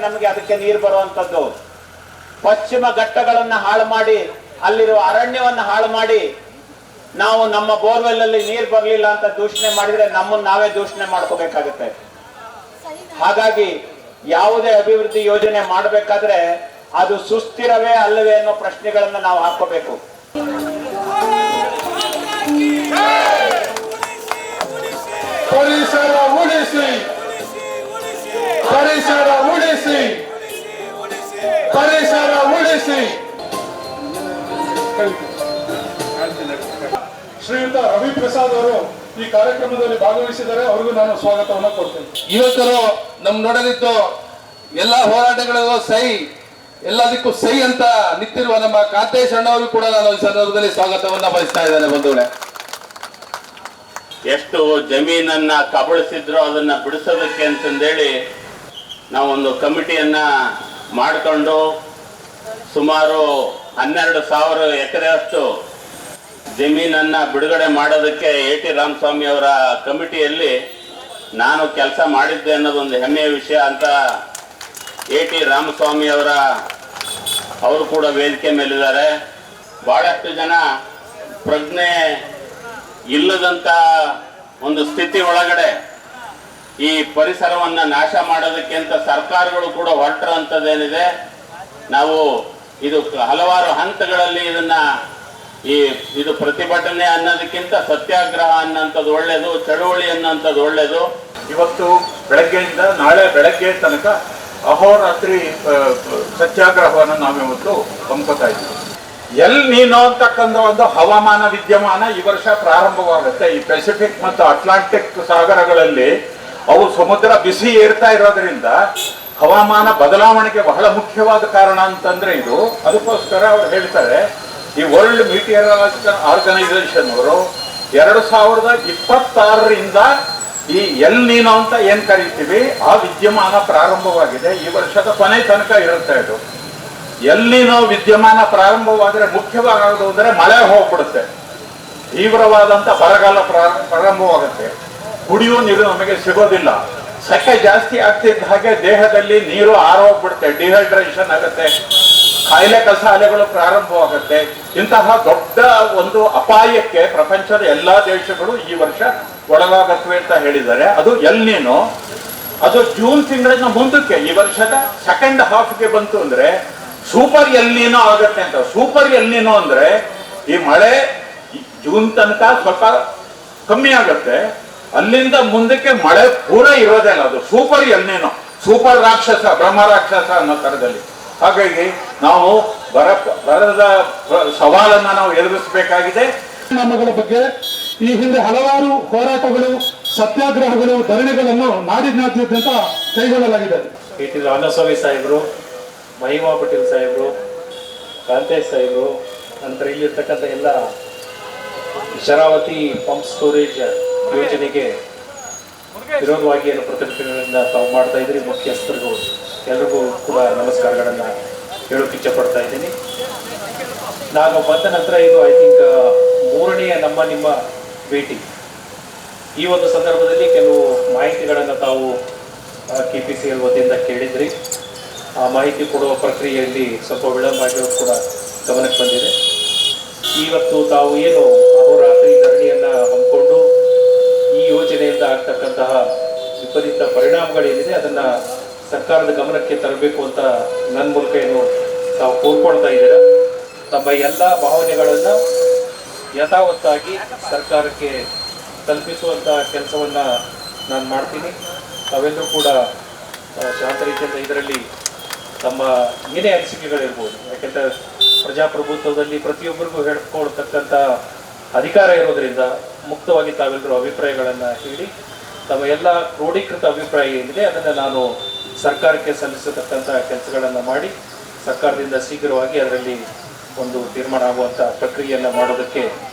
ನಮಗೆ ಅದಕ್ಕೆ ನೀರು ಬರುವಂತದ್ದು. ಪಶ್ಚಿಮ ಘಟ್ಟಗಳನ್ನ ಹಾಳು ಮಾಡಿ, ಅಲ್ಲಿರುವ ಅರಣ್ಯವನ್ನ ಹಾಳು ಮಾಡಿ, ನಾವು ನಮ್ಮ ಬೋರ್ವೆಲ್ ಅಲ್ಲಿ ನೀರು ಬರಲಿಲ್ಲ ಅಂತ ದೂಷಣೆ ಮಾಡಿದ್ರೆ ನಮ್ಮನ್ನು ನಾವೇ ದೂಷಣೆ ಮಾಡ್ಕೋಬೇಕಾಗುತ್ತೆ. ಹಾಗಾಗಿ ಯಾವುದೇ ಅಭಿವೃದ್ಧಿ ಯೋಜನೆ ಮಾಡಬೇಕಾದ್ರೆ ಅದು ಸುಸ್ಥಿರವೇ ಅಲ್ಲವೇ ಅನ್ನೋ ಪ್ರಶ್ನೆಗಳನ್ನ ನಾವು ಹಾಕೋಬೇಕು. ಪರಿಸರ ಉಳಿಸಿ, ಪರಿಸರ ಉಳಿಸಿ, ಪರಿಸರ ಉಳಿಸಿ. ಶ್ರೀಯುತ ರವಿ ಪ್ರಸಾದ್ ಅವರು ಈ ಕಾರ್ಯಕ್ರಮದಲ್ಲಿ ಭಾಗವಹಿಸಿದ್ದಾರೆ. ಅವರಿಗೂ ನಾನು ಸ್ವಾಗತವನ್ನು ಕೊಡ್ತೇನೆ. ಯುವಕರು ನಮ್ಮ ನಡಲಿದ್ದು ಎಲ್ಲ ಹೋರಾಟಗಳಿಗೂ ಸೈ, ಎಲ್ಲದಕ್ಕೂ ಸೈ ಅಂತ ನಿಂತಿರುವ ನಮ್ಮ ಕಾಂತೇಶ್ ಅಣ್ಣವರು ಕೂಡ ನಾನು ಈ ಸಂದರ್ಭದಲ್ಲಿ ಸ್ವಾಗತವನ್ನ ಬಯಸ್ತಾ ಇದ್ದೇನೆ. ಬಂಧುಗಳೇ, ಎಷ್ಟು ಜಮೀನನ್ನ ಕಬಳಿಸಿದ್ರು ಅದನ್ನ ಬಿಡಿಸೋದಕ್ಕೆ ಅಂತಂದೇಳಿ ನಾವೊಂದು ಕಮಿಟಿಯನ್ನ ಮಾಡಿಕೊಂಡು ಸುಮಾರು 12,000 ಎಕರೆಯಷ್ಟು ಜಮೀನನ್ನ ಬಿಡುಗಡೆ ಮಾಡೋದಕ್ಕೆ ಎ.ಟಿ. ರಾಮಸ್ವಾಮಿ ಅವರ ಕಮಿಟಿಯಲ್ಲಿ ನಾನು ಕೆಲಸ ಮಾಡಿದ್ದೆ ಅನ್ನೋದೊಂದು ಹೆಮ್ಮೆಯ ವಿಷಯ ಅಂತ ಎ.ಟಿ. ರಾಮಸ್ವಾಮಿ ಅವರು ಕೂಡ ವೇದಿಕೆ ಮೇಲಿದ್ದಾರೆ. ಬಹಳಷ್ಟು ಜನ ಪ್ರಜ್ಞೆ ಇಲ್ಲದಂತ ಒಂದು ಸ್ಥಿತಿ ಒಳಗಡೆ ಈ ಪರಿಸರವನ್ನ ನಾಶ ಮಾಡೋದಕ್ಕೆ ಅಂತ ಸರ್ಕಾರಗಳು ಕೂಡ ಹೊರಟಿರೋಂಥದ್ದೇನಿದೆ. ನಾವು ಇದು ಹಲವಾರು ಹಂತಗಳಲ್ಲಿ ಇದು ಪ್ರತಿಭಟನೆ ಅನ್ನೋದಕ್ಕಿಂತ ಸತ್ಯಾಗ್ರಹ ಅನ್ನೋಂಥದ್ದು ಒಳ್ಳೇದು, ಚಳುವಳಿ ಅನ್ನೋಂಥದ್ದು ಒಳ್ಳೇದು. ಇವತ್ತು ಬೆಳಗ್ಗೆಯಿಂದ ನಾಳೆ ಬೆಳಗ್ಗೆ ತನಕ ಅಹೋರಾತ್ರಿ ಸತ್ಯಾಗ್ರಹವನ್ನು ನಾವಿವತ್ತು ಹಮ್ಮಿಕೊತಾ ಇದ್ದೀವಿ. ಎಲ್ ನೀನೋ ಅಂತಕ್ಕಂಥ ಒಂದು ಹವಾಮಾನ ವಿದ್ಯಮಾನ ಈ ವರ್ಷ ಪ್ರಾರಂಭವಾಗುತ್ತೆ. ಈ ಪೆಸಿಫಿಕ್ ಮತ್ತು ಅಟ್ಲಾಂಟಿಕ್ ಸಾಗರಗಳಲ್ಲಿ ಅವು ಸಮುದ್ರ ಬಿಸಿ ಏರ್ತಾ ಇರೋದ್ರಿಂದ ಹವಾಮಾನ ಬದಲಾವಣೆಗೆ ಬಹಳ ಮುಖ್ಯವಾದ ಕಾರಣ ಅಂತಂದ್ರೆ ಇದು. ಅದಕ್ಕೋಸ್ಕರ ಅವ್ರು ಹೇಳ್ತಾರೆ, ಈ ವರ್ಲ್ಡ್ ಮೀಟಿಯರಾಲಜಿಕಲ್ ಆರ್ಗನೈಸೇಷನ್ ಅವರು 2026ರಿಂದ ಈ ಎಲ್ ನೀನೋ ಅಂತ ಏನ್ ಕರಿತೀವಿ ಆ ವಿದ್ಯಮಾನ ಪ್ರಾರಂಭವಾಗಿದೆ. ಈ ವರ್ಷದ ಕೊನೆ ತನಕ ಇರುತ್ತೆ ಇದು. ಎಲ್ ನೀನೋ ವಿದ್ಯಮಾನ ಪ್ರಾರಂಭವಾದರೆ ಮುಖ್ಯವಾಗೋದು ಅಂದ್ರೆ ಮಳೆ ಹೋಗ್ಬಿಡುತ್ತೆ, ತೀವ್ರವಾದಂತ ಬರಗಾಲ ಪ್ರಾರಂಭವಾಗುತ್ತೆ, ಕುಡಿಯುವ ನೀರು ನಮಗೆ ಸಿಗೋದಿಲ್ಲ, ಸೆಕೆ ಜಾಸ್ತಿ ಆಗ್ತಿದ್ದ ಹಾಗೆ ದೇಹದಲ್ಲಿ ನೀರು ಆರೋಗ್ಬಿಡುತ್ತೆ, ಡಿಹೈಡ್ರೇಷನ್ ಆಗುತ್ತೆ, ಕಾಯಿಲೆ ಕಸಾಲೆಗಳು ಪ್ರಾರಂಭವಾಗುತ್ತೆ. ಇಂತಹ ದೊಡ್ಡ ಒಂದು ಅಪಾಯಕ್ಕೆ ಪ್ರಪಂಚದ ಎಲ್ಲಾ ದೇಶಗಳು ಈ ವರ್ಷ ಒಳಗಾಗತ್ವೆ ಅಂತ ಹೇಳಿದ್ದಾರೆ. ಅದು ಎಲ್ ನೀನೋ. ಅದು ಜೂನ್ ತಿಂಗಳಿನ ಮುಂದಕ್ಕೆ ಈ ವರ್ಷದ ಸೆಕೆಂಡ್ ಹಾಫ್ಗೆ ಬಂತು ಅಂದ್ರೆ ಸೂಪರ್ ಎಲ್ ನೀನೋ ಆಗುತ್ತೆ ಅಂತ. ಸೂಪರ್ ಎಲ್ ನೀನೋ ಅಂದ್ರೆ ಈ ಮಳೆ ಜೂನ್ ತನಕ ಸ್ವಲ್ಪ ಕಮ್ಮಿ ಆಗುತ್ತೆ, ಅಲ್ಲಿಂದ ಮುಂದಕ್ಕೆ ಮಳೆ ಪೂರಾ ಇರೋದೇ ಇಲ್ಲ. ಅದು ಸೂಪರ್ ಎಲ್ ನೀನೋ, ಸೂಪರ್ ರಾಕ್ಷಸ, ಬ್ರಹ್ಮ ರಾಕ್ಷಸ ಅನ್ನೋ ತರದಲ್ಲಿ. ಹಾಗಾಗಿ ನಾವು ಬರದ ಸವಾಲನ್ನ ನಾವು ಎದುರಿಸಬೇಕಾಗಿದೆ. ನಮ್ಮಗಳ ಬಗ್ಗೆ ಈ ಹಿಂದೆ ಹಲವಾರು ಹೋರಾಟಗಳು, ಸತ್ಯಾಗ್ರಹಗಳು, ಧರಣಿಗಳನ್ನು ನಾಡಿನಾದ್ಯಂತ ಕೈಗೊಳ್ಳಲಾಗಿದೆ. ಕೆ.ಟಿ. ರಾಮಸ್ವಾಮಿ ಸಾಹೇಬರು, ಮಹಿಮಾ ಪಟೇಲ್ ಸಾಹೇಬರು, ಕಾಂತೇಶ್ ಸಾಹೇಬರು, ನಂತರ ಇಲ್ಲಿರ್ತಕ್ಕಂಥ ಎಲ್ಲ ಶರಾವತಿ ಪಂಪ್ ಸ್ಟೋರೇಜ್ ಯೋಜನೆಗೆ ವಿರೋಧವಾಗಿ ಏನು ಪ್ರತಿಭಟನೆಗಳಿಂದ ತಾವು ಮಾಡ್ತಾ ಇದ್ರಿ, ಮುಖ್ಯಸ್ಥರಿಗೂ ಎಲ್ರಿಗೂ ಕೂಡ ನಮಸ್ಕಾರಗಳನ್ನು ಹೇಳೋಕೆ ಇಚ್ಛಪಡ್ತಾ ಇದ್ದೀನಿ. ನಾನು ಬಂದ ನಂತರ ಇದು ಐ ಥಿಂಕ್ 3ನೇ ನಿಮ್ಮ ಭೇಟಿ. ಈ ಒಂದು ಸಂದರ್ಭದಲ್ಲಿ ಕೆಲವು ಮಾಹಿತಿಗಳನ್ನು ತಾವು KPCL ವತಿಯಿಂದ ಕೇಳಿದ್ರಿ. ಆ ಮಾಹಿತಿ ಕೊಡುವ ಪ್ರಕ್ರಿಯೆಯಲ್ಲಿ ಸ್ವಲ್ಪ ವಿಳಂಬ ಆಗಿರೋದು ಕೂಡ ಗಮನಕ್ಕೆ ಬಂದಿದೆ. ಇವತ್ತು ತಾವು ಏನು ಅಹೋರಾತ್ರಿ ಧರಣಿಯನ್ನು ಹಮ್ಮಿಕೊಂಡು ಈ ಯೋಜನೆಯಿಂದ ಆಗ್ತಕ್ಕಂತಹ ವಿಪರೀತ ಪರಿಣಾಮಗಳೇನಿದೆ ಅದನ್ನು ಸರ್ಕಾರದ ಗಮನಕ್ಕೆ ತರಬೇಕು ಅಂತ ನನ್ನ ಮೂಲಕ ಏನು ತಾವು ಕೋರ್ಕೊಳ್ತಾ ಇದ್ದೀರಾ. ತಮ್ಮ ಎಲ್ಲ ಭಾವನೆಗಳನ್ನು ಯಥಾವತ್ತಾಗಿ ಸರ್ಕಾರಕ್ಕೆ ತಲುಪಿಸುವಂಥ ಕೆಲಸವನ್ನು ನಾನು ಮಾಡ್ತೀನಿ. ತಾವೆಲ್ಲರೂ ಕೂಡ ಶಾಂತ ರೀತಿಯಿಂದ ಇದರಲ್ಲಿ ತಮ್ಮ ಏನೇ ಅನಿಸಿಕೆಗಳಿರ್ಬೋದು, ಯಾಕೆಂದರೆ ಪ್ರಜಾಪ್ರಭುತ್ವದಲ್ಲಿ ಪ್ರತಿಯೊಬ್ಬರಿಗೂ ಹೇಳ್ಕೊಳ್ತಕ್ಕಂಥ ಅಧಿಕಾರ ಇರೋದರಿಂದ ಮುಕ್ತವಾಗಿ ತಾವೆಲ್ಲರೂ ಅಭಿಪ್ರಾಯಗಳನ್ನು ಹೇಳಿ ತಮ್ಮ ಎಲ್ಲ ಕ್ರೋಢೀಕೃತ ಅಭಿಪ್ರಾಯ ಏನಿದೆ ಅದನ್ನು ನಾನು ಸರ್ಕಾರಕ್ಕೆ ಸಲ್ಲಿಸತಕ್ಕಂಥ ಕೆಲಸಗಳನ್ನು ಮಾಡಿ ಸರ್ಕಾರದಿಂದ ಶೀಘ್ರವಾಗಿ ಅದರಲ್ಲಿ ಒಂದು ತೀರ್ಮಾನ ಆಗುವಂಥ ಪ್ರಕ್ರಿಯೆಯನ್ನು ಮಾಡೋದಕ್ಕೆ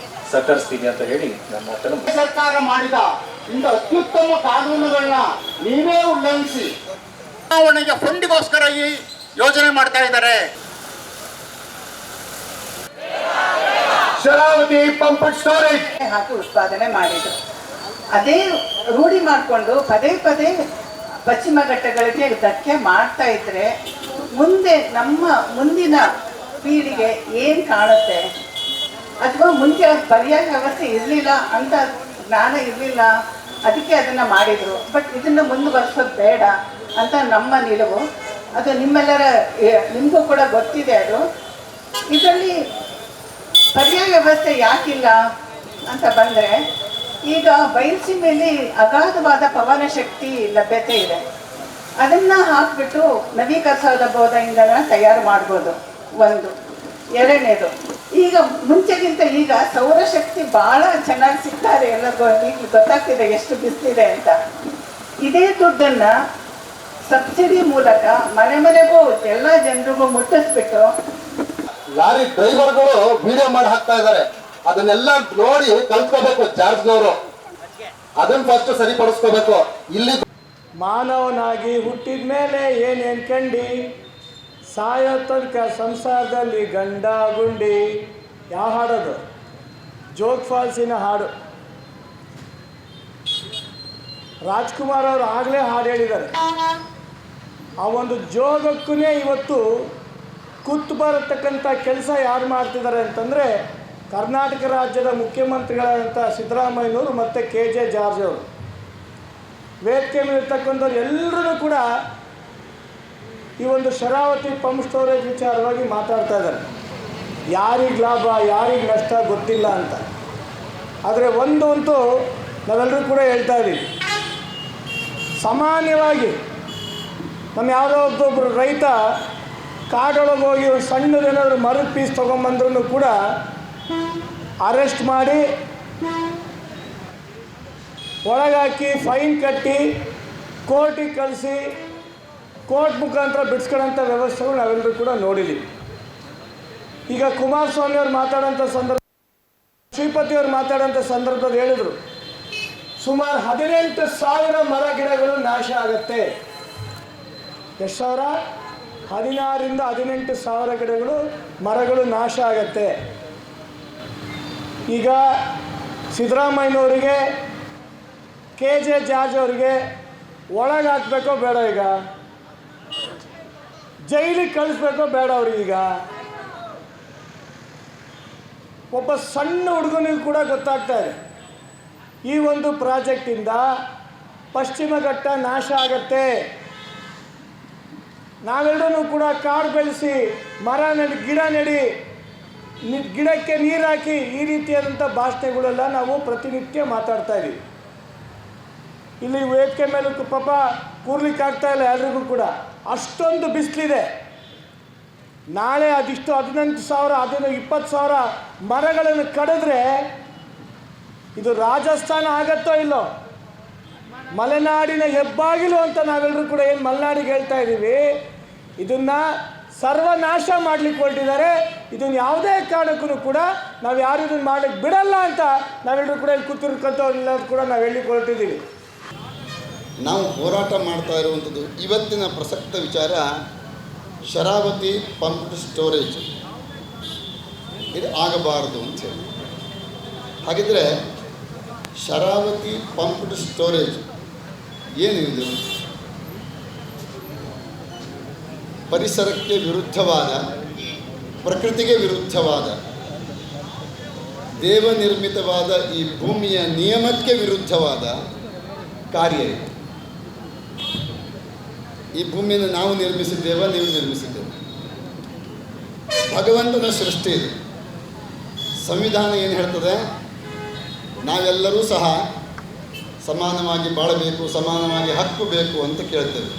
ಸಹಕರಿಸ್ತೀನಿ ಅಂತ ಹೇಳಿ ನನ್ನ ಮಾತನ್ನು. ಸರ್ಕಾರ ಮಾಡಿದ ಇಂಥ ಅತ್ಯುತ್ತಮ ಕಾನೂನುಗಳನ್ನ ನೀವೇ ಉಲ್ಲಂಘಿಸಿ ಚುನಾವಣೆಗೆ ಫಂಡಿಗೋಸ್ಕರ ಈ ಯೋಜನೆ ಮಾಡ್ತಾ ಇದ್ದಾರೆ. ಶರಾವತಿ ಪಂಪ್ ಸ್ಟೋರೇಜ್ ಹಾಕಿ ಉತ್ಪಾದನೆ ಮಾಡಿದ್ರು. ಅದೇ ರೂಢಿ ಮಾಡಿಕೊಂಡು ಪದೇ ಪದೇ ಪಶ್ಚಿಮ ಘಟ್ಟಗಳಿಗೆ ಧಕ್ಕೆ ಮಾಡ್ತಾ ಇದ್ರೆ ಮುಂದೆ ನಮ್ಮ ಮುಂದಿನ ಪೀಳಿಗೆ ಏನು ಕಾಣುತ್ತೆ? ಅಥವಾ ಮುಂಚೆ ಪರ್ಯಾಯ ವ್ಯವಸ್ಥೆ ಇರಲಿಲ್ಲ ಅಂತ ಜ್ಞಾನ ಇರಲಿಲ್ಲ, ಅದಕ್ಕೆ ಅದನ್ನು ಮಾಡಿದರು. ಬಟ್ ಇದನ್ನು ಮುಂದುವರ್ಸೋದು ಬೇಡ ಅಂತ ನಮ್ಮ ನಿಲುವು. ಅದು ನಿಮಗೂ ಕೂಡ ಗೊತ್ತಿದೆ. ಅದು ಇದರಲ್ಲಿ ಪರ್ಯಾಯ ವ್ಯವಸ್ಥೆ ಯಾಕಿಲ್ಲ ಅಂತ ಬಂದರೆ, ಈಗ ಬಯಲುಸೀಮೆಯಲ್ಲಿ ಅಗಾಧವಾದ ಪವನ ಶಕ್ತಿ ಲಭ್ಯತೆ ಇದೆ. ಅದನ್ನು ಹಾಕಿಬಿಟ್ಟು ನವೀಕರಿಸಬಹುದ ಇಂಧನ ತಯಾರು ಮಾಡ್ಬೋದು. ಒಂದು. ಎರಡನೇದು, ಈಗ ಮುಂಚೆಗಿಂತ ಈಗ ಸೌರಶಕ್ತಿ ಭಾಳ ಚೆನ್ನಾಗಿ ಸಿಗ್ತಾರೆ. ಎಲ್ಲರಿಗೂ ಈಗ ಗೊತ್ತಾಗ್ತಿದೆ ಎಷ್ಟು ಬಿಸಿಲಿದೆ ಅಂತ. ಇದೇ ದುಡ್ಡನ್ನು ಸಬ್ಸಿಡಿ ಮೂಲಕ ಮನೆಗೂ ಎಲ್ಲ ಜನರಿಗೂ ಮುಟ್ಟಿಸ್ಬಿಟ್ಟು ಲಾರಿ ಡ್ರೈವರ್ಗಳು ವಿಡಿಯೋ ಮಾಡಿ ಹಾಕ್ತಾ ಇದ್ದಾರೆ. ಅದನ್ನೆಲ್ಲ ನೋಡಿ ಕಲ್ತ್ಕೋಬೇಕು ಚಾರ್ಜ್ನವರು. ಅದನ್ನ ಫಸ್ಟ್ ಸರಿಪಡಿಸ್ಕೋಬೇಕು. ಇಲ್ಲಿ ಮಾನವನಾಗಿ ಹುಟ್ಟಿದ ಮೇಲೆ ಏನೇನು ಕಂಡು ಸಾಯೋ ತನಕ ಸಂಸಾರದಲ್ಲಿ ಗಂಡ ಗುಂಡಿ. ಯಾವ ಹಾಡೋದು? ಜೋಗ್ ಫಾಲ್ಸಿನ ಹಾಡು. ರಾಜ್ಕುಮಾರ್ ಅವರು ಆಗಲೇ ಹಾಡು ಹೇಳಿದ್ದಾರೆ. ಆ ಒಂದು ಜೋಗಕ್ಕೂ ಇವತ್ತು ಕುತ್ತು ಬರತಕ್ಕಂಥ ಕೆಲಸ ಯಾರು ಮಾಡ್ತಿದ್ದಾರೆ ಅಂತಂದರೆ, ಕರ್ನಾಟಕ ರಾಜ್ಯದ ಮುಖ್ಯಮಂತ್ರಿಗಳಾದಂಥ ಸಿದ್ದರಾಮಯ್ಯನವರು ಮತ್ತು KJ ಜಾರ್ಜ್ ಅವರು. ವೇದಿಕೆ ಮೇಲಿರ್ತಕ್ಕಂಥವ್ರು ಎಲ್ಲರೂ ಕೂಡ ಈ ಒಂದು ಶರಾವತಿ ಪಂಪ್ ಸ್ಟೋರೇಜ್ ವಿಚಾರವಾಗಿ ಮಾತಾಡ್ತಾ ಇದ್ದಾರೆ. ಯಾರಿಗೆ ಲಾಭ ಯಾರಿಗೆ ನಷ್ಟ ಗೊತ್ತಿಲ್ಲ ಅಂತ. ಆದರೆ ಒಂದು ಅಂತೂ ನಾವೆಲ್ಲರೂ ಕೂಡ ಹೇಳ್ತಾ ಇದ್ದೀವಿ, ಸಾಮಾನ್ಯವಾಗಿ ನಮ್ಮ ಯಾವುದೋ ಒಬ್ಬೊಬ್ಬರು ರೈತ ಕಾಡೊಳಗೆ ಹೋಗಿ ಒಂದು ಸಣ್ಣದೇನಾದರೂ ಮರದ ಪೀಸ್ ತೊಗೊಂಬಂದ್ರೂ ಕೂಡ ಅರೆಸ್ಟ್ ಮಾಡಿ ಒಳಗಾಕಿ ಫೈನ್ ಕಟ್ಟಿ ಕೋರ್ಟಿಗೆ ಕಳಿಸಿ ಕೋರ್ಟ್ ಮುಖಾಂತರ ಬಿಡಿಸ್ಕೊಳ್ಳೋಂಥ ವ್ಯವಸ್ಥೆಗಳು ನಾವೆಲ್ಲರೂ ಕೂಡ ನೋಡಿದ್ದೀವಿ. ಈಗ ಕುಮಾರಸ್ವಾಮಿ ಅವ್ರು ಮಾತಾಡೋಂಥ ಸಂದರ್ಭ, ಶ್ರೀಪತಿಯವರು ಮಾತಾಡೋಂಥ ಸಂದರ್ಭದಲ್ಲಿ ಹೇಳಿದರು, ಸುಮಾರು 18,000 ಮರ ಗಿಡಗಳು ನಾಶ ಆಗುತ್ತೆ. ಎಷ್ಟು ಸಾವಿರ? 16ರಿಂದ 18,000 ಮರಗಳು ನಾಶ ಆಗತ್ತೆ. ಈಗ ಸಿದ್ದರಾಮಯ್ಯನವರಿಗೆ KJ ಜಾರ್ಜ್ ಅವರಿಗೆ ಒಳಗೆ ಹಾಕಬೇಕೋ ಬೇಡ? ಈಗ ಜೈಲಿಗೆ ಕಳಿಸ್ಬೇಕೋ ಬೇಡ ಅವ್ರಿಗೀಗ? ಒಬ್ಬ ಸಣ್ಣ ಹುಡುಗನಿಗೂ ಕೂಡ ಗೊತ್ತಾಗ್ತಾ ಇದೆ, ಈ ಒಂದು ಪ್ರಾಜೆಕ್ಟಿಂದ ಪಶ್ಚಿಮ ಘಟ್ಟ ನಾಶ ಆಗತ್ತೆ. ನಾವೆಲ್ಲರೂ ಕೂಡ ಕಾಡು ಬೆಳೆಸಿ ಮರ ನೆಡಿ ಗಿಡ ನೆಡಿ ಗಿಡಕ್ಕೆ ನೀರು ಹಾಕಿ ಈ ರೀತಿಯಾದಂಥ ಭಾಷಣಗಳೆಲ್ಲ ನಾವು ಪ್ರತಿನಿತ್ಯ ಮಾತಾಡ್ತಾ ಇದ್ದೀವಿ. ಇಲ್ಲಿ ವೇದಿಕೆ ಮೇಲೆ ಪಾಪ ಕೂರ್ಲಿಕ್ಕೆ ಆಗ್ತಾ ಇಲ್ಲ ಎಲ್ರಿಗೂ ಕೂಡ, ಅಷ್ಟೊಂದು ಬಿಸಿಲಿದೆ. ನಾಳೆ ಅದಿಷ್ಟು 18,000 20,000 ಮರಗಳನ್ನು ಕಡಿದ್ರೆ ಇದು ರಾಜಸ್ಥಾನ ಆಗತ್ತೋ ಇಲ್ಲೋ? ಮಲೆನಾಡಿನ ಹೆಬ್ಬಾಗಿಲು ಅಂತ ನಾವೆಲ್ಲರೂ ಕೂಡ ಏನು ಮಲೆನಾಡಿಗೆ ಹೇಳ್ತಾ ಇದ್ದೀವಿ, ಇದನ್ನು ಸರ್ವನಾಶ ಮಾಡಲಿಕ್ಕೆ ಹೊರಟಿದ್ದಾರೆ. ಇದನ್ನು ಯಾವುದೇ ಕಾರಣಕ್ಕೂ ಕೂಡ ನಾವು ಯಾರು ಇದನ್ನು ಮಾಡಲಿಕ್ಕೆ ಬಿಡಲ್ಲ ಅಂತ ನಾವೆಲ್ಲರೂ ಕೂಡ ಇಲ್ಲಿ ಕೂತಿರ್ತಕ್ಕಂಥವ್ರೆಲ್ಲರೂ ಕೂಡ ನಾವು ಹೇಳಲಿಕ್ಕೆ ಹೊರಟಿದ್ದೀವಿ. ನಾವು ಹೋರಾಟ ಮಾಡ್ತಾ ಇರುವಂಥದ್ದು ಇವತ್ತಿನ ಪ್ರಸಕ್ತ ವಿಚಾರ ಶರಾವತಿ ಪಂಪ್ಡ್ ಸ್ಟೋರೇಜ್ ಇದು ಆಗಬಾರದು ಅಂಥೇಳಿ. ಹಾಗಿದ್ರೆ ಶರಾವತಿ ಪಂಪ್ಡ್ ಸ್ಟೋರೇಜ್ ಏನಿದು? ಪರಿಸರಕ್ಕೆ ವಿರುದ್ಧವಾದ, ಪ್ರಕೃತಿಗೆ ವಿರುದ್ಧವಾದ, ದೇವನಿರ್ಮಿತವಾದ ಈ ಭೂಮಿಯ ನಿಯಮಕ್ಕೆ ವಿರುದ್ಧವಾದ ಕಾರ್ಯ ಇದು. ಈ ಭೂಮಿಯನ್ನು ನಾವು ನಿರ್ಮಿಸಿದ್ದೇವೆ, ನೀವು ನಿರ್ಮಿಸಿದ್ದೇವೆ. ಭಗವಂತನ ಸೃಷ್ಟಿ ಇದು. ಸಂವಿಧಾನ ಏನು ಹೇಳ್ತದೆ? ನಾವೆಲ್ಲರೂ ಸಹ ಸಮಾನವಾಗಿ ಬಾಳಬೇಕು, ಸಮಾನವಾಗಿ ಹಕ್ಕು ಬೇಕು ಅಂತ ಕೇಳ್ತೇವೆ.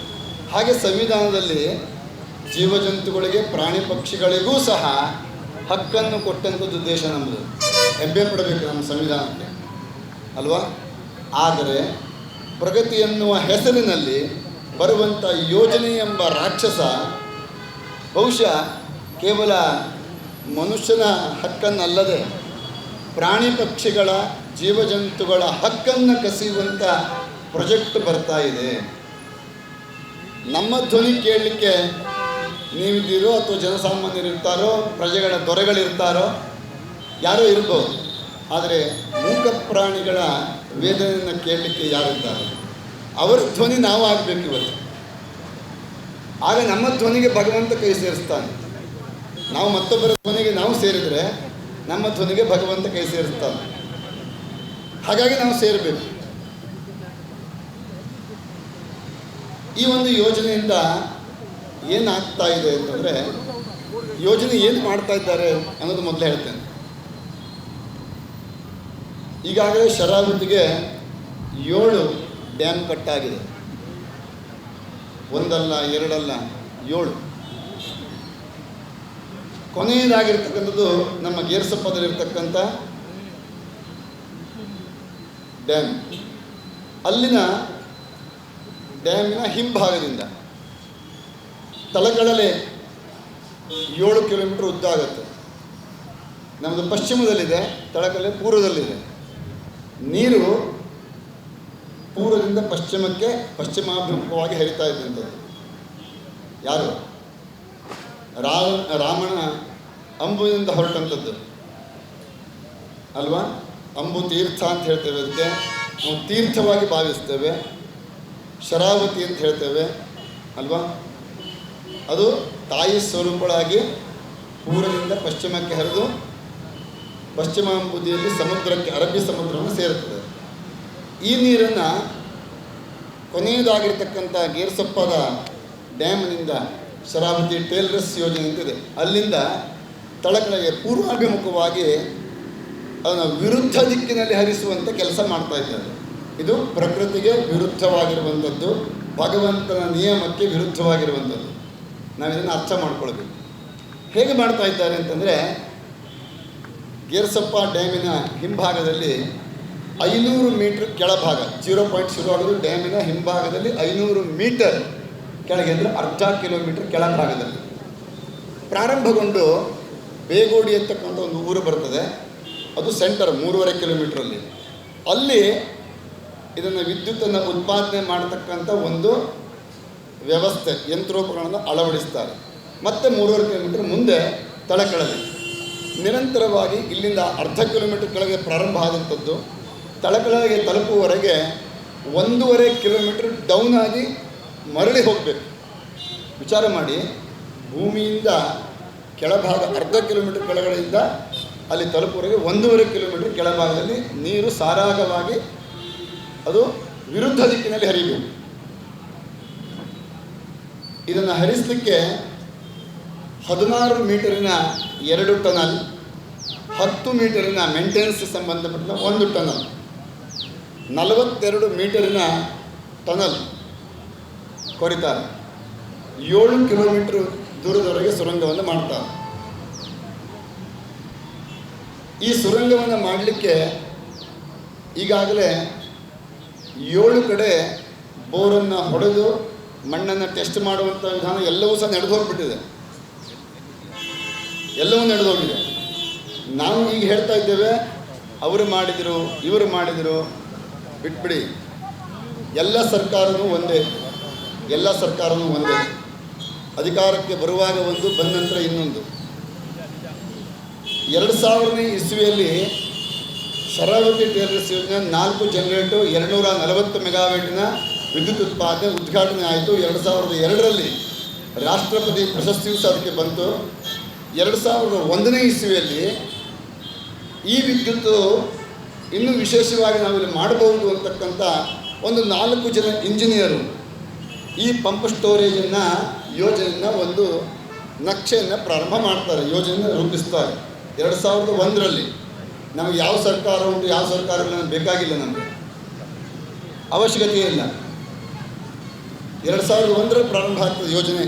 ಹಾಗೆ ಸಂವಿಧಾನದಲ್ಲಿ ಜೀವಜಂತುಗಳಿಗೆ, ಪ್ರಾಣಿ ಪಕ್ಷಿಗಳಿಗೂ ಸಹ ಹಕ್ಕನ್ನು ಕೊಟ್ಟಂಥದ್ದು ದೇಶ ನಮ್ಮದು. ಹೆಮ್ಮೆ ಪಡಬೇಕು ನಮ್ಮ ಸಂವಿಧಾನಕ್ಕೆ ಅಲ್ವಾ? ಆದರೆ ಪ್ರಗತಿ ಎನ್ನುವ ಹೆಸರಿನಲ್ಲಿ ಬರುವಂಥ ಯೋಜನೆ ಎಂಬ ರಾಕ್ಷಸ ಬಹುಶಃ ಕೇವಲ ಮನುಷ್ಯನ ಹಕ್ಕನ್ನಲ್ಲದೆ ಪ್ರಾಣಿ ಪಕ್ಷಿಗಳ, ಜೀವಜಂತುಗಳ ಹಕ್ಕನ್ನು ಕಸಿಯುವಂಥ ಪ್ರಾಜೆಕ್ಟ್ ಬರ್ತಾ ಇದೆ. ನಮ್ಮ ಧ್ವನಿ ಕೇಳಲಿಕ್ಕೆ ನೀವಿದ್ದೀರೋ ಅಥವಾ ಜನಸಾಮಾನ್ಯರಿರ್ತಾರೋ, ಪ್ರಜೆಗಳ ದೊರೆಗಳಿರ್ತಾರೋ, ಯಾರೋ ಇರ್ಬೋದು. ಆದರೆ ಮೂಕ ಪ್ರಾಣಿಗಳ ವೇದನೆಯನ್ನು ಕೇಳಲಿಕ್ಕೆ ಯಾರಿದ್ದಾರೆ? ಅವರ ಧ್ವನಿ ನಾವು ಆಗಬೇಕು ಇವತ್ತು. ಆಗ ನಮ್ಮ ಧ್ವನಿಗೆ ಭಗವಂತ ಕೈ ಸೇರಿಸ್ತಾನೆ. ನಾವು ಮತ್ತೊಬ್ಬರ ಧ್ವನಿಗೆ ನಾವು ಸೇರಿದರೆ ನಮ್ಮ ಧ್ವನಿಗೆ ಭಗವಂತ ಕೈ ಸೇರಿಸ್ತಾನೆ. ಹಾಗಾಗಿ ನಾವು ಸೇರಬೇಕು. ಈ ಒಂದು ಯೋಜನೆಯಿಂದ ಏನಾಗ್ತಾ ಇದೆ ಅಂತಂದರೆ, ಯೋಜನೆ ಏನು ಮಾಡ್ತಾ ಇದ್ದಾರೆ ಅನ್ನೋದು ಮೊದಲು ಹೇಳ್ತೇನೆ. ಈಗಾಗಲೇ ಶರಾವತಿಗೆ 7 ಡ್ಯಾಮ್ ಕಟ್ಟಾಗಿದೆ. ಒಂದಲ್ಲ, ಎರಡಲ್ಲ, 7. ಕೊನೆಯದಾಗಿರ್ತಕ್ಕಂಥದ್ದು ನಮ್ಮ ಗೇರ್ಸಪ್ಪದಲ್ಲಿರ್ತಕ್ಕಂಥ ಡ್ಯಾಮ್. ಅಲ್ಲಿನ ಡ್ಯಾಮಿನ ಹಿಂಭಾಗದಿಂದ ತಳಕಡಲೆ 7 ಕಿಲೋಮೀಟರ್ ಉದ್ದ ಆಗುತ್ತೆ. ನಮ್ಮದು ಪಶ್ಚಿಮದಲ್ಲಿದೆ, ತಳಕಡಲೆ ಪೂರ್ವದಲ್ಲಿದೆ. ನೀರು ಪೂರ್ವದಿಂದ ಪಶ್ಚಿಮಕ್ಕೆ ಪಶ್ಚಿಮಾಭಿಮುಖವಾಗಿ ಹರಿತಾ ಇದ್ದಂಥದ್ದು. ಯಾರು? ರಾಮನ ಅಂಬುವಿನಿಂದ ಹೊರಟಂಥದ್ದು ಅಲ್ವಾ? ಅಂಬು ತೀರ್ಥ ಅಂತ ಹೇಳ್ತೇವೆ, ಅದಕ್ಕೆ ನಾವು ತೀರ್ಥವಾಗಿ ಭಾವಿಸ್ತೇವೆ. ಶರಾವತಿ ಅಂತ ಹೇಳ್ತೇವೆ ಅಲ್ವಾ? ಅದು ತಾಯಿ ಸ್ವರೂಪಳಾಗಿ ಪೂರ್ವದಿಂದ ಪಶ್ಚಿಮಕ್ಕೆ ಹರಿದು ಪಶ್ಚಿಮಾಂಬುದಿಯಲ್ಲಿ ಸಮುದ್ರಕ್ಕೆ, ಅರಬ್ಬಿ ಸಮುದ್ರವನ್ನು ಸೇರುತ್ತದೆ. ಈ ನೀರನ್ನು ಕೊನೆಯದಾಗಿರ್ತಕ್ಕಂಥ ಗೇರ್ಸಪ್ಪದ ಡ್ಯಾಮ್ನಿಂದ ಶರಾವತಿ ಟೇಲ್ರಸ್ ಯೋಜನೆ ಅಂತಿದೆ, ಅಲ್ಲಿಂದ ತಳಕಡೆಗೆ ಪೂರ್ವಾಭಿಮುಖವಾಗಿ ಅದನ್ನು ವಿರುದ್ಧ ದಿಕ್ಕಿನಲ್ಲಿ ಹರಿಸುವಂಥ ಕೆಲಸ ಮಾಡ್ತಾ ಇದ್ದಾರೆ. ಇದು ಪ್ರಕೃತಿಗೆ ವಿರುದ್ಧವಾಗಿರುವಂಥದ್ದು, ಭಗವಂತನ ನಿಯಮಕ್ಕೆ ವಿರುದ್ಧವಾಗಿರುವಂಥದ್ದು. ನಾವಿದನ್ನು ಅರ್ಥ ಮಾಡ್ಕೊಳ್ಬೇಕು. ಹೇಗೆ ಮಾಡ್ತಾ ಇದ್ದಾರೆ ಅಂತಂದರೆ, ಗೇರ್ಸಪ್ಪ ಡ್ಯಾಮಿನ ಹಿಂಭಾಗದಲ್ಲಿ 500 ಮೀಟರ್ ಕೆಳಭಾಗ, 0 ಪಾಯಿಂಟ್ ಶುರುವಾಗೋದು ಡ್ಯಾಮಿನ ಹಿಂಭಾಗದಲ್ಲಿ 500 ಮೀಟರ್ ಕೆಳಗೆ, ಅಂದರೆ ಅರ್ಧ ಕಿಲೋಮೀಟರ್ ಕೆಳಭಾಗದಲ್ಲಿ ಪ್ರಾರಂಭಗೊಂಡು ಬೇಗೋಡಿ ಅಂತಕ್ಕಂಥ ಒಂದು ಊರು ಬರ್ತದೆ. ಅದು ಸೆಂಟರ್ 3.5 ಕಿಲೋಮೀಟ್ರಲ್ಲಿ. ಅಲ್ಲಿ ಇದನ್ನು ವಿದ್ಯುತ್ತನ್ನು ಉತ್ಪಾದನೆ ಮಾಡತಕ್ಕಂಥ ಒಂದು ವ್ಯವಸ್ಥೆ, ಯಂತ್ರೋಪಕರಣವನ್ನು ಅಳವಡಿಸ್ತಾರೆ. ಮತ್ತು 3.5 ಕಿಲೋಮೀಟರ್ ಮುಂದೆ ತಳಕಡಲೆ. ನಿರಂತರವಾಗಿ ಇಲ್ಲಿಂದ ಅರ್ಧ ಕಿಲೋಮೀಟರ್ ಕೆಳಗೆ ಪ್ರಾರಂಭ ಆದಂಥದ್ದು ತಳಕಡಲೆಗೆ ತಲುಪುವವರೆಗೆ 1.5 ಕಿಲೋಮೀಟರ್ ಡೌನ್ ಆಗಿ ಮರಳಿ ಹೋಗಬೇಕು. ವಿಚಾರ ಮಾಡಿ, ಭೂಮಿಯಿಂದ ಕೆಳಭಾಗ ಅರ್ಧ ಕಿಲೋಮೀಟರ್ ಕೆಳಗಡೆಯಿಂದ ಅಲ್ಲಿ ತಲುಪುವವರೆಗೆ 1.5 ಕಿಲೋಮೀಟರ್ ಕೆಳಭಾಗದಲ್ಲಿ ನೀರು ಸಾರಾಗವಾಗಿ ಅದು ವಿರುದ್ಧ ದಿಕ್ಕಿನಲ್ಲಿ ಹರಿಬೇಕು. ಇದನ್ನು ಹರಿಸಲಿಕ್ಕೆ 16 ಮೀಟರಿನ 2 ಟನಲ್, 10 ಮೀಟರಿನ ಮೇಂಟೆನೆನ್ಸ್ ಸಂಬಂಧಪಟ್ಟ 1 ಟನಲ್, 42 ಮೀಟರಿನ ಟನಲ್ ಕೊರಿತಾರೆ. 7 ಕಿಲೋಮೀಟರ್ ದೂರದವರೆಗೆ ಸುರಂಗವನ್ನು ಮಾಡ್ತಾರೆ. ಈ ಸುರಂಗವನ್ನು ಮಾಡಲಿಕ್ಕೆ ಈಗಾಗಲೇ 7 ಕಡೆ ಬೋರನ್ನು ಹೊಡೆದು ಮಣ್ಣನ್ನು ಟೆಸ್ಟ್ ಮಾಡುವಂಥ ವಿಧಾನ ಎಲ್ಲವೂ ಸಹ ನಡೆದು ಹೋಗ್ಬಿಟ್ಟಿದೆ. ಎಲ್ಲವೂ ನಡೆದೋಗಿದೆ. ನಾವು ಈಗ ಹೇಳ್ತಾ ಇದ್ದೇವೆ, ಅವರು ಮಾಡಿದರು, ಇವರು ಮಾಡಿದರು, ಬಿಟ್ಬಿಡಿ. ಎಲ್ಲ ಸರ್ಕಾರವೂ ಒಂದೇ, ಎಲ್ಲ ಸರ್ಕಾರವೂ ಒಂದೇ. ಅಧಿಕಾರಕ್ಕೆ ಬರುವಾಗ ಒಂದು, ಬಂದ ನಂತರ ಇನ್ನೊಂದು. 2000ನೇ ಇಸ್ವಿಯಲ್ಲಿ ಶರಾವತಿ ಟೇಲ್ರಸ್ ಯೋಜನೆ 4 ಜನರೇಟು 240 ಮೆಗಾವ್ಯಾಟಿನ ವಿದ್ಯುತ್ ಉತ್ಪಾದನೆ ಉದ್ಘಾಟನೆ ಆಯಿತು. 2002ರಲ್ಲಿ ರಾಷ್ಟ್ರಪತಿ ಪ್ರಶಸ್ತಿಯೂ ಸಹ ಅದಕ್ಕೆ ಬಂತು. 2001ನೇ ಇಸ್ವಿಯಲ್ಲಿ ಈ ವಿದ್ಯುತ್ತು ಇನ್ನೂ ವಿಶೇಷವಾಗಿ ನಾವಿಲ್ಲಿ ಮಾಡಬಹುದು ಅಂತಕ್ಕಂಥ ಒಂದು 4 ಜನ ಇಂಜಿನಿಯರು ಈ ಪಂಪ್ ಸ್ಟೋರೇಜನ್ನು ಯೋಜನೆಯನ್ನು ಒಂದು ನಕ್ಷೆಯನ್ನು ಪ್ರಾರಂಭ ಮಾಡ್ತಾರೆ, ಯೋಜನೆಯನ್ನು ರೂಪಿಸ್ತಾರೆ 2001ರಲ್ಲಿ. ನಮಗೆ ಯಾವ ಸರ್ಕಾರ ಉಂಟು, ಯಾವ ಸರ್ಕಾರ ಇಲ್ಲ ಬೇಕಾಗಿಲ್ಲ, ನಮಗೆ ಅವಶ್ಯಕತೆ ಇಲ್ಲ. 2001ರಲ್ಲಿ ಪ್ರಾರಂಭ ಆಗ್ತದೆ ಯೋಜನೆ.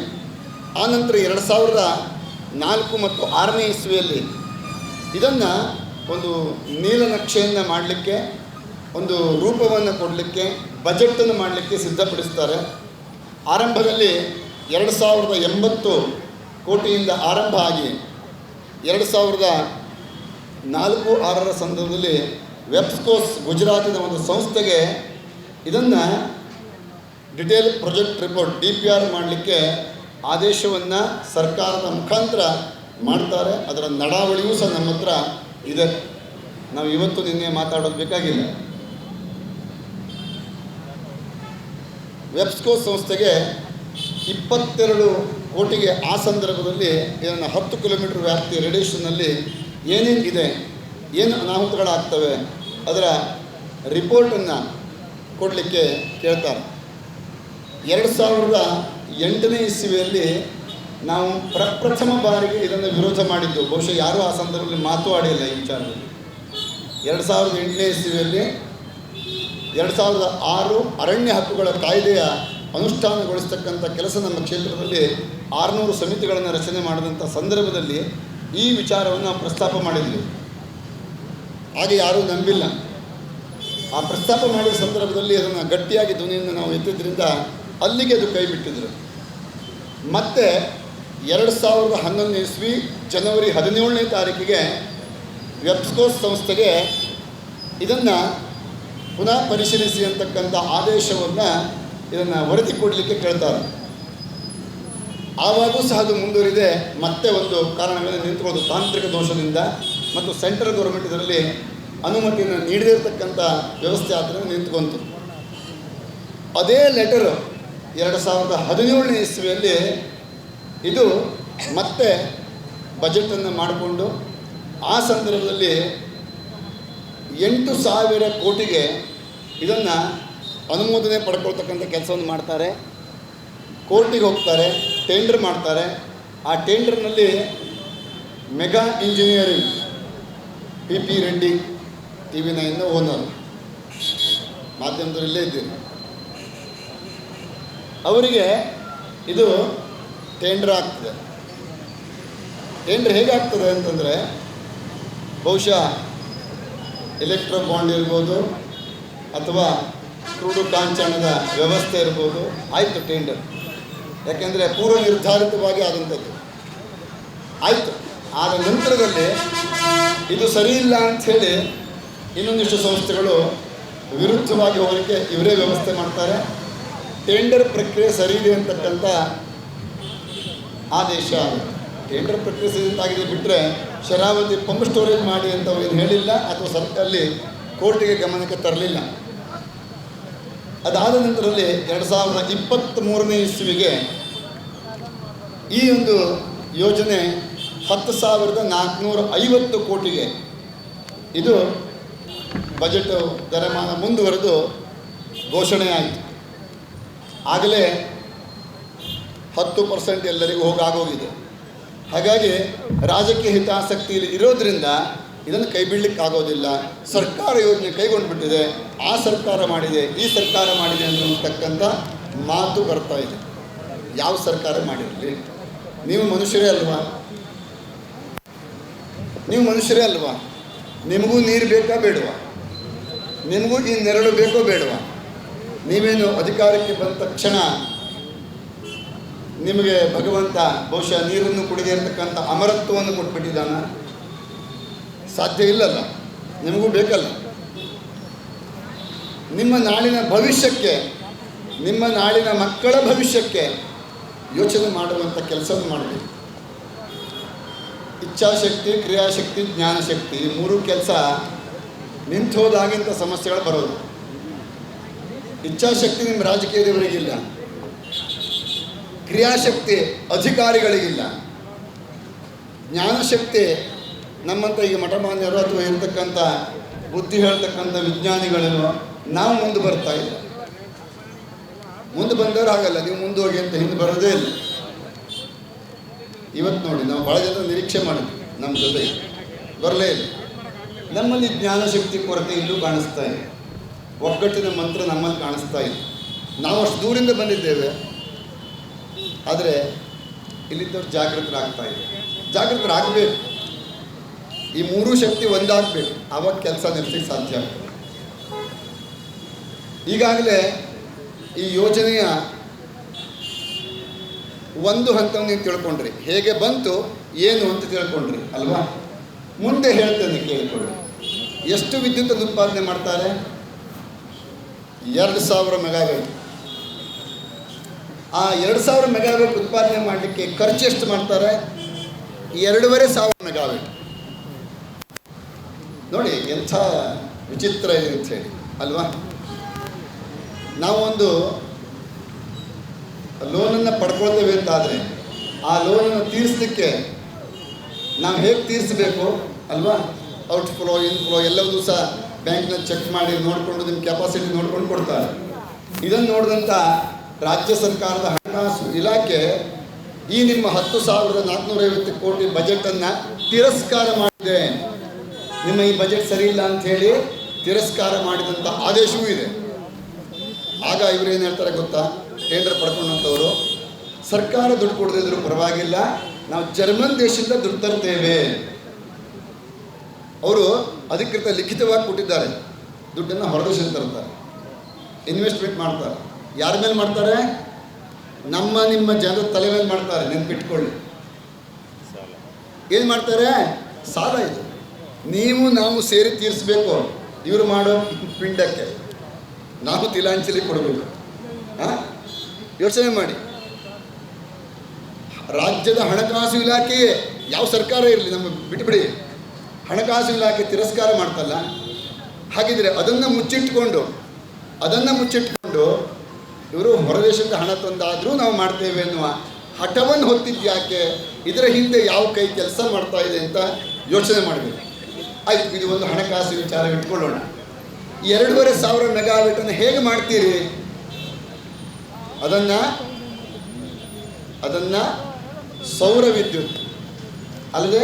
ಆನಂತರ 2004 ಮತ್ತು 6ನೇ ಇಸ್ವಿಯಲ್ಲಿ ಇದನ್ನು ಒಂದು ನೀಲನಕ್ಷೆಯನ್ನು ಮಾಡಲಿಕ್ಕೆ, ಒಂದು ರೂಪವನ್ನು ಕೊಡಲಿಕ್ಕೆ, ಬಜೆಟನ್ನು ಮಾಡಲಿಕ್ಕೆ ಸಿದ್ಧಪಡಿಸ್ತಾರೆ. ಆರಂಭದಲ್ಲಿ 2080 ಕೋಟಿಯಿಂದ ಆರಂಭ ಆಗಿ 2004-06ರ ಸಂದರ್ಭದಲ್ಲಿ ವೆಬ್ಸ್ಕೋಸ್ ಗುಜರಾತಿನ ಒಂದು ಸಂಸ್ಥೆಗೆ ಇದನ್ನು ಡಿಟೇಲ್ ಪ್ರಾಜೆಕ್ಟ್ ರಿಪೋರ್ಟ್ DPR ಮಾಡಲಿಕ್ಕೆ ಆದೇಶವನ್ನು ಸರ್ಕಾರದ ಮುಖಾಂತರ ಮಾಡ್ತಾರೆ. ಅದರ ನಡಾವಳಿಯೂ ಸಹ ನಮ್ಮ ಹತ್ರ ಇದೆ. ನಾವು ಇವತ್ತು ನಿನ್ನೆ ಮಾತಾಡೋದು ಬೇಕಾಗಿಲ್ಲ. ವೆಬ್ಸ್ಕೋ ಸಂಸ್ಥೆಗೆ 22 ಕೋಟಿಗೆ ಆ ಸಂದರ್ಭದಲ್ಲಿ ಇದನ್ನು 10 ಕಿಲೋಮೀಟರ್ ವ್ಯಾಪ್ತಿ ರೇಡಿಯೇಷನ್ನಲ್ಲಿ ಏನೇನು ಇದೆ, ಏನು ಅನಾಹುತಗಳಾಗ್ತವೆ ಅದರ ರಿಪೋರ್ಟನ್ನು ಕೊಡಲಿಕ್ಕೆ ಕೇಳ್ತಾರೆ. 2008ನೇ ಇಸ್ವಿಯಲ್ಲಿ ನಾವು ಪ್ರಪ್ರಥಮ ಬಾರಿಗೆ ಇದನ್ನು ವಿರೋಧ ಮಾಡಿದ್ದು. ಬಹುಶಃ ಯಾರೂ ಆ ಸಂದರ್ಭದಲ್ಲಿ ಮಾತು ಆಡಿಲ್ಲ ಈ ವಿಚಾರದಲ್ಲಿ. 2008ನೇ ಇಸ್ವಿಯಲ್ಲಿ 2006 ಅರಣ್ಯ ಹಕ್ಕುಗಳ ಕಾಯ್ದೆಯ ಅನುಷ್ಠಾನಗೊಳಿಸ್ತಕ್ಕಂಥ ಕೆಲಸ ನಮ್ಮ ಕ್ಷೇತ್ರದಲ್ಲಿ 600 ಸಮಿತಿಗಳನ್ನು ರಚನೆ ಮಾಡಿದಂಥ ಸಂದರ್ಭದಲ್ಲಿ ಈ ವಿಚಾರವನ್ನು ನಾವು ಪ್ರಸ್ತಾಪ ಮಾಡಿದ್ವಿ. ಹಾಗೆ ಯಾರೂ ನಂಬಿಲ್ಲ. ಆ ಪ್ರಸ್ತಾಪ ಮಾಡಿದ ಸಂದರ್ಭದಲ್ಲಿ ಅದನ್ನು ಗಟ್ಟಿಯಾಗಿ ಧ್ವನಿಯಿಂದ ನಾವು ಎತ್ತಿದ್ರಿಂದ ಅಲ್ಲಿಗೆ ಅದು ಕೈ ಬಿಟ್ಟಿದ್ರು. ಮತ್ತು 2011ನೇ ಇಸ್ವಿ ಜನವರಿ 17ನೇ ತಾರೀಕಿಗೆ ವೆಬ್ಸ್ಕೋ ಸಂಸ್ಥೆಗೆ ಇದನ್ನು ಪುನಃ ಪರಿಶೀಲಿಸಿ ಅಂತಕ್ಕಂಥ ಆದೇಶವನ್ನು ಇದನ್ನು ವರದಿ ಕೊಡಲಿಕ್ಕೆ ಕೇಳ್ತಾರೆ. ಆವಾಗೂ ಸಹ ಅದು ಮುಂದುವರಿದೆ. ಮತ್ತೆ ಒಂದು ಕಾರಣಗಳನ್ನು ನಿಂತುಕೊಳ್ಳೋದು ತಾಂತ್ರಿಕ ದೋಷದಿಂದ ಮತ್ತು ಸೆಂಟ್ರಲ್ ಗೌರ್ಮೆಂಟ್ ಇದರಲ್ಲಿ ಅನುಮತಿಯನ್ನು ನೀಡದೇ ಇರತಕ್ಕಂಥ ವ್ಯವಸ್ಥೆ ಆದ್ದರಿಂದ ನಿಂತ್ಕೊಂತು. ಅದೇ ಲೆಟರು 2017ನೇ ಇಸ್ವಿಯಲ್ಲಿ ಇದು ಮತ್ತೆ ಬಜೆಟನ್ನು ಮಾಡಿಕೊಂಡು ಆ ಸಂದರ್ಭದಲ್ಲಿ 8,000 ಕೋಟಿಗೆ ಇದನ್ನು ಅನುಮೋದನೆ ಪಡ್ಕೊಳ್ತಕ್ಕಂಥ ಕೆಲಸವನ್ನು ಮಾಡ್ತಾರೆ. ಕೋರ್ಟಿಗೆ ಹೋಗ್ತಾರೆ, ಟೆಂಡರ್ ಮಾಡ್ತಾರೆ. ಆ ಟೆಂಡರ್ನಲ್ಲಿ mega engineering PP Reddy TV9 owner, ಮಾಧ್ಯಮದಲ್ಲೇ ಇದ್ದೀನಿ, ಅವರಿಗೆ ಇದು ಟೆಂಡರ್ ಆಗ್ತದೆ. ಟೆಂಡರ್ ಹೇಗಾಗ್ತದೆ ಅಂತಂದರೆ ಬಹುಶಃ ಎಲೆಕ್ಟ್ರೋ ಬಾಂಡ್ ಇರ್ಬೋದು ಅಥವಾ ಕ್ರೂಡು ಕಾಂಚನದ ವ್ಯವಸ್ಥೆ ಇರ್ಬೋದು. ಆಯಿತು ಟೆಂಡರ್, ಯಾಕೆಂದರೆ ಪೂರ್ವ ನಿರ್ಧಾರಿತವಾಗಿ ಆದಂಥದ್ದು ಆಯಿತು. ಆದ ನಂತರದಲ್ಲಿ ಇದು ಸರಿ ಇಲ್ಲ ಅಂಥೇಳಿ ಇನ್ನೊಂದಿಷ್ಟು ಸಂಸ್ಥೆಗಳು ವಿರುದ್ಧವಾಗಿ ಹೋಗಲಿಕ್ಕೆ ಇವರೇ ವ್ಯವಸ್ಥೆ ಮಾಡ್ತಾರೆ. ಟೆಂಡರ್ ಪ್ರಕ್ರಿಯೆ ಸರಿ ಇದೆ ಅಂತಕ್ಕಂಥ ಆದೇಶ. ಟೆಂಡರ್ ಪ್ರಕ್ರಿಯೆ ಸರಿ ಅಂತಾಗಿದೆ ಬಿಟ್ಟರೆ ಶರಾವತಿ ಪಂಪ್ ಸ್ಟೋರೇಜ್ ಮಾಡಿ ಅಂತ ಏನು ಹೇಳಿಲ್ಲ ಅಥವಾ ಸರ್ಕಾರದಲ್ಲಿ ಕೋರ್ಟಿಗೆ ಗಮನಕ್ಕೆ ತರಲಿಲ್ಲ. ಅದಾದ ನಂತರದಲ್ಲಿ 2023ನೇ ಇಸ್ವಿಗೆ ಈ ಒಂದು ಯೋಜನೆ 10,450 ಕೋಟಿಗೆ ಇದು ಬಜೆಟ್ ದರಮಾನ ಮುಂದುವರೆದು ಘೋಷಣೆ ಆಯಿತು. ಆಗಲೇ 10% ಎಲ್ಲರಿಗೂ ಹೋಗಾಗೋಗಿದೆ. ಹಾಗಾಗಿ ರಾಜಕೀಯ ಹಿತಾಸಕ್ತಿ ಇರೋದರಿಂದ ಇದನ್ನು ಕೈ ಬಿಡಲಿಕ್ಕಾಗೋದಿಲ್ಲ. ಸರ್ಕಾರ ಯೋಜನೆ ಕೈಗೊಂಡುಬಿಟ್ಟಿದೆ, ಆ ಸರ್ಕಾರ ಮಾಡಿದೆ, ಈ ಸರ್ಕಾರ ಮಾಡಿದೆ ಅನ್ನತಕ್ಕಂಥ ಮಾತು ಬರ್ತಾ ಇದೆ. ಯಾವ ಸರ್ಕಾರ ಮಾಡಿರಲಿ, ನೀವು ಮನುಷ್ಯರೇ ಅಲ್ವಾ? ನೀವು ಮನುಷ್ಯರೇ ಅಲ್ವಾ? ನಿಮಗೂ ನೀರು ಬೇಕಾ ಬೇಡವಾ? ನಿಮಗೂ ಈ ನೆರಳು ಬೇಕೋ ಬೇಡವಾ? ನೀವೇನು ಅಧಿಕಾರಕ್ಕೆ ಬಂದ ತಕ್ಷಣ ನಿಮಗೆ ಭಗವಂತ ಬಹುಶಃ ನೀರನ್ನು ಕುಡಿದೇ ಇರತಕ್ಕಂಥ ಅಮರತ್ವವನ್ನು ಕೊಟ್ಬಿಟ್ಟಿದ್ದಾನ? ಸಾಧ್ಯ ಇಲ್ಲಲ್ಲ. ನಿಮಗೂ ಬೇಕಲ್ಲ. ನಿಮ್ಮ ನಾಳಿನ ಭವಿಷ್ಯಕ್ಕೆ, ನಿಮ್ಮ ನಾಳಿನ ಮಕ್ಕಳ ಭವಿಷ್ಯಕ್ಕೆ ಯೋಚನೆ ಮಾಡುವಂಥ ಕೆಲಸವನ್ನು ಮಾಡಬೇಕು. ಇಚ್ಛಾಶಕ್ತಿ, ಕ್ರಿಯಾಶಕ್ತಿ, ಜ್ಞಾನಶಕ್ತಿ, ಈ 3 ಕೆಲಸ ನಿಂತು ಹೋದಾಗಿಂಥ ಸಮಸ್ಯೆಗಳು ಬರೋದು. ಇಚ್ಛಾಶಕ್ತಿ ನಿಮ್ಮ ರಾಜಕೀಯದವರಿಗಿಲ್ಲ, ಕ್ರಿಯಾಶಕ್ತಿ ಅಧಿಕಾರಿಗಳಿಗಿಲ್ಲ, ಜ್ಞಾನಶಕ್ತಿ ನಮ್ಮಂಥ ಈಗ ಮಠಮಾನ್ಯರು ಅಥವಾ ಇರತಕ್ಕಂಥ ಬುದ್ಧಿ ಹೇಳ್ತಕ್ಕಂಥ ವಿಜ್ಞಾನಿಗಳು ನಾವು ಮುಂದೆ ಬರ್ತಾ ಇಲ್ಲ. ಮುಂದೆ ಬಂದವರು ಹಾಗಲ್ಲ, ನೀವು ಮುಂದೆ ಹೋಗಿ ಅಂತ ಹಿಂದೆ ಬರೋದೇ ಇಲ್ಲ. ಇವತ್ತು ನೋಡಿ, ನಾವು ಭಾಳ ಜನ ನಿರೀಕ್ಷೆ ಮಾಡಿದ್ವಿ, ನಮ್ಮ ಜೊತೆ ಬರಲೇ ಇಲ್ಲ. ನಮ್ಮಲ್ಲಿ ಜ್ಞಾನಶಕ್ತಿ ಕೊರತೆ ಇಲ್ಲೂ ಕಾಣಿಸ್ತಾ ಇದೆ. ಒಗ್ಗಟ್ಟಿನ ಮಂತ್ರ ನಮ್ಮಲ್ಲಿ ಕಾಣಿಸ್ತಾ ಇಲ್ಲ. ನಾವು ಅಷ್ಟು ದೂರಿಂದ ಬಂದಿದ್ದೇವೆ. ಆದರೆ ಇಲ್ಲಿದ್ದವ್ರು ಜಾಗೃತರಾಗ್ತಾ ಇದೆ. ಜಾಗೃತರಾಗಬೇಕು. ಈ 3 ಶಕ್ತಿ ಒಂದಾಗಬೇಕು, ಆವಾಗ ಕೆಲಸ ನಡೆಸಲಿಕ್ಕೆ ಸಾಧ್ಯ ಆಗ್ತದೆ. ಈಗಾಗಲೇ ಈ ಯೋಜನೆಯ ಒಂದು ಹಂತವನ್ನು ನೀವು ತಿಳ್ಕೊಂಡ್ರಿ, ಹೇಗೆ ಬಂತು ಏನು ಅಂತ ತಿಳ್ಕೊಂಡ್ರಿ ಅಲ್ವಾ? ಮುಂದೆ ಹೇಳ್ತೇನೆ, ಕೇಳಿಕೊಳ್ಳಿ. ಎಷ್ಟು ವಿದ್ಯುತ್ ಉತ್ಪಾದನೆ ಮಾಡ್ತಾರೆ? 2,000 ಮೆಗಾವ್ಯಾಟ್. ಆ 2,000 ಮೆಗಾವ್ಯಾಟ್ ಉತ್ಪಾದನೆ ಮಾಡಲಿಕ್ಕೆ ಖರ್ಚು ಎಷ್ಟು ಮಾಡ್ತಾರೆ? 2,500 ಮೆಗಾವ್ಯಾಟ್. ನೋಡಿ ಎಂಥ ವಿಚಿತ್ರ ಇದೆ ಅಂಥೇಳಿ ಅಲ್ವಾ? ನಾವೊಂದು ಲೋನನ್ನು ಪಡ್ಕೊಳ್ತೇವೆ ಅಂತಾದರೆ ಆ ಲೋನನ್ನು ತೀರಿಸಲಿಕ್ಕೆ ನಾವು ಹೇಗೆ ತೀರಿಸಬೇಕು ಅಲ್ವಾ? ಔಟ್ಫ್ಲೋ ಇನ್ಫ್ಲೋ ಎಲ್ಲವೂ ಸಹ ಬ್ಯಾಂಕ್ನ ಚೆಕ್ ಮಾಡಿ ನೋಡಿಕೊಂಡು ನಿಮ್ಮ ಕೆಪಾಸಿಟಿ ನೋಡ್ಕೊಂಡು ಕೊಡ್ತಾರೆ. ಇದನ್ನು ನೋಡಿದಂಥ ರಾಜ್ಯ ಸರ್ಕಾರದ ಹಣಕಾಸು ಇಲಾಖೆ ಈ ನಿಮ್ಮ 10,450 ಕೋಟಿ ಬಜೆಟನ್ನು ತಿರಸ್ಕಾರ ಮಾಡಿದೆ. ನಿಮ್ಮ ಈ ಬಜೆಟ್ ಸರಿ ಇಲ್ಲ ಅಂಥೇಳಿ ತಿರಸ್ಕಾರ ಮಾಡಿದಂಥ ಆದೇಶವೂ ಇದೆ. ಆಗ ಇವರು ಏನು ಹೇಳ್ತಾರೆ ಗೊತ್ತಾ? ಟೆಂಡರ್ ಪಡ್ಕೊಂಡಂಥವರು, ಸರ್ಕಾರ ದುಡ್ಡು ಕೊಡದಿದ್ರು ಪರವಾಗಿಲ್ಲ, ನಾವು ಜರ್ಮನ್ ದೇಶದಿಂದ ದುಡ್ಡು ತರ್ತೇವೆ. ಅವರು ಅಧಿಕೃತ ಲಿಖಿತವಾಗಿ ಕೊಟ್ಟಿದ್ದಾರೆ. ದುಡ್ಡನ್ನು ಹೊರದೇಶದಿಂದ ತರ್ತಾರೆ, ಇನ್ವೆಸ್ಟ್ಮೆಂಟ್ ಮಾಡ್ತಾರೆ. ಯಾರ ಮೇಲೆ ಮಾಡ್ತಾರೆ? ನಿಮ್ಮ ಜನರ ತಲೆ ಮೇಲೆ ಮಾಡ್ತಾರೆ. ನೆನ್ಪಿಟ್ಕೊಳ್ಳಿ. ಏನು ಮಾಡ್ತಾರೆ? ಸಾಲ ಇದು ನೀವು ನಾವು ಸೇರಿ ತೀರಿಸ್ಬೇಕು. ಇವರು ಮಾಡೋ ಪಿಂಡಕ್ಕೆ ನಾವು ತಿಲಾಂಚಲಿ ಕೊಡಬೇಕು. ಯೋಚನೆ ಮಾಡಿ. ರಾಜ್ಯದ ಹಣಕಾಸು ಇಲಾಖೆಯೇ, ಯಾವ ಸರ್ಕಾರ ಇರಲಿ ನಮ್ಮ ಬಿಟ್ಬಿಡಿ, ಹಣಕಾಸು ಇಲಾಖೆ ತಿರಸ್ಕಾರ ಮಾಡ್ತಲ್ಲ. ಹಾಗಿದ್ರೆ ಅದನ್ನು ಮುಚ್ಚಿಟ್ಕೊಂಡು ಇವರು ಹೊರದೇಶದಿಂದ ಹಣ ತಂದಾದರೂ ನಾವು ಮಾಡ್ತೇವೆ ಎನ್ನುವ ಹಠವನ್ನು ಹೊತ್ತಿದ್ಯಾಕೆ? ಇದರ ಹಿಂದೆ ಯಾವ ಕೈ ಕೆಲಸ ಮಾಡ್ತಾ ಇದೆ ಅಂತ ಯೋಚನೆ ಮಾಡಬೇಕು. ಆಯ್ತು, ಇದು ಒಂದು ಹಣಕಾಸು ವಿಚಾರ ಇಟ್ಕೊಳ್ಳೋಣ. 2,500 ಮೆಗಾವ್ಯಾಟನ್ನು ಹೇಗೆ ಮಾಡ್ತೀರಿ? ಅದನ್ನು ಸೌರ ವಿದ್ಯುತ್ ಅಲ್ಲದೆ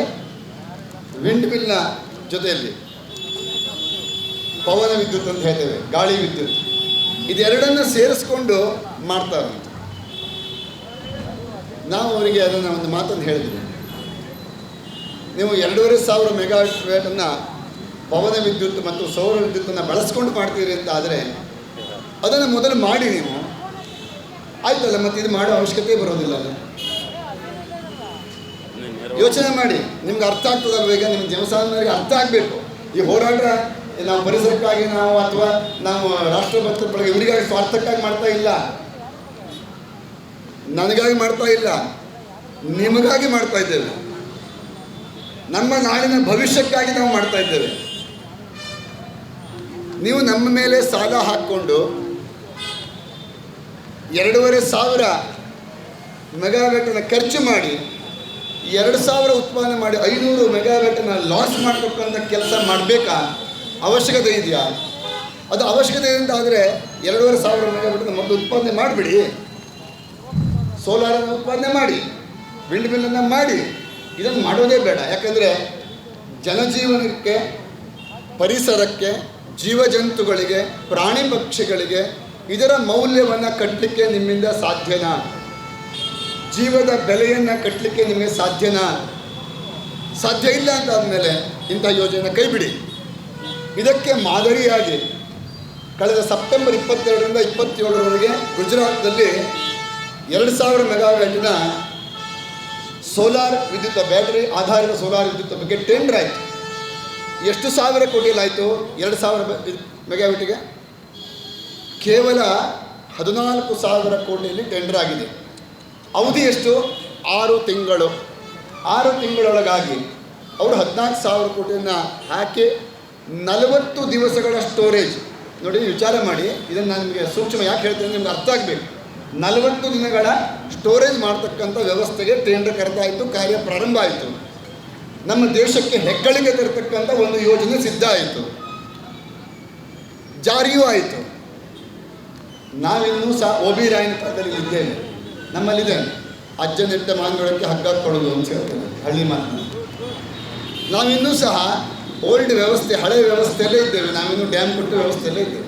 ವಿಂಡ್ ಮಿಲ್ನ ಜೊತೆಯಲ್ಲಿ ಪವನ ವಿದ್ಯುತ್ ಅಂತ ಹೇಳ್ತೇವೆ, ಗಾಳಿ ವಿದ್ಯುತ್, ಇದೆರಡನ್ನು ಸೇರಿಸ್ಕೊಂಡು ಮಾಡ್ತಾರೆ. ನಾವು ಅವರಿಗೆ ಅದನ್ನು ಒಂದು ಮಾತನ್ನು ಹೇಳಿದ್ವಿ. ನೀವು 2,500 ಮೆಗಾವ್ಯಾಟನ್ನು ಪವನ ವಿದ್ಯುತ್ ಮತ್ತು ಸೌರ ವಿದ್ಯುತ್ತನ್ನು ಬಳಸ್ಕೊಂಡು ಮಾಡ್ತೀರಿ ಅಂತ ಆದರೆ ಅದನ್ನು ಮೊದಲು ಮಾಡಿ. ನೀವು ಆಯ್ತಲ್ಲ, ಮತ್ತು ಇದು ಮಾಡೋ ಅವಶ್ಯಕತೆ ಬರೋದಿಲ್ಲ. ಯೋಚನೆ ಮಾಡಿ, ನಿಮ್ಗೆ ಅರ್ಥ ಆಗ್ತದಲ್ವ? ಈಗ ನಿಮ್ಮ ಜನಸಾಮಾನ್ಯರಿಗೆ ಅರ್ಥ ಆಗಬೇಕು. ಈ ಹೋರಾಟ ನಾವು ಪರಿಸರಕ್ಕಾಗಿ ನಾವು ಅಥವಾ ನಾವು ರಾಷ್ಟ್ರಭಕ್ತರ ಬಗ್ಗೆ ಇವರಿಗಾಗಿ ಸ್ವಾರ್ಥಕ್ಕಾಗಿ ಮಾಡ್ತಾ ಇಲ್ಲ, ನನಗಾಗಿ ಮಾಡ್ತಾ ಇಲ್ಲ, ನಿಮಗಾಗಿ ಮಾಡ್ತಾ ಇದ್ದೇವೆ. ನಮ್ಮ ನಾಡಿನ ಭವಿಷ್ಯಕ್ಕಾಗಿ ನಾವು ಮಾಡ್ತಾ ಇದ್ದೇವೆ. ನೀವು ನಮ್ಮ ಮೇಲೆ ಸಾಲ ಹಾಕ್ಕೊಂಡು 2,500 ಮೆಗಾವ್ಯಾಟನ್ನು ಖರ್ಚು ಮಾಡಿ 2,000 ಉತ್ಪಾದನೆ ಮಾಡಿ 500 ಮೆಗಾವ್ಯಾಟನ್ನು ಲಾಸ್ ಮಾಡತಕ್ಕಂಥ ಕೆಲಸ ಮಾಡಬೇಕಾ? ಅವಶ್ಯಕತೆ ಇದೆಯಾ? ಅದು ಅವಶ್ಯಕತೆ ಅಂತ ಆದರೆ 2,500 ಮೆಗಾವ್ಯಾಟನ್ನು ಮೊದಲು ಉತ್ಪಾದನೆ ಮಾಡಿಬಿಡಿ. ಸೋಲಾರನ್ನು ಉತ್ಪಾದನೆ ಮಾಡಿ, ವಿಂಡ್ ಮಿಲ್ಲನ್ನು ಮಾಡಿ. ಇದನ್ನು ಮಾಡೋದೇ ಬೇಡ. ಯಾಕಂದರೆ ಜನಜೀವನಕ್ಕೆ, ಪರಿಸರಕ್ಕೆ, ಜೀವಜಂತುಗಳಿಗೆ, ಪ್ರಾಣಿ ಪಕ್ಷಿಗಳಿಗೆ ಇದರ ಮೌಲ್ಯವನ್ನು ಕಟ್ಟಲಿಕ್ಕೆ ನಿಮ್ಮಿಂದ ಸಾಧ್ಯನಾ? ಜೀವದ ಬೆಲೆಯನ್ನು ಕಟ್ಟಲಿಕ್ಕೆ ನಿಮಗೆ ಸಾಧ್ಯನಾ? ಸಾಧ್ಯ ಇಲ್ಲ ಅಂತ ಆದಮೇಲೆ ಇಂಥ ಯೋಜನೆ ಕೈಬಿಡಿ. ಇದಕ್ಕೆ ಮಾದರಿಯಾಗಿ ಕಳೆದ ಸೆಪ್ಟೆಂಬರ್ 22ರಿಂದ 27ರವರೆಗೆ ಗುಜರಾತ್ನಲ್ಲಿ 2,000 ಮೆಗಾವ್ಯಾಟಿನ ಸೋಲಾರ್ ವಿದ್ಯುತ್, ಬ್ಯಾಟರಿ ಆಧಾರಿತ ಸೋಲಾರ್ ವಿದ್ಯುತ್ ಬಗ್ಗೆ ಟೆಂಡರ್ ಆಯಿತು. ಎಷ್ಟು ಸಾವಿರ ಕೋಟಿಯಲ್ಲಾಯಿತು? 2,000 ಮೆಗಾವ್ಯಾಟಿಗೆ ಕೇವಲ 14,000 ಕೋಟಿಯಲ್ಲಿ ಟೆಂಡರ್ ಆಗಿದೆ. ಅವಧಿ ಎಷ್ಟು? 6 ತಿಂಗಳು. 6 ತಿಂಗಳೊಳಗಾಗಿ ಅವರು 14,000 ಕೋಟಿಯನ್ನು ಹಾಕಿ 40 ದಿವಸಗಳ ಸ್ಟೋರೇಜ್. ನೋಡಿ, ವಿಚಾರ ಮಾಡಿ. ಇದನ್ನು ನಾನು ನಿಮಗೆ ಸೂಕ್ಷ್ಮ ಯಾಕೆ ಹೇಳ್ತೇನೆ, ನಿಮ್ಗೆ ಅರ್ಥ ಆಗಬೇಕು. 40 ದಿನಗಳ ಸ್ಟೋರೇಜ್ ಮಾಡ್ತಕ್ಕಂಥ ವ್ಯವಸ್ಥೆಗೆ ಟೆಂಡರ್ ಕರೆದಾಯಿತು, ಕಾರ್ಯ ಪ್ರಾರಂಭ ಆಯಿತು. ನಮ್ಮ ದೇಶಕ್ಕೆ ಹೆಗ್ಗಳಿಕೆ ತರತಕ್ಕಂಥ ಒಂದು ಯೋಜನೆ ಸಿದ್ಧ ಆಯಿತು, ಜಾರಿಯೂ ಆಯಿತು. ನಾವಿನ್ನೂ ಸಹ ಓಬಿ ರಾಯನ ಕಾಲದಲ್ಲಿ ಇದ್ದೇವೆ. ನಮ್ಮಲ್ಲಿದೆ ಅಜ್ಜ ನೆಟ್ಟ ಮಾಂಗಳಕ್ಕೆ ಹಗ್ಗ ಕೊಡೋದು ಅಂತ ಹೇಳ್ತೇವೆ, ಹಳ್ಳಿ ಮಾತನ್ನು. ನಾವಿನ್ನೂ ಸಹ ಓಲ್ಡ್ ವ್ಯವಸ್ಥೆ, ಹಳೆಯ ವ್ಯವಸ್ಥೆಯಲ್ಲೇ ಇದ್ದೇವೆ. ನಾವಿನ್ನೂ ಡ್ಯಾಮ್ ಕೊಟ್ಟ ವ್ಯವಸ್ಥೆಯಲ್ಲೇ ಇದ್ದೇವೆ.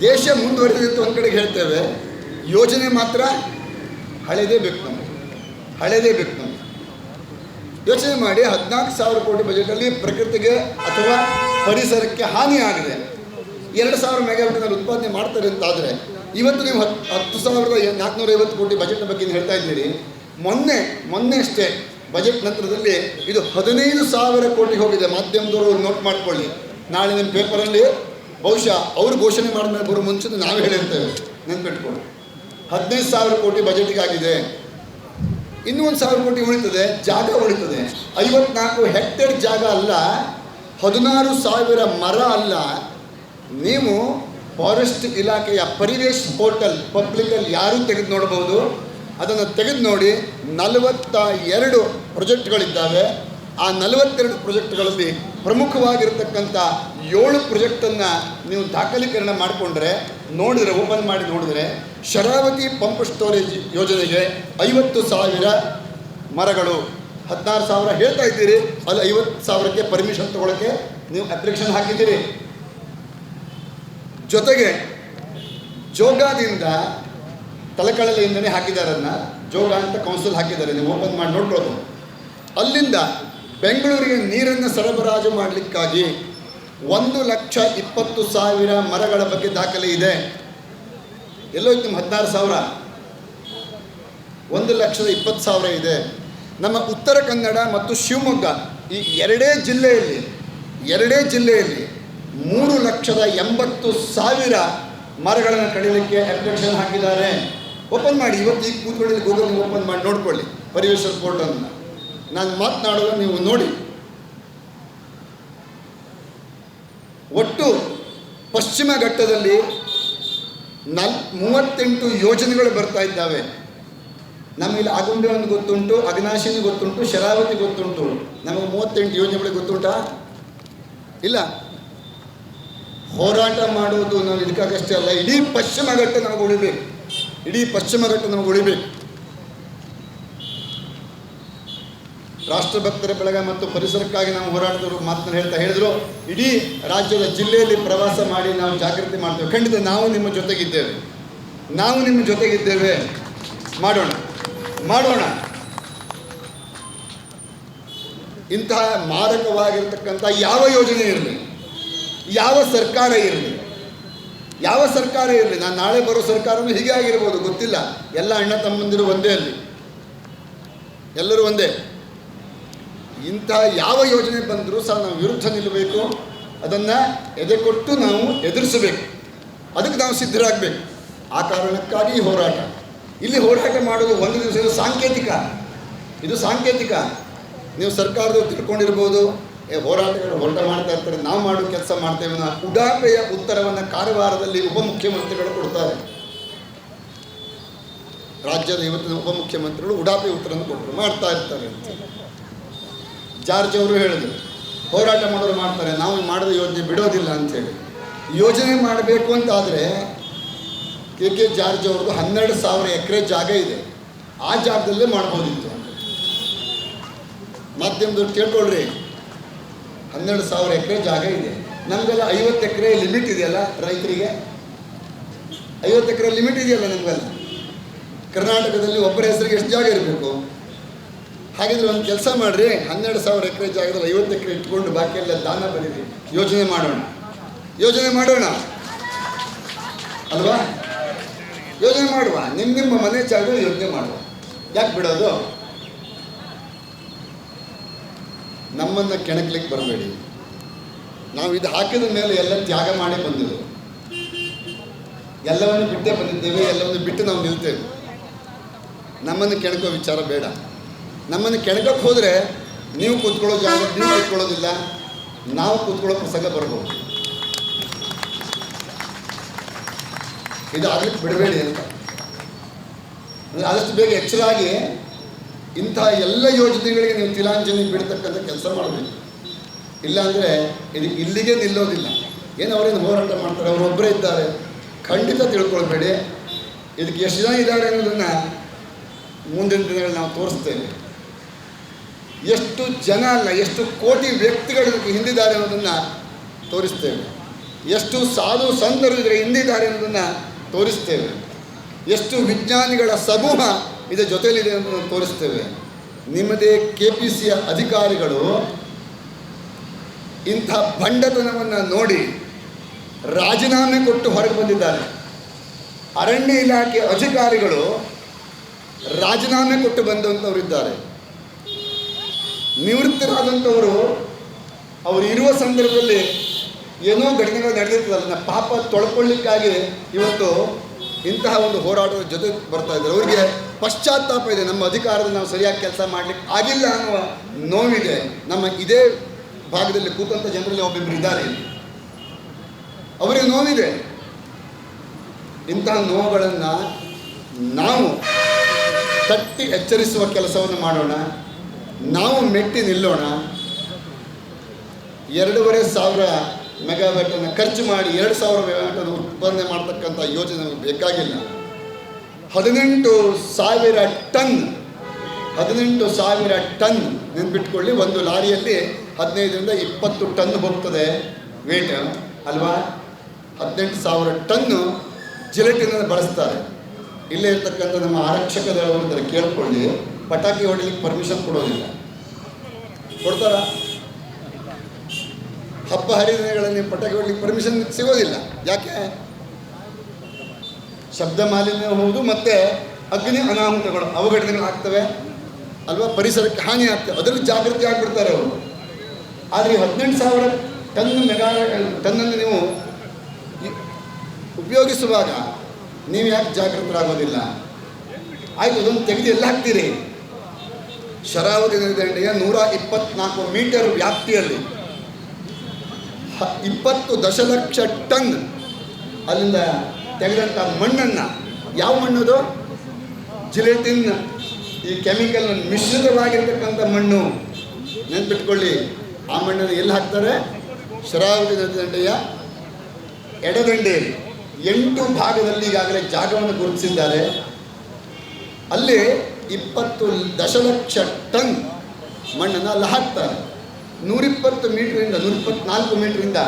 ದೇಶ ಮುಂದುವರೆದಿತ್ತು ಒಂದು ಕಡೆಗೆ ಹೇಳ್ತೇವೆ, ಯೋಜನೆ ಮಾತ್ರ ಹಳೆಯದೇ ಬೇಕು ನಮಗೆ, ಹಳೆಯದೇ ಬೇಕು ನಮಗೆ. ಯೋಚನೆ ಮಾಡಿ, 14,000 ಕೋಟಿ ಬಜೆಟಲ್ಲಿ ಪ್ರಕೃತಿಗೆ ಅಥವಾ ಪರಿಸರಕ್ಕೆ ಹಾನಿ ಆಗಿದೆ. 2,000 ಮೆಗಾವ್ಯಾಟ್ನಲ್ಲಿ ಉತ್ಪಾದನೆ ಮಾಡ್ತಾರೆ ಅಂತಾದರೆ ಇವತ್ತು ನೀವು 10,450 ಕೋಟಿ ಬಜೆಟ್ನ ಬಗ್ಗೆ ಹೇಳ್ತಾ ಇದ್ದೀರಿ. ಮೊನ್ನೆ ಅಷ್ಟೇ ಬಜೆಟ್ ನಂತರದಲ್ಲಿ ಇದು 15,000 ಕೋಟಿ ಹೋಗಿದೆ. ಮಾಧ್ಯಮದವರು ನೋಟ್ ಮಾಡ್ಕೊಳ್ಳಿ. ನಾಳೆ ನಿಮ್ಮ ಪೇಪರಲ್ಲಿ ಬಹುಶಃ ಅವರು ಘೋಷಣೆ ಮಾಡಿದ ಬರೋ ಮುಂಚೆ ನಾವು ಹೇಳಿರ್ತೇವೆ, ನೆನ್ಪಿಟ್ಕೊಳ್ಳಿ. 15,000 ಕೋಟಿ ಬಜೆಟ್ಗೆ ಆಗಿದೆ. ಇನ್ನೂ 1,000 ಕೋಟಿ ಉಳಿತದೆ, ಜಾಗ ಉಳಿತದೆ. 54 ಹೆಕ್ಟೇರ್ ಜಾಗ ಅಲ್ಲ, 16,000 ಮರ ಅಲ್ಲ. ನೀವು ಫಾರೆಸ್ಟ್ ಇಲಾಖೆಯ ಪರಿವೇಶ್ ಪೋರ್ಟಲ್ ಪಬ್ಲಿಕಲ್ಲಿ ಯಾರೂ ತೆಗೆದು ನೋಡಬಹುದು. ಅದನ್ನು ತೆಗೆದು ನೋಡಿ 42 ಪ್ರಾಜೆಕ್ಟ್ಗಳಿದ್ದಾವೆ. ಆ 42 ಪ್ರಾಜೆಕ್ಟ್ಗಳಲ್ಲಿ ಪ್ರಮುಖವಾಗಿರ್ತಕ್ಕಂಥ 7 ಪ್ರಾಜೆಕ್ಟನ್ನು ನೀವು ದಾಖಲೀಕರಣ ಮಾಡಿಕೊಂಡ್ರೆ ನೋಡಿದರೆ, ಓಪನ್ ಮಾಡಿ ನೋಡಿದರೆ, ಶರಾವತಿ ಪಂಪ್ ಸ್ಟೋರೇಜ್ ಯೋಜನೆಗೆ 50,000 ಮರಗಳು, 16,000 ಹೇಳ್ತಾ ಇದ್ದೀರಿ, ಅಲ್ಲಿ 50,000ಕ್ಕೆ ಪರ್ಮಿಷನ್ ತಗೊಳ್ಳೋಕ್ಕೆ ನೀವು ಅಪ್ಲಿಕೇಶನ್ ಹಾಕಿದ್ದೀರಿ. ಜೊತೆಗೆ ಜೋಗದಿಂದ ತಲಕಳಲೆಯಿಂದನೇ ಹಾಕಿದ್ದಾರೆ, ಅದನ್ನು ಜೋಗ ಅಂತ ಕೌನ್ಸಿಲ್ ಹಾಕಿದ್ದಾರೆ, ನೀವು ಓಪನ್ ಮಾಡಿ ನೋಡ್ಕೊಳ್ಳೋದು. ಅಲ್ಲಿಂದ ಬೆಂಗಳೂರಿಗೆ ನೀರನ್ನು ಸರಬರಾಜು ಮಾಡಲಿಕ್ಕಾಗಿ 1,20,000 ಮರಗಳ ಬಗ್ಗೆ ದಾಖಲೆ ಇದೆ. ಎಲ್ಲೋಯ್ತು ನಿಮ್ಮ 16,000? 1,20,000 ಇದೆ. ನಮ್ಮ ಉತ್ತರ ಕನ್ನಡ ಮತ್ತು ಶಿವಮೊಗ್ಗ ಈ ಎರಡೇ ಜಿಲ್ಲೆಯಲ್ಲಿ 3,80,000 ಮರಗಳನ್ನು ಕಡಿಲಿಕ್ಕೆ ಅಪ್ಲಿಕೇಶನ್ ಹಾಕಿದ್ದಾರೆ. ಓಪನ್ ಮಾಡಿ, ಇವತ್ತು ಈಗ ಕೂತ್ಕೊಳ್ಳಿ, ಗೂಗಲ್ ಓಪನ್ ಮಾಡಿ ನೋಡ್ಕೊಳ್ಳಿ ಪರಿವೇಶ ಪೋರ್ಟಲನ್ನು. ನಾನು ಮಾತನಾಡೋದು ನೀವು ನೋಡಿ. ಒಟ್ಟು ಪಶ್ಚಿಮ ಘಟ್ಟದಲ್ಲಿ 38 ಯೋಜನೆಗಳು ಬರ್ತಾ ಇದ್ದಾವೆ. ನಮಗಿಲ್ಲಿ ಆಗುಂಬೆ ಒಂದು ಗೊತ್ತುಂಟು, ಅಘನಾಶಿನಿ ಗೊತ್ತುಂಟು, ಶರಾವತಿ ಗೊತ್ತುಂಟು. ನಮಗೆ 38 ಯೋಜನೆಗಳು ಗೊತ್ತುಂಟಾ? ಇಲ್ಲ. ಹೋರಾಟ ಮಾಡೋದು ನಾವು ಇದಕ್ಕಾಗಷ್ಟೇ ಅಲ್ಲ, ಇಡೀ ಪಶ್ಚಿಮ ಘಟ್ಟ ನಮಗೆ ಉಳಿಬೇಕು, ಇಡೀ ಪಶ್ಚಿಮ ಘಟ್ಟ ನಮಗೆ ಉಳಿಬೇಕು. ರಾಷ್ಟ್ರಭಕ್ತರ ಬಳಗ ಮತ್ತು ಪರಿಸರಕ್ಕಾಗಿ ನಾವು ಹೋರಾಟದವರು ಮಾತನ್ನು ಹೇಳಿದ್ರು, ಇಡೀ ರಾಜ್ಯದ ಜಿಲ್ಲೆಯಲ್ಲಿ ಪ್ರವಾಸ ಮಾಡಿ ನಾವು ಜಾಗೃತಿ ಮಾಡ್ತೇವೆ. ಖಂಡಿತ ನಾವು ನಿಮ್ಮ ಜೊತೆಗಿದ್ದೇವೆ, ಮಾಡೋಣ. ಇಂತಹ ಮಾರಕವಾಗಿರ್ತಕ್ಕಂಥ ಯಾವ ಯೋಜನೆ ಇರಲಿ, ಯಾವ ಸರ್ಕಾರ ಇರಲಿ, ನಾನು ನಾಳೆ ಬರೋ ಸರ್ಕಾರವೂ ಹೀಗೆ ಆಗಿರ್ಬೋದು, ಗೊತ್ತಿಲ್ಲ. ಎಲ್ಲ ಅಣ್ಣ ತಮ್ಮಂದಿರು ಒಂದೇ, ಅಲ್ಲಿ ಎಲ್ಲರೂ ಒಂದೇ. ಇಂತಹ ಯಾವ ಯೋಜನೆ ಬಂದರೂ ಸಹ ನಾವು ವಿರುದ್ಧ ನಿಲ್ಲಬೇಕು, ಅದನ್ನು ಎದೆಕೊಟ್ಟು ನಾವು ಎದುರಿಸಬೇಕು, ಅದಕ್ಕೆ ನಾವು ಸಿದ್ಧರಾಗಬೇಕು. ಆ ಕಾರಣಕ್ಕಾಗಿ ಈ ಹೋರಾಟ. ಇಲ್ಲಿ ಹೋರಾಟ ಮಾಡೋದು ಒಂದು ದಿವಸ, ಇದು ಸಾಂಕೇತಿಕ. ನೀವು ಸರ್ಕಾರದವ್ರು ತಿಳ್ಕೊಂಡಿರ್ಬೋದು, ಹೋರಾಟಗಳು ಮಾಡ್ತಾ ಇರ್ತಾರೆ, ನಾವು ಮಾಡೋ ಕೆಲಸ ಮಾಡ್ತೇವೆ. ಉಡಾಪೆಯ ಉತ್ತರವನ್ನು ಕಾರವಾರದಲ್ಲಿ ಉಪಮುಖ್ಯಮಂತ್ರಿಗಳು ಕೊಡ್ತಾರೆ. ರಾಜ್ಯದ ಇವತ್ತಿನ ಉಪಮುಖ್ಯಮಂತ್ರಿಗಳು ಉಡಾಪೆಯ ಉತ್ತರವನ್ನು ಕೊಟ್ಟರು, ಮಾಡ್ತಾ ಇರ್ತಾರೆ ಅಂತ. ಜಾರ್ಜ್ ಅವರು ಹೇಳಿದರು, ಹೋರಾಟ ಮಾಡೋರು ಮಾಡ್ತಾರೆ, ನಾವು ಮಾಡಿದ ಯೋಜನೆ ಬಿಡೋದಿಲ್ಲ ಅಂಥೇಳಿ. ಯೋಜನೆ ಮಾಡಬೇಕು ಅಂತಾದರೆ ಕೆ ಜಾರ್ಜ್ ಅವ್ರದ್ದು 12,000 ಎಕರೆ ಜಾಗ ಇದೆ, ಆ ಜಾಗದಲ್ಲೇ ಮಾಡ್ಬೋದಿತ್ತು. ಮಾಧ್ಯಮದವ್ರು ಕೇಳ್ಕೊಳ್ರಿ, 12,000 ಎಕರೆ ಜಾಗ ಇದೆ. ನಮಗೆಲ್ಲ 50 ಎಕರೆ ಲಿಮಿಟ್ ಇದೆಯಲ್ಲ, ರೈತರಿಗೆ 50 ಎಕರೆ ಲಿಮಿಟ್ ಇದೆಯಲ್ಲ ನಮಗೆಲ್ಲ. ಕರ್ನಾಟಕದಲ್ಲಿ ಒಬ್ಬರ ಹೆಸರಿಗೆ ಎಷ್ಟು ಜಾಗ ಇರಬೇಕು? ಹಾಗಿದ್ರೆ ಒಂದು ಕೆಲಸ ಮಾಡಿರಿ, 12,000 ಎಕರೆ ಜಾಗದಲ್ಲಿ 50 ಎಕರೆ ಇಟ್ಕೊಂಡು ಬಾಕಿ ಎಲ್ಲ ದಾನ ಬರೀರಿ, ಯೋಜನೆ ಮಾಡೋಣ ಅಲ್ವಾ? ಯೋಜನೆ ಮಾಡುವ, ನಿಮ್ಮ ಮನೆ ಜಾಗದಲ್ಲಿ ಯೋಜನೆ ಮಾಡುವ, ಯಾಕೆ ಬಿಡೋದು? ನಮ್ಮನ್ನು ಕೆಣಕ್ಲಿಕ್ಕೆ ಬರಬೇಡಿ. ನಾವು ಇದು ಹಾಕಿದ ಮೇಲೆ ಎಲ್ಲ ತ್ಯಾಗ ಮಾಡಿ ಬಂದಿದ್ದೆವು, ಎಲ್ಲವನ್ನು ಬಿಟ್ಟೇ ಬಂದಿದ್ದೇವೆ, ಎಲ್ಲವನ್ನು ಬಿಟ್ಟು ನಾವು ನಿಲ್ತೇವೆ. ನಮ್ಮನ್ನು ಕೆಣಕೋ ವಿಚಾರ ಬೇಡ. ನಮ್ಮನ್ನು ಕೆಣಕಕ್ಕೆ ಹೋದರೆ ನೀವು ಕೂತ್ಕೊಳ್ಳೋ ಜಾಗ ನೀವು ಕೂತ್ಕೊಳ್ಳೋದಿಲ್ಲ, ನಾವು ಕೂತ್ಕೊಳ್ಳೋ ಪ್ರಸಂಗ ಬರ್ಬೋದು. ಇದು ಆಗ್ಲಿಕ್ಕೆ ಬಿಡಬೇಡಿ ಅಂತ. ಆದಷ್ಟು ಬೇಗ ಎಚ್ಚರಾಗಿ ಇಂತಹ ಎಲ್ಲ ಯೋಜನೆಗಳಿಗೆ ನೀವು ತಿಲಾಂಜಲಿ ಬಿಡ್ತಕ್ಕಂಥ ಕೆಲಸ ಮಾಡಬೇಕು. ಇಲ್ಲಾಂದರೆ ಇದಕ್ಕೆ ಇಲ್ಲಿಗೆ ನಿಲ್ಲೋದಿಲ್ಲ. ಏನು ಅವರೇನು ಹೋರಾಟ ಮಾಡ್ತಾರೆ, ಅವರೊಬ್ಬರೇ ಇದ್ದಾರೆ, ಖಂಡಿತ ತಿಳ್ಕೊಳ್ಬೇಡಿ. ಇದಕ್ಕೆ ಎಷ್ಟು ಜನ ಇದ್ದಾರೆ ಅನ್ನೋದನ್ನು ಮುಂದಿನ ದಿನಗಳಲ್ಲಿ ನಾವು ತೋರಿಸ್ತೇವೆ. ಎಷ್ಟು ಜನ ಅಲ್ಲ, ಎಷ್ಟು ಕೋಟಿ ವ್ಯಕ್ತಿಗಳು ಇದಕ್ಕೆ ಹಿಂದಿದ್ದಾರೆ ಅನ್ನೋದನ್ನು ತೋರಿಸ್ತೇವೆ. ಎಷ್ಟು ಸಾಧು ಸಂತರು ಇದರ ಹಿಂದಿದ್ದಾರೆ ಅನ್ನೋದನ್ನು ತೋರಿಸ್ತೇವೆ. ಎಷ್ಟು ವಿಜ್ಞಾನಿಗಳ ಸಮೂಹ ಇದರ ಜೊತೆಯಲ್ಲಿದೆ ಅನ್ನೋದನ್ನು ತೋರಿಸ್ತೇವೆ. ನಿಮ್ಮದೇ KPCಯ ಅಧಿಕಾರಿಗಳು ಇಂಥ ಭಂಡತನವನ್ನು ನೋಡಿ ರಾಜೀನಾಮೆ ಕೊಟ್ಟು ಹೊರಗೆ ಬಂದಿದ್ದಾರೆ. ಅರಣ್ಯ ಇಲಾಖೆ ಅಧಿಕಾರಿಗಳು ರಾಜೀನಾಮೆ ಕೊಟ್ಟು ಬಂದಂಥವರಿದ್ದಾರೆ. ನಿವೃತ್ತರಾದಂಥವರು ಅವರು ಇರುವ ಸಂದರ್ಭದಲ್ಲಿ ಏನೋ ಘಟನೆಗಳು ನಡೆದಿರ್ತದಲ್ಲ, ಪಾಪ ತೊಳ್ಕೊಳ್ಳಿಕ್ಕಾಗಿ ಇವತ್ತು ಇಂತಹ ಒಂದು ಹೋರಾಟದ ಜೊತೆ ಬರ್ತಾ ಇದ್ದಾರೆ. ಅವರಿಗೆ ಪಶ್ಚಾತ್ತಾಪ ಇದೆ, ನಮ್ಮ ಅಧಿಕಾರದಲ್ಲಿ ನಾವು ಸರಿಯಾಗಿ ಕೆಲಸ ಮಾಡಲಿಕ್ಕೆ ಆಗಿಲ್ಲ ಅನ್ನುವ ನೋವಿದೆ. ನಮ್ಮ ಇದೇ ಭಾಗದಲ್ಲಿ ಕೂತಂಥ ಜನರಲ್ಲಿ ಒಬ್ಬೊಬ್ಬರು ಇದ್ದಾರೆ, ಅವರಿಗೆ ನೋವಿದೆ. ಇಂತಹ ನೋವುಗಳನ್ನು ನಾವು ತಟ್ಟಿ ಎಚ್ಚರಿಸುವ ಕೆಲಸವನ್ನು ಮಾಡೋಣ. ನಾವು ಮೆಟ್ಟಿ ನಿಲ್ಲೋಣ. 2,500 ಮೆಗಾವ್ಯಾಟನ್ನು ಖರ್ಚು ಮಾಡಿ 2,000 ಮೆಗಾವ್ಯಾಟನ್ನು ಉತ್ಪಾದನೆ ಮಾಡ್ತಕ್ಕಂಥ ಯೋಜನೆ ನಮಗೆ ಬೇಕಾಗಿಲ್ಲ. 18,000 ಟನ್ ನೆನ್ಪಿಟ್ಕೊಳ್ಳಿ. ಒಂದು ಲಾರಿಯಲ್ಲಿ 15ರಿಂದ 20 ಟನ್ ಹೋಗ್ತದೆ ವೇಟ್ ಅಲ್ವಾ. 18,000 ಟನ್ನು ಜಿಲೆಟಿನನ್ನು ಬಳಸ್ತಾರೆ. ಇಲ್ಲೇ ಇರ್ತಕ್ಕಂಥ ನಮ್ಮ ಆರಕ್ಷಕ ದಳವರಿದ್ದಾರೆ, ಕೇಳ್ಕೊಳ್ಳಿ, ಪಟಾಕಿ ಹೊಡಿಲಿಕ್ಕೆ ಪರ್ಮಿಷನ್ ಕೊಡೋದಿಲ್ಲ. ಕೊಡ್ತಾರ? ಹಬ್ಬ ಹರಿದಿನಗಳಲ್ಲಿ ಪಟಾಕಿ ಹೊಡಿಲಿಕ್ಕೆ ಪರ್ಮಿಷನ್ ಸಿಗೋದಿಲ್ಲ. ಯಾಕೆ? ಶಬ್ದ ಮಾಲಿನ್ಯ ಹೌದು, ಮತ್ತು ಅಗ್ನಿ ಅನಾಹುತಗಳು ಅವಘಟನೆಗಳು ಆಗ್ತವೆ ಅಲ್ವಾ, ಪರಿಸರಕ್ಕೆ ಹಾನಿ ಆಗ್ತವೆ, ಅದರಲ್ಲಿ ಜಾಗೃತಿ ಆಗಿಬಿಡ್ತಾರೆ ಅವರು. ಆದರೆ 18,000 ಟನ್ನನ್ನು ನೀವು ಉಪಯೋಗಿಸುವಾಗ ನೀವು ಯಾಕೆ ಜಾಗೃತರಾಗೋದಿಲ್ಲ? ಆಯಿತು, ಅದನ್ನು ತೆಗೆದು ಎಲ್ಲ ಹಾಕ್ತೀರಿ. ಶರಾವತಿ ನದಿ ದಂಡೆಯ 124 ಮೀಟರ್ ವ್ಯಾಪ್ತಿಯಲ್ಲಿ 20 ದಶಲಕ್ಷ ಟನ್ ಅಲ್ಲಿಂದ ತೆಗೆದಂಥ ಮಣ್ಣನ್ನು, ಯಾವ ಮಣ್ಣದು? ಜಿಲೆಟಿನ್, ಈ ಕೆಮಿಕಲ್ ಮಿಶ್ರಿತವಾಗಿರ್ತಕ್ಕಂಥ ಮಣ್ಣು. ನೆನ್ಪಿಟ್ಕೊಳ್ಳಿ, ಆ ಮಣ್ಣನ್ನು ಎಲ್ಲಿ ಹಾಕ್ತಾರೆ? ಶರಾವತಿ ನದಿ ದಂಡೆಯ ಎಡದಂಡೆಯಲ್ಲಿ 8 ಭಾಗದಲ್ಲಿ ಈಗಾಗಲೇ ಜಾಗವನ್ನು ಗುರುತಿಸಿದ್ದಾರೆ. ಅಲ್ಲಿ 20 ದಶಲಕ್ಷ ಟನ್ ಮಣ್ಣನ್ನು ಅಲ್ಲಿ ಹಾಕ್ತಾರೆ. 120 ಮೀಟರಿಂದ 124 ಮೀಟರಿಂದ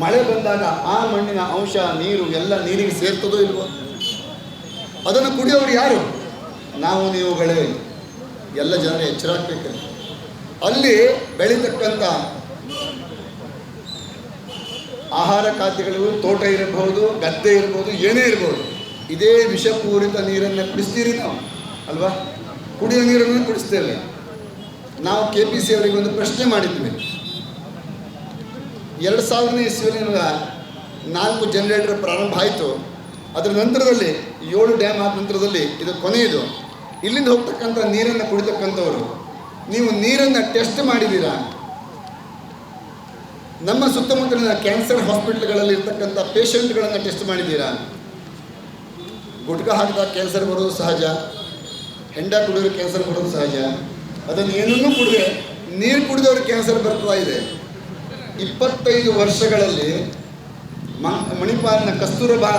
ಮಳೆ ಬಂದಾಗ ಆ ಮಣ್ಣಿನ ಅಂಶ, ನೀರು ಎಲ್ಲ ನೀರಿಗೆ ಸೇರ್ತದೋ ಇಲ್ವೋ? ಅದನ್ನು ಕುಡಿಯೋರು ಯಾರು? ನಾವು ನೀವುಗಳೇ. ಎಲ್ಲ ಜನರು ಎಚ್ಚರಾಗಬೇಕು. ಅಲ್ಲಿ ಬೆಳೀತಕ್ಕಂಥ ಆಹಾರ ಖಾದ್ಯಗಳು, ತೋಟ ಇರಬಹುದು, ಗದ್ದೆ ಇರ್ಬೋದು, ಏನೇ ಇರ್ಬೋದು, ಇದೇ ವಿಷಪೂರಿತ ನೀರನ್ನು ಕುಡಿಸ್ತೀರಿ ನಾವು ಅಲ್ವಾ. ಕುಡಿಯೋ ನೀರನ್ನು ಕುಡಿಸ್ತೇವೆ ನಾವು. KPC ಅವರಿಗೆ ಒಂದು ಪ್ರಶ್ನೆ ಮಾಡಿದ್ವಿ. 2000ನೇ ಇಸ್ವಿಯಲ್ಲಿ 4 ಜನರೇಟರ್ ಪ್ರಾರಂಭ ಆಯಿತು. ಅದರ ನಂತರದಲ್ಲಿ 7 ಡ್ಯಾಮ್ ಆದ ನಂತರದಲ್ಲಿ ಇದು ಕೊನೆಯದು. ಇಲ್ಲಿಂದ ಹೋಗ್ತಕ್ಕಂಥ ನೀರನ್ನು ಕುಡಿತಕ್ಕಂಥವರು, ನೀವು ನೀರನ್ನು ಟೆಸ್ಟ್ ಮಾಡಿದ್ದೀರಾ? ನಮ್ಮ ಸುತ್ತಮುತ್ತಲಿನ ಕ್ಯಾನ್ಸರ್ ಹಾಸ್ಪಿಟ್ಲ್ಗಳಲ್ಲಿ ಇರ್ತಕ್ಕಂಥ ಪೇಷಂಟ್ಗಳನ್ನು ಟೆಸ್ಟ್ ಮಾಡಿದ್ದೀರಾ? ಗುಟ್ಕಾ ಹಾಕಿದಾಗ ಕ್ಯಾನ್ಸರ್ ಬರೋದು ಸಹಜ, ಹೆಂಡ ಕುಡಿಯೋರು ಕ್ಯಾನ್ಸರ್ ಬರೋದು ಸಹಜ. ಅದನ್ನು ಏನನ್ನೂ ಕುಡಿದ್ರೆ ನೀರು ಕುಡಿದವ್ರಿಗೆ ಕ್ಯಾನ್ಸರ್ ಬರ್ತಾ ಇದೆ. 25 ವರ್ಷಗಳಲ್ಲಿ ಮಣಿಪಾಲ್ನ ಕಸ್ತೂರಬಾ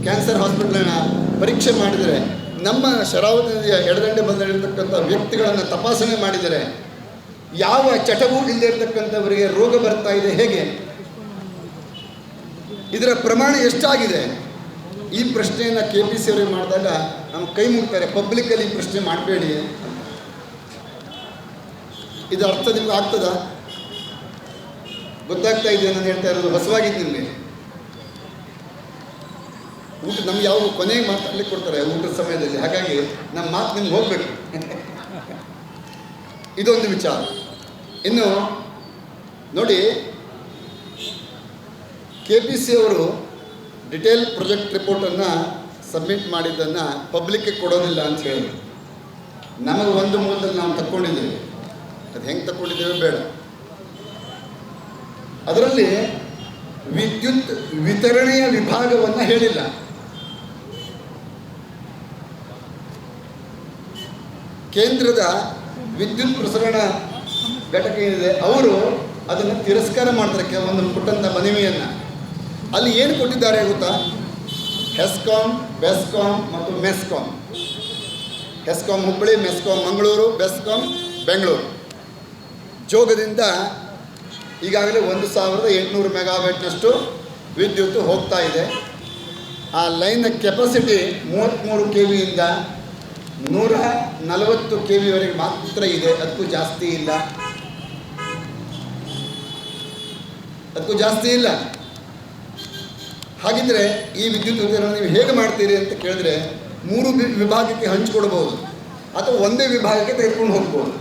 ಕ್ಯಾನ್ಸರ್ ಹಾಸ್ಪಿಟ್ಲನ್ನು ಪರೀಕ್ಷೆ ಮಾಡಿದರೆ, ನಮ್ಮ ಶರಾವತಿ ನದಿಯ ಎಡದಂಡೆ ಬಂದಿರತಕ್ಕಂಥ ವ್ಯಕ್ತಿಗಳನ್ನು ತಪಾಸಣೆ ಮಾಡಿದರೆ ಯಾವ ಚಟವೂ ಇಲ್ಲದೆ ಇರತಕ್ಕಂಥವರಿಗೆ ರೋಗ ಬರ್ತಾ ಇದೆ. ಹೇಗೆ? ಇದರ ಪ್ರಮಾಣ ಎಷ್ಟಾಗಿದೆ? ಈ ಪ್ರಶ್ನೆಯನ್ನು KPC ಅವರಿಗೆ ಮಾಡಿದಾಗ ನಮ್ಮ ಕೈ ಮುಗ್ತಾರೆ. ಪಬ್ಲಿಕ್ಕಲ್ಲಿ ಈ ಪ್ರಶ್ನೆ ಮಾಡಬೇಡಿ. ಇದು ಅರ್ಥ ನಿಮ್ಗೆ ಆಗ್ತದ? ಗೊತ್ತಾಗ್ತಾ ಇದೆ ನಾನು ಹೇಳ್ತಾ ಇರೋದು? ಹೊಸವಾಗಿದ್ದು ನಿಮಗೆ ಊಟ ನಮ್ಗೆ ಯಾವ ಕೊನೆಗೆ ಮಾತಾಡ್ಲಿಕ್ಕೆ ಕೊಡ್ತಾರೆ ಊಟದ ಸಮಯದಲ್ಲಿ. ಹಾಗಾಗಿ ನಮ್ಮ ಮಾತು ನಿಮ್ಗೆ ಹೋಗ್ಬೇಕು. ಇದೊಂದು ವಿಚಾರ. ಇನ್ನು ನೋಡಿ, KPC ಅವರು ಡಿಟೇಲ್ ಪ್ರಾಜೆಕ್ಟ್ ರಿಪೋರ್ಟನ್ನು ಸಬ್ಮಿಟ್ ಮಾಡಿದ್ದನ್ನು ಪಬ್ಲಿಕ್ಗೆ ಕೊಡೋದಿಲ್ಲ ಅಂತ ಹೇಳಿ ನಮಗೆ ಒಂದು ಮೂಲದಲ್ಲಿ ನಾವು ತಕ್ಕೊಂಡಿದ್ದೇವೆ. ಅದು ಹೆಂಗೆ ತಕ್ಕೊಂಡಿದ್ದೇವೆ ಬೇಡ. ಅದರಲ್ಲಿ ವಿದ್ಯುತ್ ವಿತರಣೆಯ ವಿಭಾಗವನ್ನು ಹೇಳಿಲ್ಲ. ಕೇಂದ್ರದ ವಿದ್ಯುತ್ ಪ್ರಸರಣ ಘಟಕ ಏನಿದೆ ಅವರು ಅದನ್ನು ತಿರಸ್ಕಾರ ಮಾಡ್ತಾರೆ. ಕೆಲವೊಂದು ಕೊಟ್ಟಂಥ ಮನವಿಯನ್ನು ಅಲ್ಲಿ ಏನು ಕೊಟ್ಟಿದ್ದಾರೆ ಗೊತ್ತಾ? ಹೆಸ್ಕಾಂ, ಬೆಸ್ಕಾಂ ಮತ್ತು ಮೆಸ್ಕಾಂ. ಹೆಸ್ಕಾಂ ಹುಬ್ಬಳ್ಳಿ, ಮೆಸ್ಕಾಂ ಮಂಗಳೂರು, ಬೆಸ್ಕಾಂ ಬೆಂಗಳೂರು. ಜೋಗದಿಂದ ಈಗಾಗಲೇ 1,800 ಮೆಗಾವ್ಯಾಟ್ನಷ್ಟು ವಿದ್ಯುತ್ ಹೋಗ್ತಾ ಇದೆ. ಆ ಲೈನ್ನ ಕೆಪಾಸಿಟಿ 33 KV ಇಂದ 140 KV ವರೆಗೆ ಮಾತ್ರ ಇದೆ. ಅದಕ್ಕೂ ಜಾಸ್ತಿ ಇಲ್ಲ. ಹಾಗಿದ್ರೆ ಈ ವಿದ್ಯುತ್ ವಿತರಣೆ ನೀವು ಹೇಗೆ ಮಾಡ್ತೀರಿ ಅಂತ ಕೇಳಿದ್ರೆ 3 ವಿಭಾಗಕ್ಕೆ ಹಂಚಿಕೊಡ್ಬೋದು ಅಥವಾ ಒಂದೇ ವಿಭಾಗಕ್ಕೆ ತೆಗೆದುಕೊಂಡು ಹೋಗ್ಬೋದು.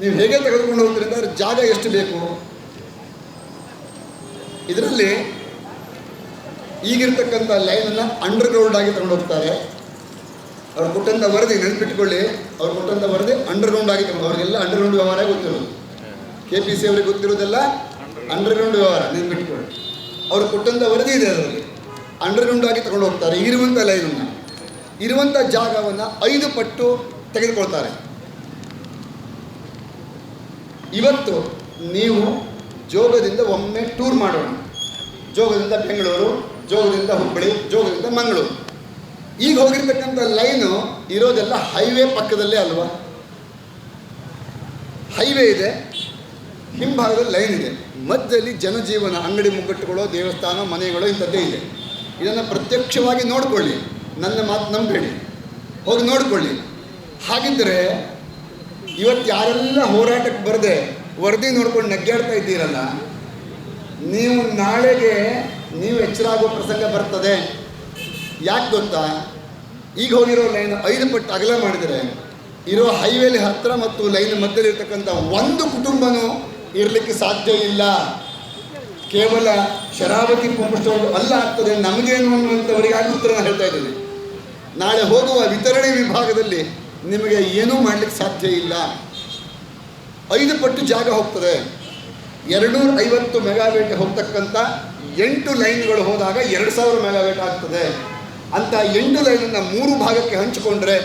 ನೀವು ಹೇಗೆ ತೆಗೆದುಕೊಂಡು ಹೋಗ್ತೀರಿ ಅಂದರೆ ಜಾಗ ಎಷ್ಟು ಬೇಕು? ಇದರಲ್ಲಿ ಈಗಿರ್ತಕ್ಕಂಥ ಲೈನನ್ನು ಅಂಡರ್ಗ್ರೌಂಡ್ ಆಗಿ ತಗೊಂಡು ಹೋಗ್ತಾರೆ. ಅವ್ರು ಕೊಟ್ಟಂಥ ವರದಿ ನೆನಪಿಟ್ಕೊಳ್ಳಿ, ಅವ್ರು ಕೊಟ್ಟಂಥ ವರದಿ ಅಂಡರ್ಗ್ರೌಂಡ್ ಆಗಿ ತಗೊಂಡು, ಅವರಿಗೆಲ್ಲ ಅಂಡರ್ಗ್ರೌಂಡ್ ವ್ಯವಹಾರ ಗೊತ್ತಿರೋದು. KPC ಅವರಿಗೆ ಗೊತ್ತಿರೋದೆಲ್ಲ ಅಂಡರ್ಗ್ರೌಂಡ್ ವ್ಯವಹಾರ, ನೆನಪಿಟ್ಕೊಳ್ಳಿ. ಅವ್ರು ಕೊಟ್ಟಂಥ ವರದಿ ಇದೆ ಅದರಲ್ಲಿ. ಅಂಡರ್ಗ್ರೌಂಡ್ ಆಗಿ ತಗೊಂಡು ಹೋಗ್ತಾರೆ. ಇರುವಂಥ ಲೈನನ್ನು, ಇರುವಂಥ ಜಾಗವನ್ನು 5 ಪಟ್ಟು ತೆಗೆದುಕೊಳ್ತಾರೆ. ಇವತ್ತು ನೀವು ಜೋಗದಿಂದ ಒಮ್ಮೆ ಟೂರ್ ಮಾಡೋಣ. ಜೋಗದಿಂದ ಬೆಂಗಳೂರು, ಜೋಗದಿಂದ ಹುಬ್ಬಳ್ಳಿ, ಜೋಗದಿಂದ ಮಂಗಳೂರು. ಈಗ ಹೋಗಿರ್ತಕ್ಕಂಥ ಲೈನು ಇರೋದೆಲ್ಲ ಹೈವೇ ಪಕ್ಕದಲ್ಲೇ ಅಲ್ವಾ? ಹೈವೇ ಇದೆ, ಹಿಂಭಾಗದಲ್ಲಿ ಲೈನ್ ಇದೆ, ಮಧ್ಯದಲ್ಲಿ ಜನಜೀವನ, ಅಂಗಡಿ ಮುಗ್ಗಟ್ಟುಗಳು, ದೇವಸ್ಥಾನ, ಮನೆಗಳು ಇಂಥದ್ದೇ ಇದೆ. ಇದನ್ನು ಪ್ರತ್ಯಕ್ಷವಾಗಿ ನೋಡಿಕೊಳ್ಳಿ, ನನ್ನ ಮಾತು ನಂಬೇಡಿ, ಹೋಗಿ ನೋಡಿಕೊಳ್ಳಿ. ಹಾಗಿದ್ದರೆ ಇವತ್ತು ಯಾರೆಲ್ಲ ಹೋರಾಟಕ್ಕೆ ಬರದೆ ವರದಿ ನೋಡ್ಕೊಂಡು ನಗ್ಗಾಡ್ತಾ ಇದ್ದೀರಲ್ಲ, ನೀವು ನಾಳೆಗೆ ನೀವು ಎಚ್ಚರಾಗುವ ಪ್ರಸಂಗ ಬರ್ತದೆ. ಯಾಕೆ ಗೊತ್ತಾ? ಈಗ ಹೋಗಿರೋ ಲೈನ್ 5 ಪಟ್ಟು ಅಗಲ ಮಾಡಿದರೆ ಇರೋ ಹೈವೇಲಿ ಹತ್ತಿರ ಮತ್ತು ಲೈನ್ ಮಧ್ಯದಲ್ಲಿರ್ತಕ್ಕಂಥ ಒಂದು ಕುಟುಂಬನೂ ಇರಲಿಕ್ಕೆ ಸಾಧ್ಯ ಇಲ್ಲ. ಕೇವಲ ಶರಾವತಿ ಪಂಪ್ ಸ್ಟೋರ್ ಅಲ್ಲ ಆಗ್ತದೆ, ನಮಗೇನು ಅನ್ನುವಂಥವರಿಗೆ ಉತ್ತರ ಹೇಳ್ತಾ ಇದ್ದೀನಿ. ನಾಳೆ ಹೋಗುವ ವಿತರಣೆ ವಿಭಾಗದಲ್ಲಿ ನಿಮಗೆ ಏನೂ ಮಾಡಲಿಕ್ಕೆ ಸಾಧ್ಯ ಇಲ್ಲ. 5 ಪಟ್ಟು ಜಾಗ ಹೋಗ್ತದೆ. 250 ಮೆಗಾವೇಟ್ ಹೋಗ್ತಕ್ಕಂಥ 8 ಲೈನ್ಗಳು ಹೋದಾಗ 2000 ಮೆಗಾವೇಟ್ ಆಗ್ತದೆ. ಅಂತ 8 ಲೈನನ್ನು 3 ಭಾಗಕ್ಕೆ ಹಂಚಿಕೊಂಡ್ರೆ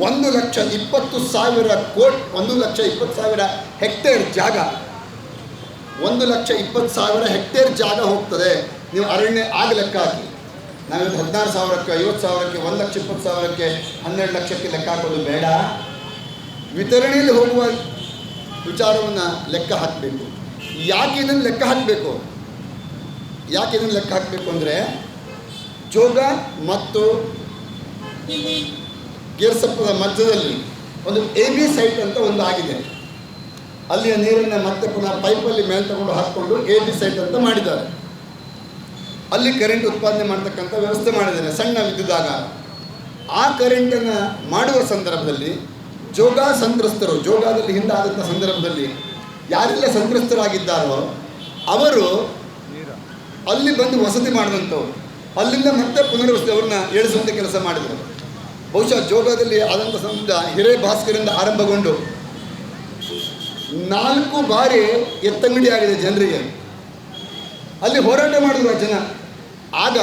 1,20,000 ಹೆಕ್ಟೇರ್ ಜಾಗ, 1,20,000 ಹೆಕ್ಟೇರ್ ಜಾಗ ಹೋಗ್ತದೆ. ನೀವು ಅರಣ್ಯ ಆಗ ಲೆಕ್ಕ ಹಾಕಿ. ನಾವಿವತ್ತು 16,000ಕ್ಕೆ, 50,000ಕ್ಕೆ, 1,20,000ಕ್ಕೆ, 12 ಲಕ್ಷಕ್ಕೆ ಲೆಕ್ಕ ಹಾಕೋದು ಬೇಡ. ವಿತರಣೆಯಲ್ಲಿ ಹೋಗುವ ವಿಚಾರವನ್ನು ಲೆಕ್ಕ ಹಾಕಬೇಕು. ಯಾಕೆ ಇದನ್ನು ಲೆಕ್ಕ ಹಾಕಬೇಕು? ಅಂದರೆ ಜೋಗ ಮತ್ತು ಗೇರ್ಸಪ್ಪದ ಮಧ್ಯದಲ್ಲಿ ಒಂದು AB ಸೈಟ್ ಅಂತ ಒಂದು ಆಗಿದೆ. ಅಲ್ಲಿಯ ನೀರನ್ನು ಮತ್ತೆ ಪುನಃ ಪೈಪಲ್ಲಿ ಮೇಲೆ ತಗೊಂಡು ಹಾಕ್ಕೊಂಡು AB ಸೈಟ್ ಅಂತ ಮಾಡಿದ್ದಾರೆ. ಅಲ್ಲಿ ಕರೆಂಟ್ ಉತ್ಪಾದನೆ ಮಾಡ್ತಕ್ಕಂಥ ವ್ಯವಸ್ಥೆ ಮಾಡಿದ್ದಾರೆ, ಸಣ್ಣ ವಿದ್ಯುದಾಗಾರ. ಆ ಕರೆಂಟನ್ನು ಮಾಡುವ ಸಂದರ್ಭದಲ್ಲಿ ಜೋಗದಲ್ಲಿ ಹಿಂದೆ ಆದಂಥ ಸಂದರ್ಭದಲ್ಲಿ ಯಾರೆಲ್ಲ ಸಂತ್ರಸ್ತರಾಗಿದ್ದಾರೋ ಅವರು ಅಲ್ಲಿ ಬಂದು ವಸತಿ ಮಾಡಿದಂಥವ್ರು, ಅಲ್ಲಿಂದ ಮತ್ತೆ ಪುನರ್ವಸತಿ ಅವ್ರನ್ನ ಏಳಿಸುವಂಥ ಕೆಲಸ ಮಾಡಿದರು. ಬಹುಶಃ ಜೋಗದಲ್ಲಿ ಆದಂಥ ಸಂಬಂಧ ಹಿರೇಭಾಸ್ಕರಿಂದ ಆರಂಭಗೊಂಡು 4 ಬಾರಿ ಎತ್ತಂಗಡಿ ಆಗಿದೆ ಜನರಿಗೆ. ಅಲ್ಲಿ ಹೋರಾಟ ಮಾಡಿದ್ರು ಆ ಜನ. ಆಗ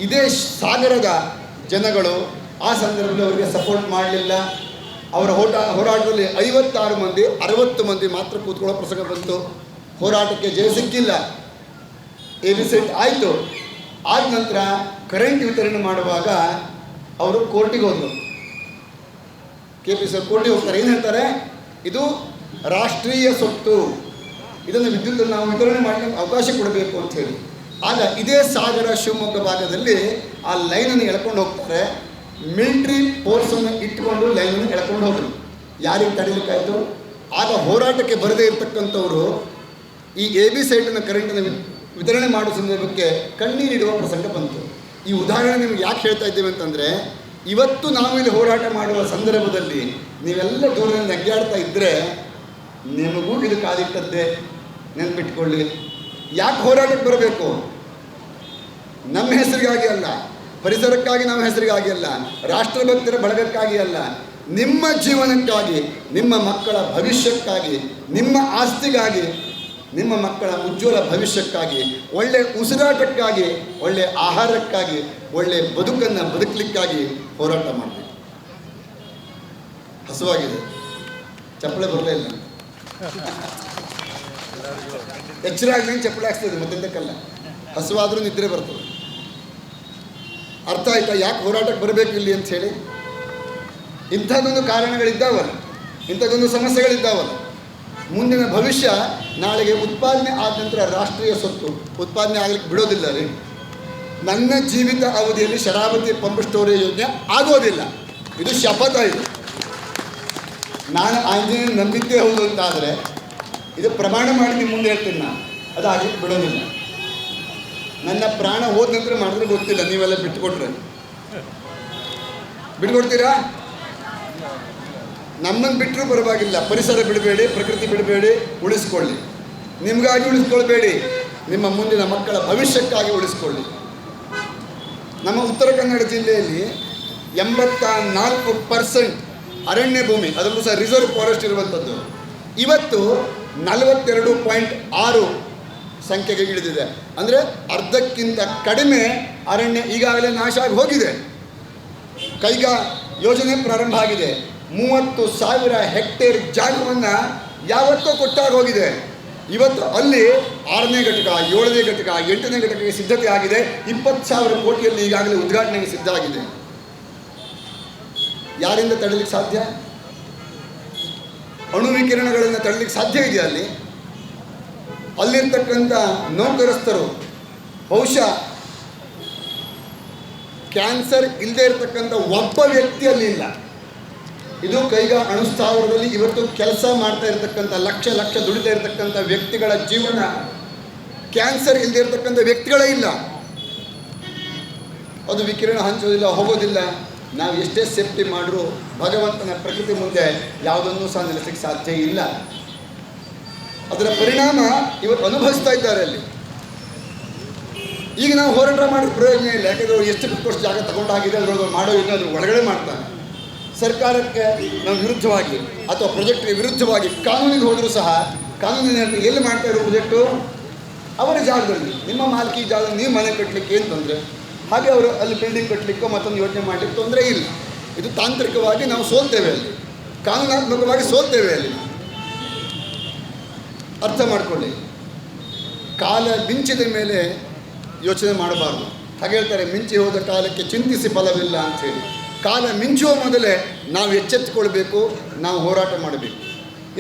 ಇದೇ ಸಾಗರದ ಜನಗಳು ಆ ಸಂದರ್ಭದಲ್ಲಿ ಅವರಿಗೆ ಸಪೋರ್ಟ್ ಮಾಡಲಿಲ್ಲ. ಅವರ ಹೋರಾಟದಲ್ಲಿ 56 ಮಂದಿ 60 ಮಂದಿ ಮಾತ್ರ ಕೂತ್ಕೊಳ್ಳೋ ಪ್ರಸಂಗ ಬಂತು. ಹೋರಾಟಕ್ಕೆ ಜಯ ಸಿಕ್ಕಿಲ್ಲ. AB ಸೆಟ್ ಆಯಿತು. ಆದ ನಂತರ ಕರೆಂಟ್ ವಿತರಣೆ ಮಾಡುವಾಗ ಅವರು ಕೋರ್ಟಿಗೆ ಹೋದರು. KPC ಕೋರ್ಟಿಗೆ ಹೋಗ್ತಾರೆ. ಏನು ಹೇಳ್ತಾರೆ? ಇದು ರಾಷ್ಟ್ರೀಯ ಸ್ವತ್ತು, ಇದನ್ನು ವಿದ್ಯುತ್ ನಾವು ವಿತರಣೆ ಮಾಡಲಿಕ್ಕೆ ಅವಕಾಶ ಕೊಡಬೇಕು ಅಂತ ಹೇಳಿ. ಆಗ ಇದೇ ಸಾಗರ ಶಿವಮೊಗ್ಗ ಭಾಗದಲ್ಲಿ ಆ ಲೈನನ್ನು ಎಳ್ಕೊಂಡು ಹೋಗ್ತಾರೆ. ಮಿಲಿಟ್ರಿ ಫೋರ್ಸನ್ನು ಇಟ್ಕೊಂಡು ಲೈನನ್ನು ಎಳ್ಕೊಂಡು ಹೋದರು. ಯಾರಿಗೆ ತಡೀಲಿಕ್ಕಾಯಿತು? ಆಗ ಹೋರಾಟಕ್ಕೆ ಬರದೇ ಇರತಕ್ಕಂಥವರು ಈ AB ಸೈಟನ್ನು ಕರೆಂಟನ್ನು ವಿತರಣೆ ಮಾಡುವ ಸಂದರ್ಭಕ್ಕೆ ಕಣ್ಣೀರಿಡುವ ಪ್ರಸಂಗ ಬಂತು. ಈ ಉದಾಹರಣೆ ನಿಮಗೆ ಯಾಕೆ ಹೇಳ್ತಾ ಇದ್ದೇವೆ ಅಂತಂದರೆ, ಇವತ್ತು ನಾವು ಇಲ್ಲಿ ಹೋರಾಟ ಮಾಡುವ ಸಂದರ್ಭದಲ್ಲಿ ನೀವೆಲ್ಲ ದೂರದಿಂದ ನಗ್ಗಾಡ್ತಾ ಇದ್ದರೆ ನಿಮಗೂ ಇದು ಕಾದಿಟ್ಟದ್ದೇ, ನೆನ್ಪಿಟ್ಕೊಳ್ಳಿ. ಯಾಕೆ ಹೋರಾಟಕ್ಕೆ ಬರಬೇಕು? ನಮ್ಮ ಹೆಸರಿಗಾಗಿ ಅಲ್ಲ, ಪರಿಸರಕ್ಕಾಗಿ ನಮ್ಮ ಹೆಸರಿಗಾಗಿ ಅಲ್ಲ, ರಾಷ್ಟ್ರಭಕ್ತರ ಬಳಗಕ್ಕಾಗಿ ಅಲ್ಲ, ನಿಮ್ಮ ಜೀವನಕ್ಕಾಗಿ, ನಿಮ್ಮ ಮಕ್ಕಳ ಭವಿಷ್ಯಕ್ಕಾಗಿ, ನಿಮ್ಮ ಆಸ್ತಿಗಾಗಿ, ನಿಮ್ಮ ಮಕ್ಕಳ ಉಜ್ವಲ ಭವಿಷ್ಯಕ್ಕಾಗಿ, ಒಳ್ಳೆಯ ಉಸಿರಾಟಕ್ಕಾಗಿ, ಒಳ್ಳೆಯ ಆಹಾರಕ್ಕಾಗಿ, ಒಳ್ಳೆಯ ಬದುಕನ್ನು ಬದುಕಲಿಕ್ಕಾಗಿ ಹೋರಾಟ ಮಾಡಬೇಕು. ಹಸುವಾಗಿದೆ, ಚಪ್ಪಳೆ ಬರಲೇ ಇಲ್ಲ. ಎಚ್ಚರ ಆಗಲಿ ಚಪ್ಪಳೆ ಹಾಕ್ತದೆ, ಮತ್ತೆಂದಕ್ಕಲ್ಲ. ಹಸುವಾದರೂ ನಿದ್ರೆ ಬರ್ತದೆ. ಅರ್ಥ ಆಯ್ತಾ ಯಾಕೆ ಹೋರಾಟಕ್ಕೆ ಬರಬೇಕು ಇಲ್ಲಿ ಅಂತ ಹೇಳಿ? ಇಂಥದ್ದೊಂದು ಕಾರಣಗಳಿದ್ದಾವಲ್ಲ, ಇಂಥದ್ದೊಂದು ಸಮಸ್ಯೆಗಳಿದ್ದಾವಲ್ಲ. ಮುಂದಿನ ಭವಿಷ್ಯ ನಾಳೆಗೆ ಉತ್ಪಾದನೆ ಆದ ನಂತರ ರಾಷ್ಟ್ರೀಯ ಸ್ವತ್ತು ಉತ್ಪಾದನೆ ಆಗಲಿಕ್ಕೆ ಬಿಡೋದಿಲ್ಲ ರೀ. ನನ್ನ ಜೀವಿತ ಅವಧಿಯಲ್ಲಿ ಶರಾವತಿ ಪಂಪ್ ಸ್ಟೋರೇಜ್ ಯೋಜನೆ ಆಗೋದಿಲ್ಲ. ಇದು ಶಪಥ. ಇದು ನಾನು ಆಂಜನೇಯ ನಂಬಿದ್ದೇ ಹೌದು ಅಂತ ಆದರೆ ಇದು ಪ್ರಮಾಣ ಮಾಡಿ ನಿಮ್ಮ ಮುಂದೆ ಹೇಳ್ತೀನಿ. ನಾನು ಅದು ಆಗಲಿಕ್ಕೆ ಬಿಡೋದಿಲ್ಲ. ನನ್ನ ಪ್ರಾಣ ಹೋದ ನಂತರ ಮಾಡಿದ್ರೆ ಗೊತ್ತಿಲ್ಲ. ನೀವೆಲ್ಲ ಬಿಟ್ಟುಕೊಟ್ರೆ ಬಿಟ್ಕೊಡ್ತೀರಾ? ನಮ್ಮನ್ನು ಬಿಟ್ಟರೂ ಪರವಾಗಿಲ್ಲ. ಪರಿಸರ ಬಿಡಬೇಡಿ, ಪ್ರಕೃತಿ ಬಿಡಬೇಡಿ, ಉಳಿಸ್ಕೊಳ್ಳಿ. ನಿಮಗಾಗಿ ಉಳಿಸ್ಕೊಳ್ಬೇಡಿ, ನಿಮ್ಮ ಮುಂದಿನ ಮಕ್ಕಳ ಭವಿಷ್ಯಕ್ಕಾಗಿ ಉಳಿಸ್ಕೊಳ್ಳಿ. ನಮ್ಮ ಉತ್ತರ ಕನ್ನಡ ಜಿಲ್ಲೆಯಲ್ಲಿ 84% ಅರಣ್ಯ ಭೂಮಿ, ಅದರಲ್ಲೂ ಸಹ ರಿಸರ್ವ್ ಫಾರೆಸ್ಟ್ ಇರುವಂಥದ್ದು. ಇವತ್ತು 42.6 ಸಂಖ್ಯೆಗೆ ಇಳಿದಿದೆ. ಅಂದರೆ ಅರ್ಧಕ್ಕಿಂತ ಕಡಿಮೆ ಅರಣ್ಯ ಈಗಾಗಲೇ ನಾಶ ಆಗಿ ಹೋಗಿದೆ. ಕೈಗಾ ಯೋಜನೆ ಪ್ರಾರಂಭ ಆಗಿದೆ. 30,000 ಹೆಕ್ಟೇರ್ ಜಾಗವನ್ನು ಯಾವತ್ತೋ ಕೊಟ್ಟಾಗ ಹೋಗಿದೆ. ಇವತ್ತು ಅಲ್ಲಿ 6ನೇ ಘಟಕ, 7ನೇ ಘಟಕ, 8ನೇ ಘಟಕಕ್ಕೆ ಸಿದ್ಧತೆ ಆಗಿದೆ. 20,000 ಕೋಟಿಯಲ್ಲಿ ಈಗಾಗಲೇ ಉದ್ಘಾಟನೆಗೆ ಸಿದ್ಧ ಆಗಿದೆ. ಯಾರಿಂದ ತಡಲಿಕ್ಕೆ ಸಾಧ್ಯ? ಅಣು ವಿಕಿರಣಗಳನ್ನು ತಡಲಿಕ್ಕೆ ಸಾಧ್ಯ ಇದೆಯಾ? ಅಲ್ಲಿರ್ತಕ್ಕಂಥ ನೌಕರಸ್ಥರು ಬಹುಶಃ ಕ್ಯಾನ್ಸರ್ ಇಲ್ಲದೆ ಇರತಕ್ಕಂಥ ಒಬ್ಬ ವ್ಯಕ್ತಿ ಅಲ್ಲಿ ಇಲ್ಲ. ಇದು ಕೈಗಾ ಅಣುಸ್ಥಾವರದಲ್ಲಿ ಇವತ್ತು ಕೆಲಸ ಮಾಡ್ತಾ ಇರತಕ್ಕಂಥ ಲಕ್ಷ ದುಡಿತಾ ಇರತಕ್ಕಂಥ ವ್ಯಕ್ತಿಗಳ ಜೀವನ ಕ್ಯಾನ್ಸರ್ ಇಲ್ಲದೆ ಇರತಕ್ಕಂಥ ವ್ಯಕ್ತಿಗಳೇ ಇಲ್ಲ. ಅದು ವಿಕಿರಣ ಹಂಚೋದಿಲ್ಲ, ಹೋಗೋದಿಲ್ಲ. ನಾವು ಎಷ್ಟೇ ಸೇಫ್ಟಿ ಮಾಡಿದ್ರು ಭಗವಂತನ ಪ್ರಕೃತಿ ಮುಂದೆ ಯಾವುದನ್ನೂ ಸಹ ನಿಲ್ಲಿಸಲಿಕ್ಕೆ ಸಾಧ್ಯ ಇಲ್ಲ. ಅದರ ಪರಿಣಾಮ ಇವತ್ತು ಅನುಭವಿಸ್ತಾ ಇದ್ದಾರೆ ಅಲ್ಲಿ. ಈಗ ನಾವು ಹೋರಾಟ ಮಾಡಿದ ಪ್ರಯೋಜನ ಇಲ್ಲ. ಯಾಕಂದರೆ ಅವ್ರು ಎಷ್ಟು ವರ್ಷ ಜಾಗ ತಗೊಂಡಾಗಿದೆ ಅದರೊಳಗೆ ಮಾಡೋ ಇಲ್ಲ, ಅದ್ರ ಒಳಗಡೆ ಮಾಡ್ತಾರೆ. ಸರ್ಕಾರಕ್ಕೆ ನಾವು ವಿರುದ್ಧವಾಗಿ ಅಥವಾ ಪ್ರಾಜೆಕ್ಟ್ಗೆ ವಿರುದ್ಧವಾಗಿ ಕಾನೂನಿಗೆ ಹೋದರೂ ಸಹ ಕಾನೂನಿನ ಎಲ್ಲಿ ಮಾಡ್ತಾ ಇರೋ ಪ್ರಾಜೆಕ್ಟು ಅವರ ಜಾಗದಲ್ಲಿ, ನಿಮ್ಮ ಮಾಲಕಿ ಜಾಗದಲ್ಲಿ ನೀವು ಮನೆ ಕಟ್ಟಲಿಕ್ಕೆ ಏನು ತೊಂದರೆ? ಹಾಗೆ ಅವರು ಅಲ್ಲಿ ಬಿಲ್ಡಿಂಗ್ ಕಟ್ಟಲಿಕ್ಕೋ ಮತ್ತೊಂದು ಯೋಚನೆ ಮಾಡಲಿಕ್ಕೆ ತೊಂದರೆ ಇಲ್ಲ. ಇದು ತಾಂತ್ರಿಕವಾಗಿ ನಾವು ಸೋಲ್ತೇವೆ, ಅಲ್ಲಿ ಕಾನೂನಾತ್ಮಕವಾಗಿ ಸೋಲ್ತೇವೆ. ಅಲ್ಲಿ ಅರ್ಥ ಮಾಡಿಕೊಳ್ಳಿ. ಕಾಲ ಮಿಂಚಿದ ಮೇಲೆ ಯೋಚನೆ ಮಾಡಬಾರ್ದು. ಹಾಗೆ ಹೇಳ್ತಾರೆ, ಮಿಂಚಿ ಹೋದ ಕಾಲಕ್ಕೆ ಚಿಂತಿಸಿ ಫಲವಿಲ್ಲ ಅಂಥೇಳಿ. ಕಾಲ ಮಿಂಚುವ ಮೊದಲೇ ನಾವು ಎಚ್ಚೆತ್ತುಕೊಳ್ಬೇಕು, ನಾವು ಹೋರಾಟ ಮಾಡಬೇಕು.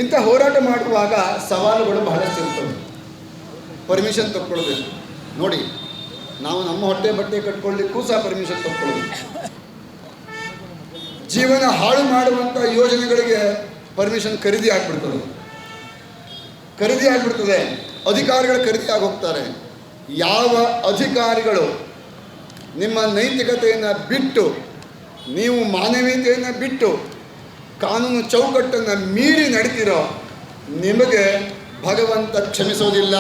ಇಂಥ ಹೋರಾಟ ಮಾಡುವಾಗ ಸವಾಲುಗಳು ಬಹಳಷ್ಟು ಇರ್ತವೆ. ಪರ್ಮಿಷನ್ ತಗೊಳ್ಬೇಕು. ನೋಡಿ, ನಾವು ನಮ್ಮ ಹೊಟ್ಟೆ ಬಟ್ಟೆ ಕಟ್ಕೊಳ್ಳಿಕ್ಕೂ ಸಹ ಪರ್ಮಿಷನ್ ತಗೊಳ್ಬೇಕು. ಜೀವನ ಹಾಳು ಮಾಡುವಂಥ ಯೋಜನೆಗಳಿಗೆ ಪರ್ಮಿಷನ್ ಖರೀದಿ ಆಗಿಬಿಡ್ತದೆ. ಅಧಿಕಾರಿಗಳು ಖರೀದಿ ಆಗೋಗ್ತಾರೆ. ಯಾವ ಅಧಿಕಾರಿಗಳು ನಿಮ್ಮ ನೈತಿಕತೆಯನ್ನು ಬಿಟ್ಟು, ನೀವು ಮಾನವೀಯತೆಯನ್ನು ಬಿಟ್ಟು ಕಾನೂನು ಚೌಕಟ್ಟನ್ನು ಮೀರಿ ನಡೀತಿರೋ ನಿಮಗೆ ಭಗವಂತ ಕ್ಷಮಿಸೋದಿಲ್ಲ.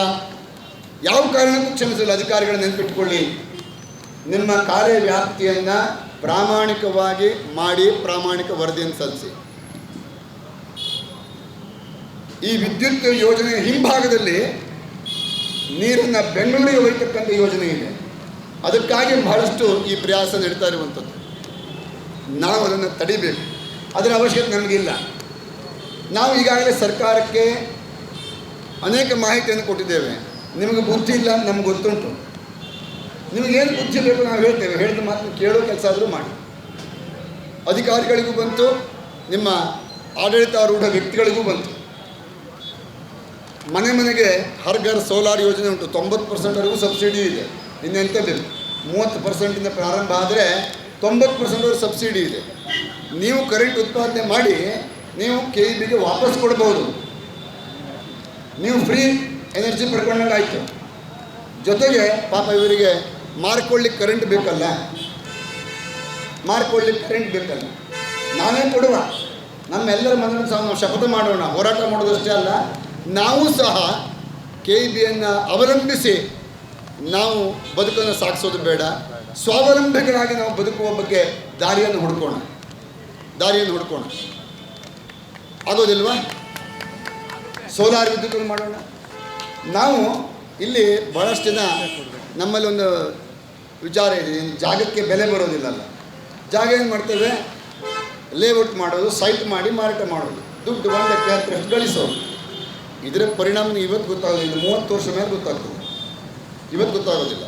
ಯಾವ ಕಾರಣಕ್ಕೂ ಕ್ಷಮಿಸಲ್ಲ. ಅಧಿಕಾರಿಗಳನ್ನ ನೆನಪಿಟ್ಕೊಳ್ಳಿ. ನಿಮ್ಮ ಕಾರ್ಯವ್ಯಾಪ್ತಿಯನ್ನು ಪ್ರಾಮಾಣಿಕವಾಗಿ ಮಾಡಿ ಪ್ರಾಮಾಣಿಕ ವರದಿಯನ್ನು ಸಲ್ಲಿಸಿ. ಈ ವಿದ್ಯುತ್ ಯೋಜನೆಯ ಹಿಂಭಾಗದಲ್ಲಿ ನೀರನ್ನು ಬೆಂಗಳೂರಿಗೆ ಒಯ್ಯತಕ್ಕಂಥ ಯೋಜನೆ ಇದೆ. ಅದಕ್ಕಾಗಿ ಬಹಳಷ್ಟು ಈ ಪ್ರಯಾಸ ನಡೀತಾ ಇರುವಂಥದ್ದು. ನಾವು ಅದನ್ನು ತಡಿಬೇಕು. ಅದರ ಅವಶ್ಯಕತೆ ನಮಗಿಲ್ಲ. ನಾವು ಈಗಾಗಲೇ ಸರ್ಕಾರಕ್ಕೆ ಅನೇಕ ಮಾಹಿತಿಯನ್ನು ಕೊಟ್ಟಿದ್ದೇವೆ. ನಿಮಗೆ ಬುದ್ಧಿ ಇಲ್ಲ, ನಮ್ಗೆ ಗೊತ್ತುಂಟು. ನಿಮಗೇನು ಬುದ್ಧಿ ಬೇಕು ನಾವು ಹೇಳ್ತೇವೆ. ಹೇಳಿದ ಮಾತನ್ನು ಕೇಳೋ ಕೆಲಸ ಆದರೂ ಮಾಡಿ. ಅಧಿಕಾರಿಗಳಿಗೂ ಬಂತು, ನಿಮ್ಮ ಆಡಳಿತಾರೂಢ ವ್ಯಕ್ತಿಗಳಿಗೂ ಬಂತು. ಮನೆಗೆ ಹರ್ ಘರ್ ಸೋಲಾರ್ ಯೋಜನೆ ಉಂಟು. 90%ವರೆಗೂ ಸಬ್ಸಿಡಿ ಇದೆ. ಇನ್ನೆಂತ ಬೇಕು? 30%ಇಂದ ಪ್ರಾರಂಭ ಆದರೆ 90% ಸಬ್ಸಿಡಿ ಇದೆ. ನೀವು ಕರೆಂಟ್ ಉತ್ಪಾದನೆ ಮಾಡಿ ನೀವು KEBಗೆ ವಾಪಸ್ ಕೊಡ್ಬೋದು. ನೀವು ಫ್ರೀ ಎನರ್ಜಿ ಪಡ್ಕೊಂಡಂಗೆ ಆಯಿತು. ಜೊತೆಗೆ ಪಾಪ ಇವರಿಗೆ ಮಾರ್ಕೊಳ್ಳಿಕ್ಕೆ ಕರೆಂಟ್ ಬೇಕಲ್ಲ, ನಾವೇ ಕೊಡುವ. ನಮ್ಮೆಲ್ಲರ ಮನಸ್ಸನ್ನು ಸಹ ನಾವು ಶಪಥ ಮಾಡೋಣ. ಹೋರಾಟ ಮಾಡೋದಷ್ಟೇ ಅಲ್ಲ, ನಾವು ಸಹ KEBಯನ್ನು ಅವಲಂಬಿಸಿ ನಾವು ಬದುಕನ್ನು ಸಾಗಿಸೋದು ಬೇಡ. ಸ್ವಾವಲಂಬಿಗಳಾಗಿ ನಾವು ಬದುಕುವ ಬಗ್ಗೆ ದಾರಿಯನ್ನು ಹುಡ್ಕೋಣ. ಆಗೋದಿಲ್ವಾ? ಸೋಲಾರ್ ವಿದ್ಯುತ್ತನ್ನು ಮಾಡೋಣ. ನಾವು ಇಲ್ಲಿ ಭಾಳಷ್ಟು ಜನ, ನಮ್ಮಲ್ಲಿ ಒಂದು ವಿಚಾರ ಇದೆ, ಜಾಗಕ್ಕೆ ಬೆಲೆ ಬರೋದಿಲ್ಲಲ್ಲ. ಜಾಗ ಏನು ಮಾಡ್ತೇವೆ? ಲೇಔಟ್ ಮಾಡೋದು, ಸೈಟ್ ಮಾಡಿ ಮಾರಾಟ ಮಾಡೋದು, ದುಡ್ಡು 1 ಎಕರೆ ಎಷ್ಟು ಗಳಿಸೋದು. ಇದರ ಪರಿಣಾಮ ಇವತ್ತು ಗೊತ್ತಾಗೋದಿಲ್ಲ. 30 ವರ್ಷ ಮೇಲೆ ಗೊತ್ತಾಗ್ತದೆ. ಇವತ್ತು ಗೊತ್ತಾಗೋದಿಲ್ಲ.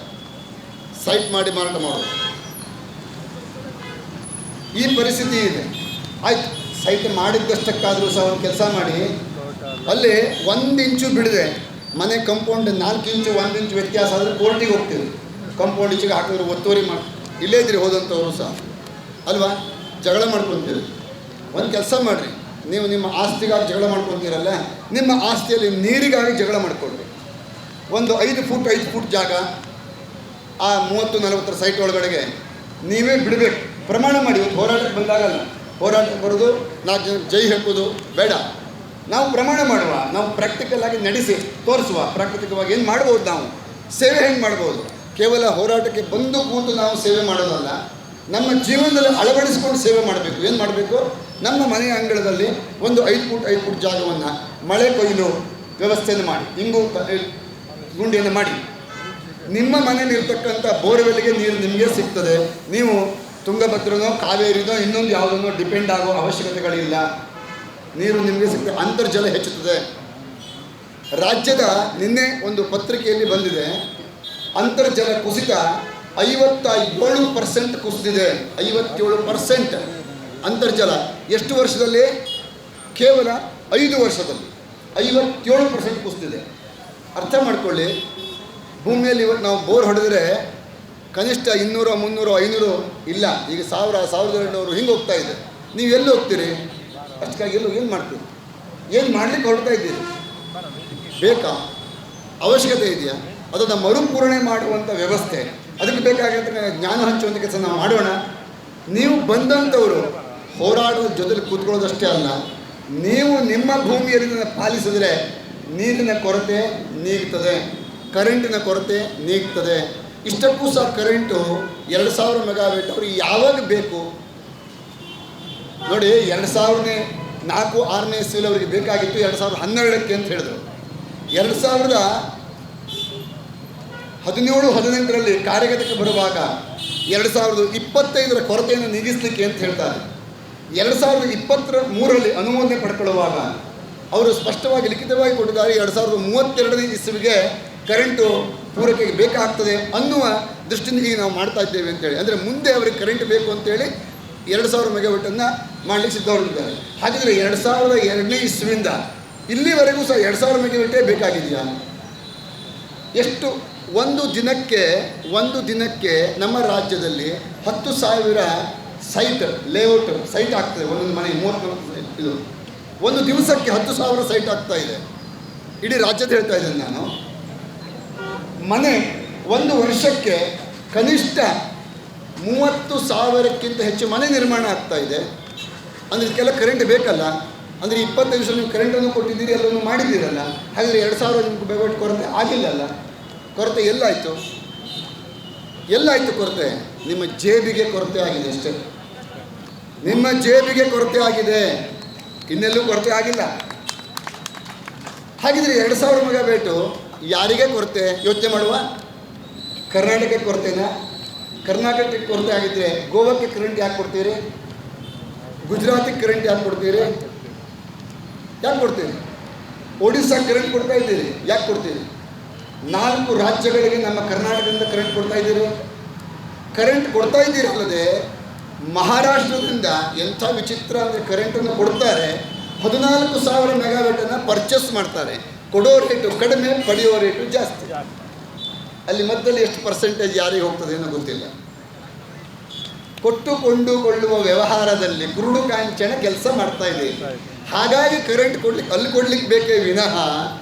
ಸೈಟ್ ಮಾಡಿ ಮಾರಾಟ ಮಾಡೋದು, ಈ ಪರಿಸ್ಥಿತಿ ಇದೆ. ಆಯ್ತು, ಸೈಟ್ ಮಾಡಿದ್ದಷ್ಟಕ್ಕಾದರೂ ಸಹ ಒಂದು ಕೆಲಸ ಮಾಡಿ, ಅಲ್ಲಿ 1 ಇಂಚು ಬಿಡದೆ ಮನೆ ಕಂಪೌಂಡ್ 4 ಇಂಚು 1 ಇಂಚು ವ್ಯತ್ಯಾಸ ಆದರೆ ಕೋರ್ಟಿಗೆ ಹೋಗ್ತೀವಿ. ಕಂಪೌಂಡ್ ಈಚೆಗೆ ಹಾಕಿದ್ರು ಒತ್ತುವರಿ ಮಾಡಿ ಇಲ್ಲೇ ಇದ್ರಿ ಹೋದಂಥವ್ರು ಸಹ ಅಲ್ವಾ, ಜಗಳ ಮಾಡ್ಕೊತೀರಿ. ಒಂದು ಕೆಲಸ ಮಾಡಿರಿ, ನೀವು ನಿಮ್ಮ ಆಸ್ತಿಗಾಗಿ ಜಗಳ ಮಾಡ್ಕೊತೀರಲ್ಲ, ನಿಮ್ಮ ಆಸ್ತಿಯಲ್ಲಿ ನೀರಿಗಾಗಿ ಜಗಳ ಮಾಡ್ಕೊಳ್ರಿ. ಒಂದು 5 ಫೂಟ್ ಜಾಗ ಆ 30-40 ಸೈಟ್ ಒಳಗಡೆಗೆ ನೀವೇ ಬಿಡಬೇಕು. ಪ್ರಮಾಣ ಮಾಡಿ. ಹೋರಾಟಕ್ಕೆ ಬಂದಾಗಲ್ಲ, ಹೋರಾಟಕ್ಕೆ ಬರೋದು 4 ಜನ ಜೈ ಹಾಕೋದು ಬೇಡ. ನಾವು ಪ್ರಮಾಣ ಮಾಡುವ, ನಾವು ಪ್ರಾಕ್ಟಿಕಲ್ ಆಗಿ ನಡೆಸಿ ತೋರಿಸುವ. ಪ್ರಾಕೃತಿಕವಾಗಿ ಏನು ಮಾಡ್ಬೋದು, ನಾವು ಸೇವೆ ಹೆಂಗೆ ಮಾಡ್ಬೋದು. ಕೇವಲ ಹೋರಾಟಕ್ಕೆ ಬಂದು ಕೂತು ನಾವು ಸೇವೆ ಮಾಡೋದಲ್ಲ, ನಮ್ಮ ಜೀವನದಲ್ಲಿ ಅಳವಡಿಸಿಕೊಂಡು ಸೇವೆ ಮಾಡಬೇಕು. ಏನು ಮಾಡಬೇಕು? ನಮ್ಮ ಮನೆಯ ಅಂಗಳದಲ್ಲಿ ಒಂದು 5 ಫೂಟ್ ಜಾಗವನ್ನು ಮಳೆ ಕೊಯ್ಲು ವ್ಯವಸ್ಥೆಯನ್ನು ಮಾಡಿ, ಗುಂಡಿಯನ್ನು ಮಾಡಿ. ನಿಮ್ಮ ಮನೆಯಲ್ಲಿರ್ತಕ್ಕಂಥ ಬೋರ್ವೆಲ್ಗೆ ನೀರು ನಿಮಗೆ ಸಿಗ್ತದೆ. ನೀವು ತುಂಗಭದ್ರನೋ ಕಾವೇರಿನೋ ಇನ್ನೊಂದು ಯಾವುದನ್ನೋ ಡಿಪೆಂಡ್ ಆಗೋ ಅವಶ್ಯಕತೆಗಳಿಲ್ಲ. ನೀರು ನಿಮಗೆ ಸಿಗ್ತದೆ. ಅಂತರ್ಜಲ ಹೆಚ್ಚುತ್ತದೆ. ರಾಜ್ಯದ ನಿನ್ನೆ ಒಂದು ಪತ್ರಿಕೆಯಲ್ಲಿ ಬಂದಿದೆ, ಅಂತರ್ಜಲ ಕುಸಿತ 57% ಕುಸಿದಿದೆ. 57% ಅಂತರ್ಜಲ. ಎಷ್ಟು ವರ್ಷದಲ್ಲಿ? ಕೇವಲ 5 ವರ್ಷದಲ್ಲಿ 57% ಕುಸಿದಿದೆ. ಅರ್ಥ ಮಾಡ್ಕೊಳ್ಳಿ, ಭೂಮಿಯಲ್ಲಿ ಇವತ್ತು ನಾವು ಬೋರ್ ಹೊಡೆದ್ರೆ ಕನಿಷ್ಠ 200, 300, 500 ಇಲ್ಲ, ಈಗ 1000, 1200 ಹಿಂಗೆ ಹೋಗ್ತಾ ಇದೆ. ನೀವು ಎಲ್ಲಿ ಹೋಗ್ತೀರಿ? ಅಷ್ಟಕ್ಕಾಗಿ ಎಲ್ಲೂ ಏನು ಮಾಡ್ತೀರಿ? ಏನು ಮಾಡಲಿಕ್ಕೆ ಹೊರಡ್ತಾ ಇದ್ದೀರಿ? ಬೇಕಾ? ಅವಶ್ಯಕತೆ ಇದೆಯಾ? ಅದನ್ನು ಮರುಪೂರಣೆ ಮಾಡುವಂಥ ವ್ಯವಸ್ಥೆ, ಅದಕ್ಕೆ ಬೇಕಾಗಿರ್ತಕ್ಕ ಜ್ಞಾನ ಹಂಚುವಂಥ ಕೆಲಸ ನಾವು ಮಾಡೋಣ. ನೀವು ಬಂದಂಥವರು ಹೋರಾಡುವ ಜೊತೆಲಿ ಕೂತ್ಕೊಳ್ಳೋದಷ್ಟೇ ಅಲ್ಲ, ನೀವು ನಿಮ್ಮ ಭೂಮಿಯಲ್ಲಿ ಪಾಲಿಸಿದ್ರೆ ನೀರಿನ ಕೊರತೆ ನೀಗ್ತದೆ, ಕರೆಂಟಿನ ಕೊರತೆ ನೀಗ್ತದೆ. ಇಷ್ಟಕ್ಕೂ ಸಹ ಕರೆಂಟು 2000 ಮೆಗಾವ್ಯಾಟ್ ಅವ್ರಿಗೆ ಯಾವಾಗ ಬೇಕು ನೋಡಿ. 2004-6ನೇ ಇಸ್ವಿಯಲ್ಲಿ ಅವರಿಗೆ ಬೇಕಾಗಿತ್ತು 2012ಕ್ಕೆ ಅಂತ ಹೇಳಿದ್ರು. 2017-18ರಲ್ಲಿ ಕಾರ್ಯಗತಕ್ಕೆ ಬರುವಾಗ 2025ರ ಕೊರತೆಯನ್ನು ನೀಗಿಸಲಿಕ್ಕೆ ಅಂತ ಹೇಳ್ತಾರೆ. 2023ರಲ್ಲಿ ಅನುಮೋದನೆ ಪಡ್ಕೊಳ್ಳುವಾಗ ಅವರು ಸ್ಪಷ್ಟವಾಗಿ ಲಿಖಿತವಾಗಿ ಕೊಟ್ಟಿದ್ದಾರೆ, 2032ನೇ ಇಸ್ವಿಗೆ ಕರೆಂಟು ಪೂರೈಕೆಗೆ ಬೇಕಾಗ್ತದೆ ಅನ್ನುವ ದೃಷ್ಟಿಯಿಂದ ಈಗ ನಾವು ಮಾಡ್ತಾ ಇದ್ದೇವೆ ಅಂತೇಳಿ. ಅಂದರೆ ಮುಂದೆ ಅವರಿಗೆ ಕರೆಂಟ್ ಬೇಕು ಅಂತೇಳಿ 2000 ಮೆಗಾವ್ಯಾಟನ್ನು ಮಾಡಲಿಕ್ಕೆ ಸಿದ್ಧವಾಗಿದ್ದಾರೆ. ಹಾಗಿದ್ರೆ 2002ನೇ ಇಸ್ವಿಯಿಂದ ಇಲ್ಲಿವರೆಗೂ ಸಹ 2000 ಮೆಗಾವ್ಯಾಟೇ ಬೇಕಾಗಿದೆಯಾ? ಎಷ್ಟು? ಒಂದು ದಿನಕ್ಕೆ ನಮ್ಮ ರಾಜ್ಯದಲ್ಲಿ 10,000 ಸೈಟ್ ಲೇಔಟ್ ಸೈಟ್ ಆಗ್ತದೆ. ಒಂದೊಂದು ಮನೆ 30 ಇದು ಒಂದು ದಿವಸಕ್ಕೆ 10,000 ಸೈಟ್ ಆಗ್ತಾ ಇದೆ. ಇಡೀ ರಾಜ್ಯದ ಹೇಳ್ತಾ ಇದ್ದೇನೆ ನಾನು. ಮನೆ ಒಂದು ವರ್ಷಕ್ಕೆ ಕನಿಷ್ಠ 30,000ಕ್ಕಿಂತ ಹೆಚ್ಚು ಮನೆ ನಿರ್ಮಾಣ ಆಗ್ತಾ ಇದೆ. ಅಂದರೆ ಇದಕ್ಕೆಲ್ಲ ಕರೆಂಟ್ ಬೇಕಲ್ಲ. ಅಂದರೆ 25 ವರ್ಷ ನೀವು ಕರೆಂಟನ್ನು ಕೊಟ್ಟಿದ್ದೀರಿ, ಎಲ್ಲವನ್ನು ಮಾಡಿದ್ದೀರಲ್ಲ. ಹಾಗಾದರೆ 2000 ನಿಮ್ಗೆ ಮೆಗಾವ್ಯಾಟ್ ಕೊರತೆ ಆಗಿಲ್ಲಲ್ಲ. ಕೊರತೆ ಎಲ್ಲಾಯಿತು ಕೊರತೆ? ನಿಮ್ಮ ಜೇಬಿಗೆ ಕೊರತೆ ಆಗಿದೆ ಅಷ್ಟೇ. ನಿಮ್ಮ ಜೇಬಿಗೆ ಕೊರತೆ ಆಗಿದೆ, ಇನ್ನೆಲ್ಲೂ ಕೊರತೆ ಆಗಿಲ್ಲ. ಹಾಗಿದ್ರೆ 2000 ಮೆಗಾವ್ಯಾಟು ಯಾರಿಗೆ ಕೊರತೆ? ಯೋಚನೆ ಮಾಡುವ. ಕರ್ನಾಟಕಕ್ಕೆ ಕೊರತೆನಾ? ಕರ್ನಾಟಕಕ್ಕೆ ಕೊರತೆ ಆಗಿದ್ದರೆ ಗೋವಾಕ್ಕೆ ಕರೆಂಟ್ ಯಾಕೆ ಕೊಡ್ತೀರಿ? ಗುಜರಾತಿಗೆ ಕರೆಂಟ್ ಯಾಕೆ ಕೊಡ್ತೀರಿ? ಒಡಿಸ್ಸಾಗೆ ಕರೆಂಟ್ ಕೊಡ್ತಾ ಇದ್ದೀರಿ, ಯಾಕೆ ಕೊಡ್ತೀರಿ? 4 ರಾಜ್ಯಗಳಿಗೆ ನಮ್ಮ ಕರ್ನಾಟಕದಿಂದ ಕರೆಂಟ್ ಕೊಡ್ತಾ ಇದ್ದೀರಿ. ಕರೆಂಟ್ ಕೊಡ್ತಾ ಇದ್ದೀರಲ್ಲದೆ ಮಹಾರಾಷ್ಟ್ರದಿಂದ ಎಂಥ ವಿಚಿತ್ರ ಅಂದರೆ ಕರೆಂಟನ್ನು ಕೊಡ್ತಾರೆ, 14,000 ಮೆಗಾವ್ಯಾಟನ್ನು ಪರ್ಚೇಸ್ ಮಾಡ್ತಾರೆ. ಕೊಡೋ ರೇಟು ಕಡಿಮೆ, ಪಡೆಯೋ ರೇಟು ಜಾಸ್ತಿ. ಅಲ್ಲಿ ಮಧ್ಯದಲ್ಲಿ ಎಷ್ಟು ಪರ್ಸೆಂಟೇಜ್ ಯಾರಿಗೆ ಹೋಗ್ತದೆ ಅನ್ನೋ ಗೊತ್ತಿಲ್ಲ. ಕೊಟ್ಟುಕೊಂಡುಕೊಳ್ಳುವ ವ್ಯವಹಾರದಲ್ಲಿ ಕುರುಡು ಕಾಂಚನ ಕೆಲಸ ಮಾಡ್ತಾ ಇದೆ. ಹಾಗಾಗಿ ಕರೆಂಟ್ ಕೊಡ್ಲಿಕ್ಕೆ ಅಲ್ಲಿ ಕೊಡ್ಲಿಕ್ಕೆ ಬೇಕೇ ವಿನಃ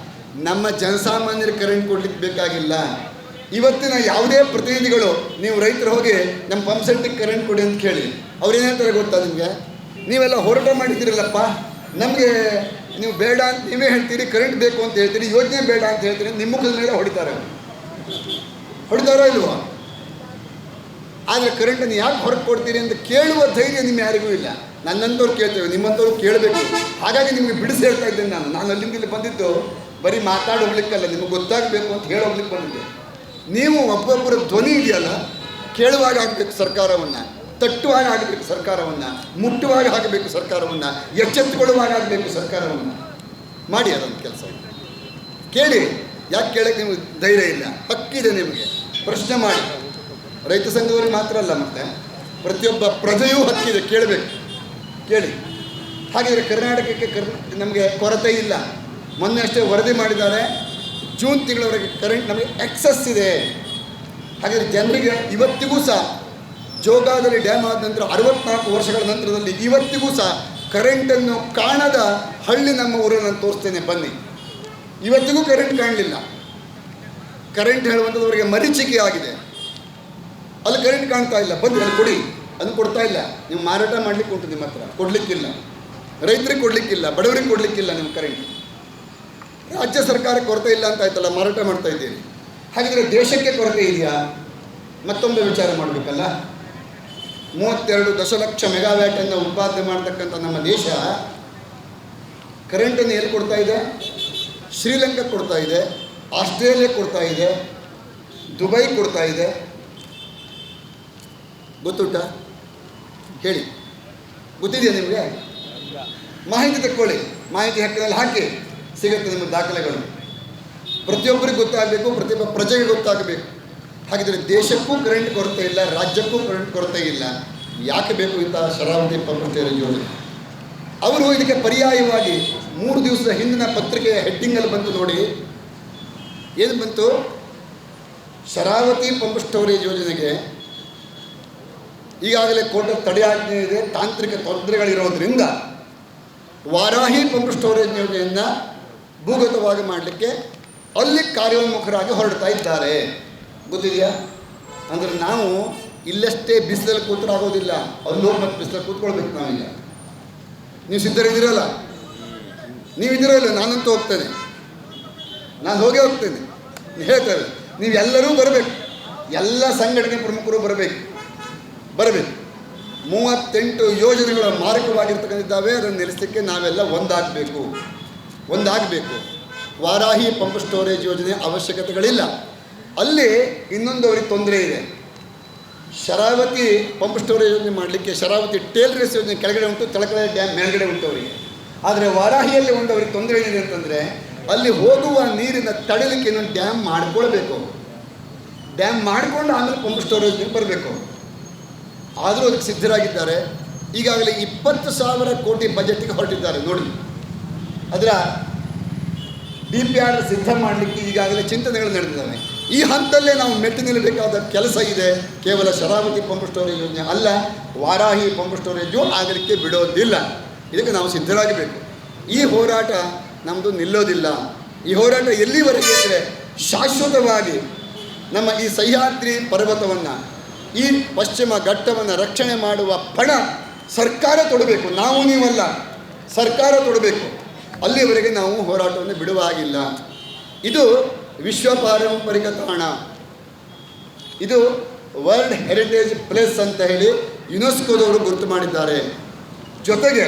ನಮ್ಮ ಜನಸಾಮಾನ್ಯರಿಗೆ ಕರೆಂಟ್ ಕೊಡ್ಲಿಕ್ಕೆ ಬೇಕಾಗಿಲ್ಲ. ಇವತ್ತಿನ ಯಾವುದೇ ಪ್ರತಿನಿಧಿಗಳು ನೀವು ರೈತರು ಹೋಗಿ ನಮ್ಮ ಪಂಪ್ ಸೆಟ್ಟಿಗೆ ಕರೆಂಟ್ ಕೊಡಿ ಅಂತ ಕೇಳಿ, ಅವ್ರು ಏನು ಹೇಳ್ತಾರೆ ಗೊತ್ತಾ ನಿಮಗೆ? ನೀವೆಲ್ಲ ಹೋರಾಟ ಮಾಡಿದ್ದೀರಲ್ಲಪ್ಪ, ನಮಗೆ ನೀವು ಬೇಡ ಅಂತ ನೀವೇ ಹೇಳ್ತೀರಿ, ಕರೆಂಟ್ ಬೇಕು ಅಂತ ಹೇಳ್ತೀರಿ, ಯೋಜನೆ ಬೇಡ ಅಂತ ಹೇಳ್ತೀರಿ, ನಿಮ್ಮ ಮುಖದ ಮೇಲೆ ಹೊಡಿತಾರೋ ಇಲ್ವೋ? ಆದರೆ ಕರೆಂಟನ್ನು ಯಾಕೆ ಹೊರಗೆ ಕೊಡ್ತೀರಿ ಅಂತ ಕೇಳುವ ಧೈರ್ಯ ನಿಮ್ಮ ಯಾರಿಗೂ ಇಲ್ಲ. ನನ್ನಂಥವ್ರು ಕೇಳ್ತೇವೆ, ನಿಮ್ಮಂಥವ್ರು ಕೇಳಬೇಕು. ಹಾಗಾಗಿ ನಿಮಗೆ ಬಿಡಿಸಿ ಹೇಳ್ತಾ ಇದ್ದೇನೆ. ನಾನು ಅಲ್ಲಿಂದ ಇಲ್ಲಿ ಬಂದಿದ್ದು ಬರೀ ಮಾತಾಡಿ ಹೋಗ್ಲಿಕ್ಕಲ್ಲ, ನಿಮಗೆ ಗೊತ್ತಾಗಬೇಕು ಅಂತ ಹೇಳಿ ಹೋಗ್ಲಿಕ್ಕೆ ಬಂದಿದ್ದೆ. ನೀವು ಒಬ್ಬೊಬ್ಬರ ಧ್ವನಿ ಇದೆಯಲ್ಲ, ಕೇಳುವಾಗ ಆಗಬೇಕು ಸರ್ಕಾರವನ್ನು, ತಟ್ಟುವಾಗ ಆಗಬೇಕು ಸರ್ಕಾರವನ್ನು, ಮುಟ್ಟುವಾಗ ಆಗಬೇಕು ಸರ್ಕಾರವನ್ನು, ಎಚ್ಚೆತ್ತುಕೊಳ್ಳುವಾಗ ಆಗಬೇಕು ಸರ್ಕಾರವನ್ನು. ಮಾಡಿ ಅದೊಂದು ಕೆಲಸ ಕೇಳಿ. ಯಾಕೆ ಕೇಳೋಕ್ಕೆ ನಿಮಗೆ ಧೈರ್ಯ ಇಲ್ಲ? ಹಕ್ಕಿದೆ ನಿಮಗೆ, ಪ್ರಶ್ನೆ ಮಾಡಿ. ರೈತ ಸಂಘದವ್ರಿಗೆ ಮಾತ್ರ ಅಲ್ಲ, ಮತ್ತು ಪ್ರತಿಯೊಬ್ಬ ಪ್ರಜೆಯೂ ಹಕ್ಕಿದೆ, ಕೇಳಬೇಕು, ಕೇಳಿ. ಹಾಗಿದ್ರೆ ಕರ್ನಾಟಕಕ್ಕೆ ನಮಗೆ ಕೊರತೆ ಇಲ್ಲ. ಮೊನ್ನೆ ಅಷ್ಟೇ ವರದಿ ಮಾಡಿದ್ದಾರೆ, ಜೂನ್ ತಿಂಗಳವರೆಗೆ ಕರೆಂಟ್ ನಮಗೆ ಎಕ್ಸಸ್ ಇದೆ. ಹಾಗಾದರೆ ಜನರಿಗೆ ಇವತ್ತಿಗೂ ಸಹ ಜೋಗಾದಲ್ಲಿ ಡ್ಯಾಮ್ ಆದ ನಂತರ 64 ವರ್ಷಗಳ ನಂತರದಲ್ಲಿ ಇವತ್ತಿಗೂ ಸಹ ಕರೆಂಟನ್ನು ಕಾಣದ ಹಳ್ಳಿ ನಮ್ಮ ಊರಲ್ಲಿ ನಾನು ತೋರಿಸ್ತೇನೆ, ಬನ್ನಿ. ಇವತ್ತಿಗೂ ಕರೆಂಟ್ ಕಾಣಲಿಲ್ಲ. ಕರೆಂಟ್ ಹೇಳುವಂಥದ್ದು ಮರೀಚಿಕೆ ಆಗಿದೆ. ಅಲ್ಲಿ ಕರೆಂಟ್ ಕಾಣ್ತಾ ಇಲ್ಲ, ಬಂದು ಅಲ್ಲಿ ಕೊಡಿ, ಅದನ್ನು ಕೊಡ್ತಾ ಇಲ್ಲ. ನೀವು ಮಾರಾಟ ಮಾಡಲಿಕ್ಕೆ ಉಂಟು, ನಿಮ್ಮ ಹತ್ರ ಕೊಡಲಿಕ್ಕಿಲ್ಲ, ರೈತರಿಗೆ ಕೊಡಲಿಕ್ಕಿಲ್ಲ, ಬಡವರಿಗೆ ಕೊಡಲಿಕ್ಕಿಲ್ಲ ನಿಮ್ಮ ಕರೆಂಟ್. ರಾಜ್ಯ ಸರ್ಕಾರಕ್ಕೆ ಕೊರತೆ ಇಲ್ಲ ಅಂತ ಆಯ್ತಲ್ಲ, ಮಾರಾಟ ಮಾಡ್ತಾ ಇದ್ದೀರಿ. ಹಾಗಿದ್ರೆ ದೇಶಕ್ಕೆ ಕೊರತೆ ಇದೆಯಾ? ಮತ್ತೊಮ್ಮೆ ವಿಚಾರ ಮಾಡಬೇಕಲ್ಲ. 32 ದಶಲಕ್ಷ ಮೆಗಾವ್ಯಾಟನ್ನು ಉತ್ಪಾದನೆ ಮಾಡ್ತಕ್ಕಂಥ ನಮ್ಮ ದೇಶ ಕರೆಂಟನ್ನು ಎಲ್ಲಿ ಕೊಡ್ತಾ ಇದೆ? ಶ್ರೀಲಂಕಾಕ್ಕೆ ಕೊಡ್ತಾ ಇದೆ, ಆಸ್ಟ್ರೇಲಿಯಾ ಕೊಡ್ತಾ ಇದೆ, ದುಬೈ ಕೊಡ್ತಾ ಇದೆ. ಗೊತ್ತುಂಟಾ? ಹೇಳಿ, ಗೊತ್ತಿದೆಯಾ ನಿಮಗೆ? ಮಾಹಿತಿ ತಕ್ಕೊಳ್ಳಿ, ಮಾಹಿತಿ ಹಕ್ಕಿನಲ್ಲಿ ಹಾಕಿ, ಸಿಗುತ್ತೆ ನಿಮ್ಮ ದಾಖಲೆಗಳು. ಪ್ರತಿಯೊಬ್ಬರಿಗೆ ಗೊತ್ತಾಗಬೇಕು, ಪ್ರತಿಯೊಬ್ಬ ಪ್ರಜೆಗೆ ಗೊತ್ತಾಗಬೇಕು. ಹಾಗಿದ್ರೆ ದೇಶಕ್ಕೂ ಕರೆಂಟ್ ಕೊರತೆ ಇಲ್ಲ, ರಾಜ್ಯಕ್ಕೂ ಕರೆಂಟ್ ಕೊರತೆ ಇಲ್ಲ. ಯಾಕೆ ಬೇಕು ಇಂಥ ಶರಾವತಿ ಪಂಪ್ ಸ್ಟೋರೇಜ್ ಯೋಜನೆ? ಅವರು ಇದಕ್ಕೆ ಪರ್ಯಾಯವಾಗಿ 3 ದಿವಸದ ಹಿಂದಿನ ಪತ್ರಿಕೆಯ ಹೆಡ್ಡಿಂಗಲ್ಲಿ ಬಂತು ನೋಡಿ, ಏನು ಬಂತು? ಶರಾವತಿ ಪಂಪ್ ಸ್ಟೋರೇಜ್ ಯೋಜನೆಗೆ ಈಗಾಗಲೇ ಕೋರ್ಟ್ ತಡೆಯಾಜ್ಞೆ ಇದೆ, ತಾಂತ್ರಿಕ ತೊಂದರೆಗಳಿರೋದ್ರಿಂದ ವಾರಾಹಿ ಪಂಪ್ ಸ್ಟೋರೇಜ್ ಯೋಜನೆಯನ್ನು ಭೂಗತವಾಗಿ ಮಾಡಲಿಕ್ಕೆ ಅಲ್ಲಿ ಕಾರ್ಯೋನ್ಮುಖರಾಗಿ ಹೊರಡ್ತಾ ಇದ್ದಾರೆ. ಗೊತ್ತಿದೆಯಾ? ಅಂದರೆ ನಾವು ಇಲ್ಲಷ್ಟೇ ಬಿಸಿಲಲ್ಲಿ ಕೂತರಾಗೋದಿಲ್ಲ, ಅಲ್ಲೋ ಮತ್ತು ಬಿಸಿಲಲ್ಲಿ ಕೂತ್ಕೊಳ್ಬೇಕು. ನಾವೀಗ ನೀವು ಸಿದ್ಧರಿದ್ದೀರಲ್ಲ, ನೀವಿದ್ದೀರಲ್ಲ, ನಾನಂತೂ ಹೋಗ್ತೇನೆ, ನಾನು ಹೋಗ್ತೇನೆ. ಹೇಳ್ತೇವೆ, ನೀವೆಲ್ಲರೂ ಬರಬೇಕು, ಎಲ್ಲ ಸಂಘಟನೆ ಪ್ರಮುಖರು ಬರಬೇಕು. 38 ಯೋಜನೆಗಳು ಮಾರಕವಾಗಿರ್ತಕ್ಕಂಥದ್ದಾವೆ. ಅದನ್ನು ನಿಲ್ಲಿಸಲಿಕ್ಕೆ ನಾವೆಲ್ಲ ಒಂದಾಗಬೇಕು. ವಾರಾಹಿ ಪಂಪ್ ಸ್ಟೋರೇಜ್ ಯೋಜನೆ ಅವಶ್ಯಕತೆಗಳಿಲ್ಲ. ಅಲ್ಲಿ ಇನ್ನೊಂದು ಅವ್ರಿಗೆ ತೊಂದರೆ ಇದೆ. ಶರಾವತಿ ಪಂಪ್ ಸ್ಟೋರೇಜ್ ಯೋಜನೆ ಮಾಡಲಿಕ್ಕೆ ಶರಾವತಿ ಟೇಲ್ ರೇಸ್ ಯೋಜನೆ ಕೆಳಗಡೆ ಉಂಟು, ತಳಕಡೆ ಡ್ಯಾಮ್ ಮೇಲ್ಗಡೆ ಉಂಟು ಅವರಿಗೆ. ಆದರೆ ವಾರಾಹಿಯಲ್ಲಿ ಒಂದು ಅವ್ರಿಗೆ ತೊಂದರೆ ಏನಿದೆ ಅಂತಂದರೆ, ಅಲ್ಲಿ ಹೋಗುವ ನೀರಿನ ತಡೆಯಲಿಕ್ಕೆ ಇನ್ನೊಂದು ಡ್ಯಾಮ್ ಮಾಡಿಕೊಳ್ಬೇಕು. ಡ್ಯಾಮ್ ಮಾಡಿಕೊಂಡು ಆಮೇಲೆ ಪಂಪ್ ಸ್ಟೋರೇಜ್ಗೆ ಬರಬೇಕು. ಆದರೂ ಅದಕ್ಕೆ ಸಿದ್ಧರಾಗಿದ್ದಾರೆ. ಈಗಾಗಲೇ 20,000 ಕೋಟಿ ಬಜೆಟ್ಗೆ ಹೊರಟಿದ್ದಾರೆ ನೋಡಿ. ಅದರ DPR ಸಿದ್ಧ ಮಾಡಲಿಕ್ಕೆ ಈಗಾಗಲೇ ಚಿಂತನೆಗಳು ನಡೆದಿದ್ದಾವೆ. ಈ ಹಂತದಲ್ಲೇ ನಾವು ಮೆಟ್ಟಿ ನಿಲ್ಲಬೇಕಾದ ಕೆಲಸ ಇದೆ. ಕೇವಲ ಶರಾವತಿ ಪಂಪ್ ಸ್ಟೋರೇಜ್ ಯೋಜನೆ ಅಲ್ಲ, ವಾರಾಹಿ ಪಂಪ್ ಸ್ಟೋರೇಜು ಆಗಲಿಕ್ಕೆ ಬಿಡೋದಿಲ್ಲ. ಇದಕ್ಕೆ ನಾವು ಸಿದ್ಧರಾಗಬೇಕು. ಈ ಹೋರಾಟ ನಮ್ಮದು ನಿಲ್ಲೋದಿಲ್ಲ. ಈ ಹೋರಾಟ ಎಲ್ಲಿವರೆಗೆ ಅಂದರೆ, ಶಾಶ್ವತವಾಗಿ ನಮ್ಮ ಈ ಸಹ್ಯಾದ್ರಿ ಪರ್ವತವನ್ನು, ಈ ಪಶ್ಚಿಮ ಘಟ್ಟವನ್ನು ರಕ್ಷಣೆ ಮಾಡುವ ಪಣ ಸರ್ಕಾರ ತೊಡಬೇಕು. ನಾವು ನೀವಲ್ಲ, ಸರ್ಕಾರ ತೊಡಬೇಕು. ಅಲ್ಲಿವರೆಗೆ ನಾವು ಹೋರಾಟವನ್ನು ಬಿಡುವ ಹಾಗಿಲ್ಲ. ಇದು ವಿಶ್ವ ಪಾರಂಪರಿಕ ತಾಣ, ಇದು ವರ್ಲ್ಡ್ ಹೆರಿಟೇಜ್ ಪ್ಲೇಸ್ ಅಂತ ಹೇಳಿ ಯುನೆಸ್ಕೋದವರು ಗುರುತು ಮಾಡಿದ್ದಾರೆ. ಜೊತೆಗೆ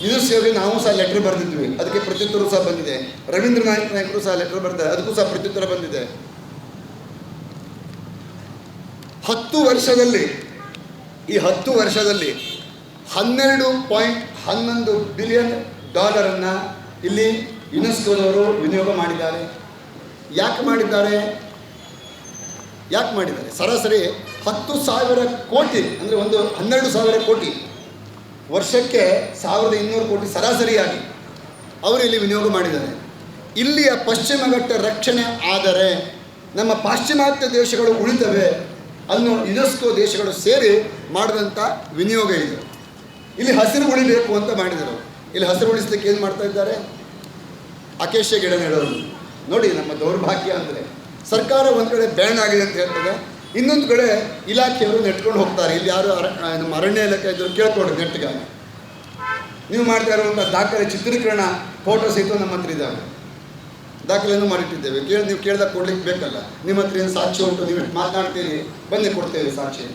ಯುನೆಸ್ಕೋಗೆ ನಾವು ಸಹ ಲೆಟರ್ ಬರೆದಿದ್ವಿ, ಅದಕ್ಕೆ ಪ್ರತ್ಯುತ್ತರ ಸಹ ಬಂದಿದೆ. ರವೀಂದ್ರ ನಾಯಕರು ಸಹ ಲೆಟರ್ ಬರೆದಿದ್ದಾರೆ, ಅದಕ್ಕೂ ಸಹ ಪ್ರತ್ಯುತ್ತರ ಬಂದಿದೆ. 10 ವರ್ಷದಲ್ಲಿ, ಈ 10 ವರ್ಷದಲ್ಲಿ $12.11 ಬಿಲಿಯನ್ ಇಲ್ಲಿ ಯುನೆಸ್ಕೋದವರು ವಿನಿಯೋಗ ಮಾಡಿದ್ದಾರೆ. ಯಾಕೆ ಮಾಡಿದ್ದಾರೆ? ಸರಾಸರಿ 10,000 ಕೋಟಿ, ಅಂದರೆ 12,000 ಕೋಟಿ ವರ್ಷಕ್ಕೆ 1,200 ಕೋಟಿ ಸರಾಸರಿಯಾಗಿ ಅವರು ಇಲ್ಲಿ ವಿನಿಯೋಗ ಮಾಡಿದ್ದಾರೆ. ಇಲ್ಲಿಯ ಪಶ್ಚಿಮ ಘಟ್ಟ ರಕ್ಷಣೆ ಆದರೆ ನಮ್ಮ ಪಾಶ್ಚಿಮಾತ್ಯ ದೇಶಗಳು ಉಳಿತವೆ ಅನ್ನೋ ಯುನೆಸ್ಕೋ ದೇಶಗಳು ಸೇರಿ ಮಾಡಿದಂಥ ವಿನಿಯೋಗ ಇದು. ಇಲ್ಲಿ ಹಸಿರು ಉಳಿಬೇಕು ಅಂತ ಮಾಡಿದರು. ಇಲ್ಲಿ ಹಸಿರು ಉಳಿಸ್ಲಿಕ್ಕೆ ಏನು ಮಾಡ್ತಾ ಇದ್ದಾರೆ? ಅಕೇಶಿಯ ಗಿಡ ನೆಡೋದು. ನೋಡಿ ನಮ್ಮ ದೌರ್ಭಾಗ್ಯ ಅಂದರೆ, ಸರ್ಕಾರ ಒಂದು ಕಡೆ ಬ್ಯಾನ್ ಆಗಿದೆ ಅಂತ ಹೇಳ್ತದೆ, ಇನ್ನೊಂದು ಕಡೆ ಇಲಾಖೆಯವರು ನೆಟ್ಕೊಂಡು ಹೋಗ್ತಾರೆ. ಇಲ್ಲಿ ಯಾರು ನಮ್ಮ ಅರಣ್ಯ ಇಲಾಖೆ ಇದ್ದರು ಕೇಳ್ಕೊಡ್ರಿ ನೆಟ್ಗಾಗಿ. ನೀವು ಮಾಡ್ತಾ ಇರುವಂಥ ದಾಖಲೆ ಚಿತ್ರೀಕರಣ ಫೋಟೋ ಸಹಿತ ನಮ್ಮ ಹತ್ರ ಇದ್ದಾವೆ, ದಾಖಲೆಯನ್ನು ಮಾಡಿಟ್ಟಿದ್ದೇವೆ. ನೀವು ಕೇಳಿದಾಗ ಕೊಡ್ಲಿಕ್ಕೆ ಬೇಕಲ್ಲ. ನಿಮ್ಮ ಹತ್ರ ಏನು ಸಾಕ್ಷಿ ಉಂಟು, ನೀವು ಮಾತನಾಡ್ತೀರಿ, ಬನ್ನಿ ಕೊಡ್ತೇವೆ ಸಾಕ್ಷಿ,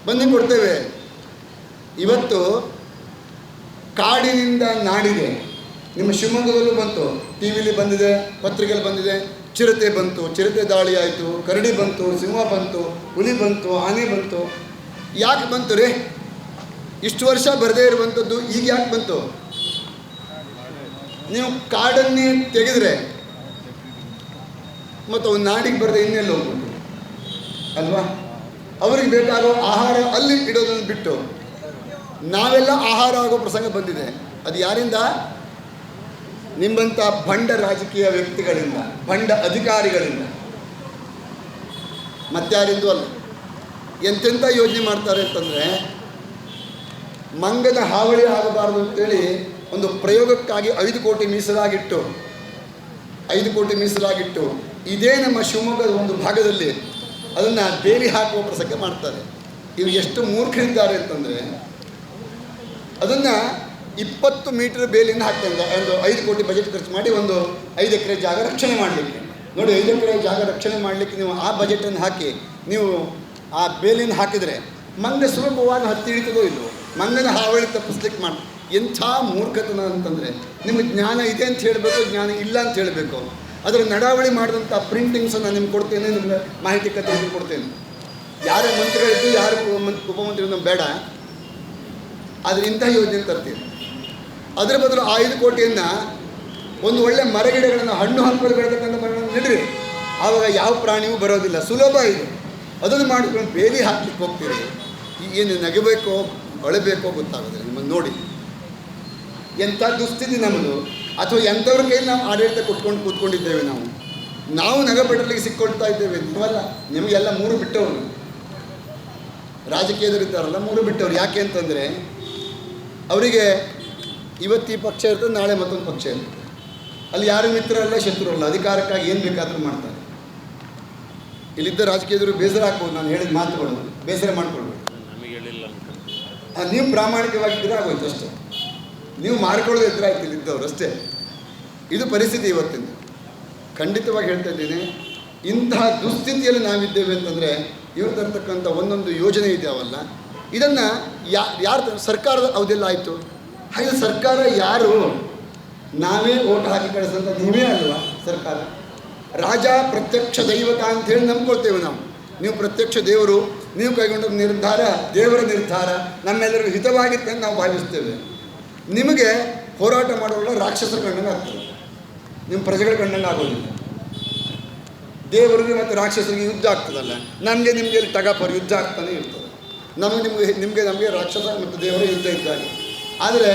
ಬನ್ನಿ ಕೊಡ್ತೇವೆ. ಇವತ್ತು ಕಾಡಿನಿಂದ ನಾಡಿಗೆ, ನಿಮ್ಮ ಶಿವಮೊಗ್ಗದಲ್ಲೂ ಬಂತು, ಟಿ ವಿಲಿ ಬಂದಿದೆ, ಪತ್ರಿಕೆಯಲ್ಲಿ ಬಂದಿದೆ, ಚಿರತೆ ಬಂತು, ಚಿರತೆ ದಾಳಿ ಆಯಿತು, ಕರಡಿ ಬಂತು, ಸಿಂಹ ಬಂತು, ಹುಲಿ ಬಂತು, ಆನೆ ಬಂತು. ಯಾಕೆ ಬಂತು ರೀ? ಇಷ್ಟು ವರ್ಷ ಬರದೇ ಇರುವಂಥದ್ದು ಈಗ ಯಾಕೆ ಬಂತು? ನೀವು ಕಾಡನ್ನೇ ತೆಗೆದರೆ ಮತ್ತು ಅವು ನಾಡಿಗೆ ಬರದೆ ಇನ್ನೆಲ್ಲ ಹೋಗ್ಬಿಟ್ಟು ಅಲ್ವಾ? ಅವ್ರಿಗೆ ಬೇಕಾಗೋ ಆಹಾರ ಅಲ್ಲಿ ಇಡೋದನ್ನು ಬಿಟ್ಟು ನಾವೆಲ್ಲ ಆಹಾರ ಆಗೋ ಪ್ರಸಂಗ ಬಂದಿದೆ. ಅದು ಯಾರಿಂದ? ನಿಮ್ಮಂಥ ಭಂಡ ರಾಜಕೀಯ ವ್ಯಕ್ತಿಗಳಿಂದ, ಭಂಡ ಅಧಿಕಾರಿಗಳಿಂದ, ಮತ್ತಾರಿಂದೂ ಅಲ್ಲ. ಎಂತೆಂಥ ಯೋಜನೆ ಮಾಡ್ತಾರೆ ಅಂತಂದರೆ, ಮಂಗದ ಹಾವಳಿ ಆಗಬಾರ್ದು ಅಂತೇಳಿ ಒಂದು ಪ್ರಯೋಗಕ್ಕಾಗಿ 5 ಕೋಟಿ ಮೀಸಲಾಗಿಟ್ಟು ಇದೇ ನಮ್ಮ ಶಿವಮೊಗ್ಗದ ಒಂದು ಭಾಗದಲ್ಲಿ ಅದನ್ನು ಬೇಲಿ ಹಾಕುವ ಪ್ರಸಂಗ ಮಾಡ್ತಾರೆ. ಇವು ಎಷ್ಟು ಮೂರ್ಖರಿದ್ದಾರೆ ಅಂತಂದರೆ, ಅದನ್ನು 20 ಮೀಟರ್ ಬೇಲಿಯನ್ನು ಹಾಕ್ತಾರೆ. ಒಂದು 5 ಕೋಟಿ ಬಜೆಟ್ ಖರ್ಚು ಮಾಡಿ ಒಂದು 5 ಎಕರೆ ಜಾಗ ರಕ್ಷಣೆ ಮಾಡಲಿಕ್ಕೆ. ನೋಡಿ, 5 ಎಕರೆ ಜಾಗ ರಕ್ಷಣೆ ಮಾಡಲಿಕ್ಕೆ ನೀವು ಆ ಬಜೆಟನ್ನು ಹಾಕಿ ನೀವು ಆ ಬೇಲಿಯನ್ನು ಹಾಕಿದರೆ ಮಂಗ ಸುಲಭವಾಗಿ ಹತ್ತಿ ಹಿಡಿತದೋ ಇಲ್ಲವೋ? ಮಂಗನ ಹಾವಳಿ ತಪ್ಪಿಸ್ಲಿಕ್ಕೆ ಮಾಡಿ. ಎಂಥ ಮೂರ್ಖತನ ಅಂತಂದರೆ, ನಿಮಗೆ ಜ್ಞಾನ ಇದೆ ಅಂತ ಹೇಳಬೇಕು, ಜ್ಞಾನ ಇಲ್ಲ ಅಂತ ಹೇಳಬೇಕು. ಅದರ ನಡಾವಳಿ ಮಾಡಿದಂಥ ಪ್ರಿಂಟಿಂಗ್ಸನ್ನು ನಿಮ್ಗೆ ಕೊಡ್ತೇನೆ, ನಿಮಗೆ ಮಾಹಿತಿ ಕತೆ ಕೊಡ್ತೇನೆ. ಯಾರೇ ಮಂತ್ರಿಗಳಿದ್ದು ಯಾರು ಉಪಮಂತ್ರಿಗಳು ಬೇಡ, ಆದರೆ ಇಂಥ ಯೋಜನೆ ತರ್ತೀವಿ. ಅದರ ಬದಲು 5 ಕೋಟಿಯನ್ನು ಒಂದು ಒಳ್ಳೆ ಮರಗಿಡಗಳನ್ನು, ಹಣ್ಣು ಹಂಪಲು ಬೆಳೆದಕ್ಕಂಥ ಮರಗಳನ್ನು ನೆಡ್ರಿ. ಆವಾಗ ಯಾವ ಪ್ರಾಣಿಯೂ ಬರೋದಿಲ್ಲ, ಸುಲಭ ಇದು. ಅದನ್ನು ಮಾಡಿಕೊಂಡು ಬೇಲಿ ಹಾಕ್ಲಿಕ್ಕೆ ಹೋಗ್ತೀರಿ, ಏನು ನಗಬೇಕೋ ಅಳಬೇಕೋ ಗೊತ್ತಾಗೋದಿಲ್ಲ. ನಿಮ್ಮನ್ನು ನೋಡಿ ಎಂಥ ದುಸ್ಥಿತಿ ನಮ್ಮದು, ಅಥವಾ ಎಂಥವ್ರ ಕೈಲಿ ನಾವು ಆಡಳಿತ ಕೂತ್ಕೊಂಡಿದ್ದೇವೆ. ನಾವು ನಗಪಡಲಿಕ್ಕೆ ಸಿಕ್ಕೊಳ್ತಾ ಇದ್ದೇವೆ. ನೀವಲ್ಲ, ನಿಮಗೆಲ್ಲ 3 ಬಿಟ್ಟವರು, ರಾಜಕೀಯದಲ್ಲಿದ್ದಾರಲ್ಲ 3 ಬಿಟ್ಟವರು. ಯಾಕೆ ಅಂತಂದರೆ ಅವರಿಗೆ ಇವತ್ತು ಈ ಪಕ್ಷ ಇರ್ತದೆ, ನಾಳೆ ಮತ್ತೊಂದು ಪಕ್ಷ ಇರ್ತದೆ. ಅಲ್ಲಿ ಯಾರು ಮಿತ್ರ ಅಲ್ಲ, ಶತ್ರು ಅಲ್ಲ, ಅಧಿಕಾರಕ್ಕಾಗಿ ಏನು ಬೇಕಾದರೂ ಮಾಡ್ತಾರೆ. ಇಲ್ಲಿದ್ದ ರಾಜಕೀಯದವರು ಬೇಸರ ಹಾಕ್ಬೋದು, ನಾನು ಹೇಳಿದ ಮಾತುಗಳು ಬೇಸರ ಮಾಡ್ಕೊಳ್ಬೇಕು. ನೀವು ಪ್ರಾಮಾಣಿಕವಾಗಿದ್ದರೆ ಆಗೋಯ್ತು ಅಷ್ಟೇ. ನೀವು ಮಾಡ್ಕೊಳ್ಳೋದು ಎದುರು ಆಯ್ತು ಇಲ್ಲಿದ್ದವರು ಅಷ್ಟೇ. ಇದು ಪರಿಸ್ಥಿತಿ ಇವತ್ತಿನ. ಖಂಡಿತವಾಗಿ ಹೇಳ್ತಾ ಇದ್ದೀನಿ, ಇಂತಹ ದುಸ್ಥಿತಿಯಲ್ಲಿ ನಾವಿದ್ದೇವೆ ಅಂತಂದರೆ ಇವ್ರು ತರ್ತಕ್ಕಂಥ ಒಂದೊಂದು ಯೋಜನೆ ಇದೆಯವಲ್ಲ, ಇದನ್ನು ಯಾರು ಸರ್ಕಾರದ ಅವಧೆಲ್ಲ ಆಯಿತು. ಹಾಗೆ ಸರ್ಕಾರ ಯಾರು? ನಾವೇ ಓಟ್ ಹಾಕಿ ಕಳಿಸಂತ ನೀವೇ ಅಲ್ವಾ ಸರ್ಕಾರ? ರಾಜ ಪ್ರತ್ಯಕ್ಷ ದೈವತ ಅಂಥೇಳಿ ನಂಬ್ಕೊಳ್ತೇವೆ ನಾವು. ನೀವು ಪ್ರತ್ಯಕ್ಷ ದೇವರು, ನೀವು ಕೈಗೊಂಡ ನಿರ್ಧಾರ ದೇವರ ನಿರ್ಧಾರ, ನಮ್ಮೆಲ್ಲರಿಗೂ ಹಿತವಾಗಿತ್ತು ಅಂತ ನಾವು ಭಾವಿಸ್ತೇವೆ. ನಿಮಗೆ ಹೋರಾಟ ಮಾಡೋಲ್ಲ ರಾಕ್ಷಸರ ಕಂಡಂಗೆ ಆಗ್ತದೆ, ನಿಮ್ಮ ಪ್ರಜೆಗಳ ಕಂಡಂಗೆ ಆಗೋದಿಲ್ಲ. ದೇವರಿಗೆ ಮತ್ತು ರಾಕ್ಷಸರಿಗೆ ಯುದ್ಧ ಆಗ್ತದಲ್ಲ, ನಮಗೆ ನಿಮಗೆ ಟಗಾಪರ್ ಯುದ್ಧ ಆಗ್ತಾನೆ ಇರ್ತದೆ. ನಮಗೆ ರಾಕ್ಷಸ ಮತ್ತು ದೇವರ ಯುದ್ಧ ಇದ್ದಾಗೆ. ಆದರೆ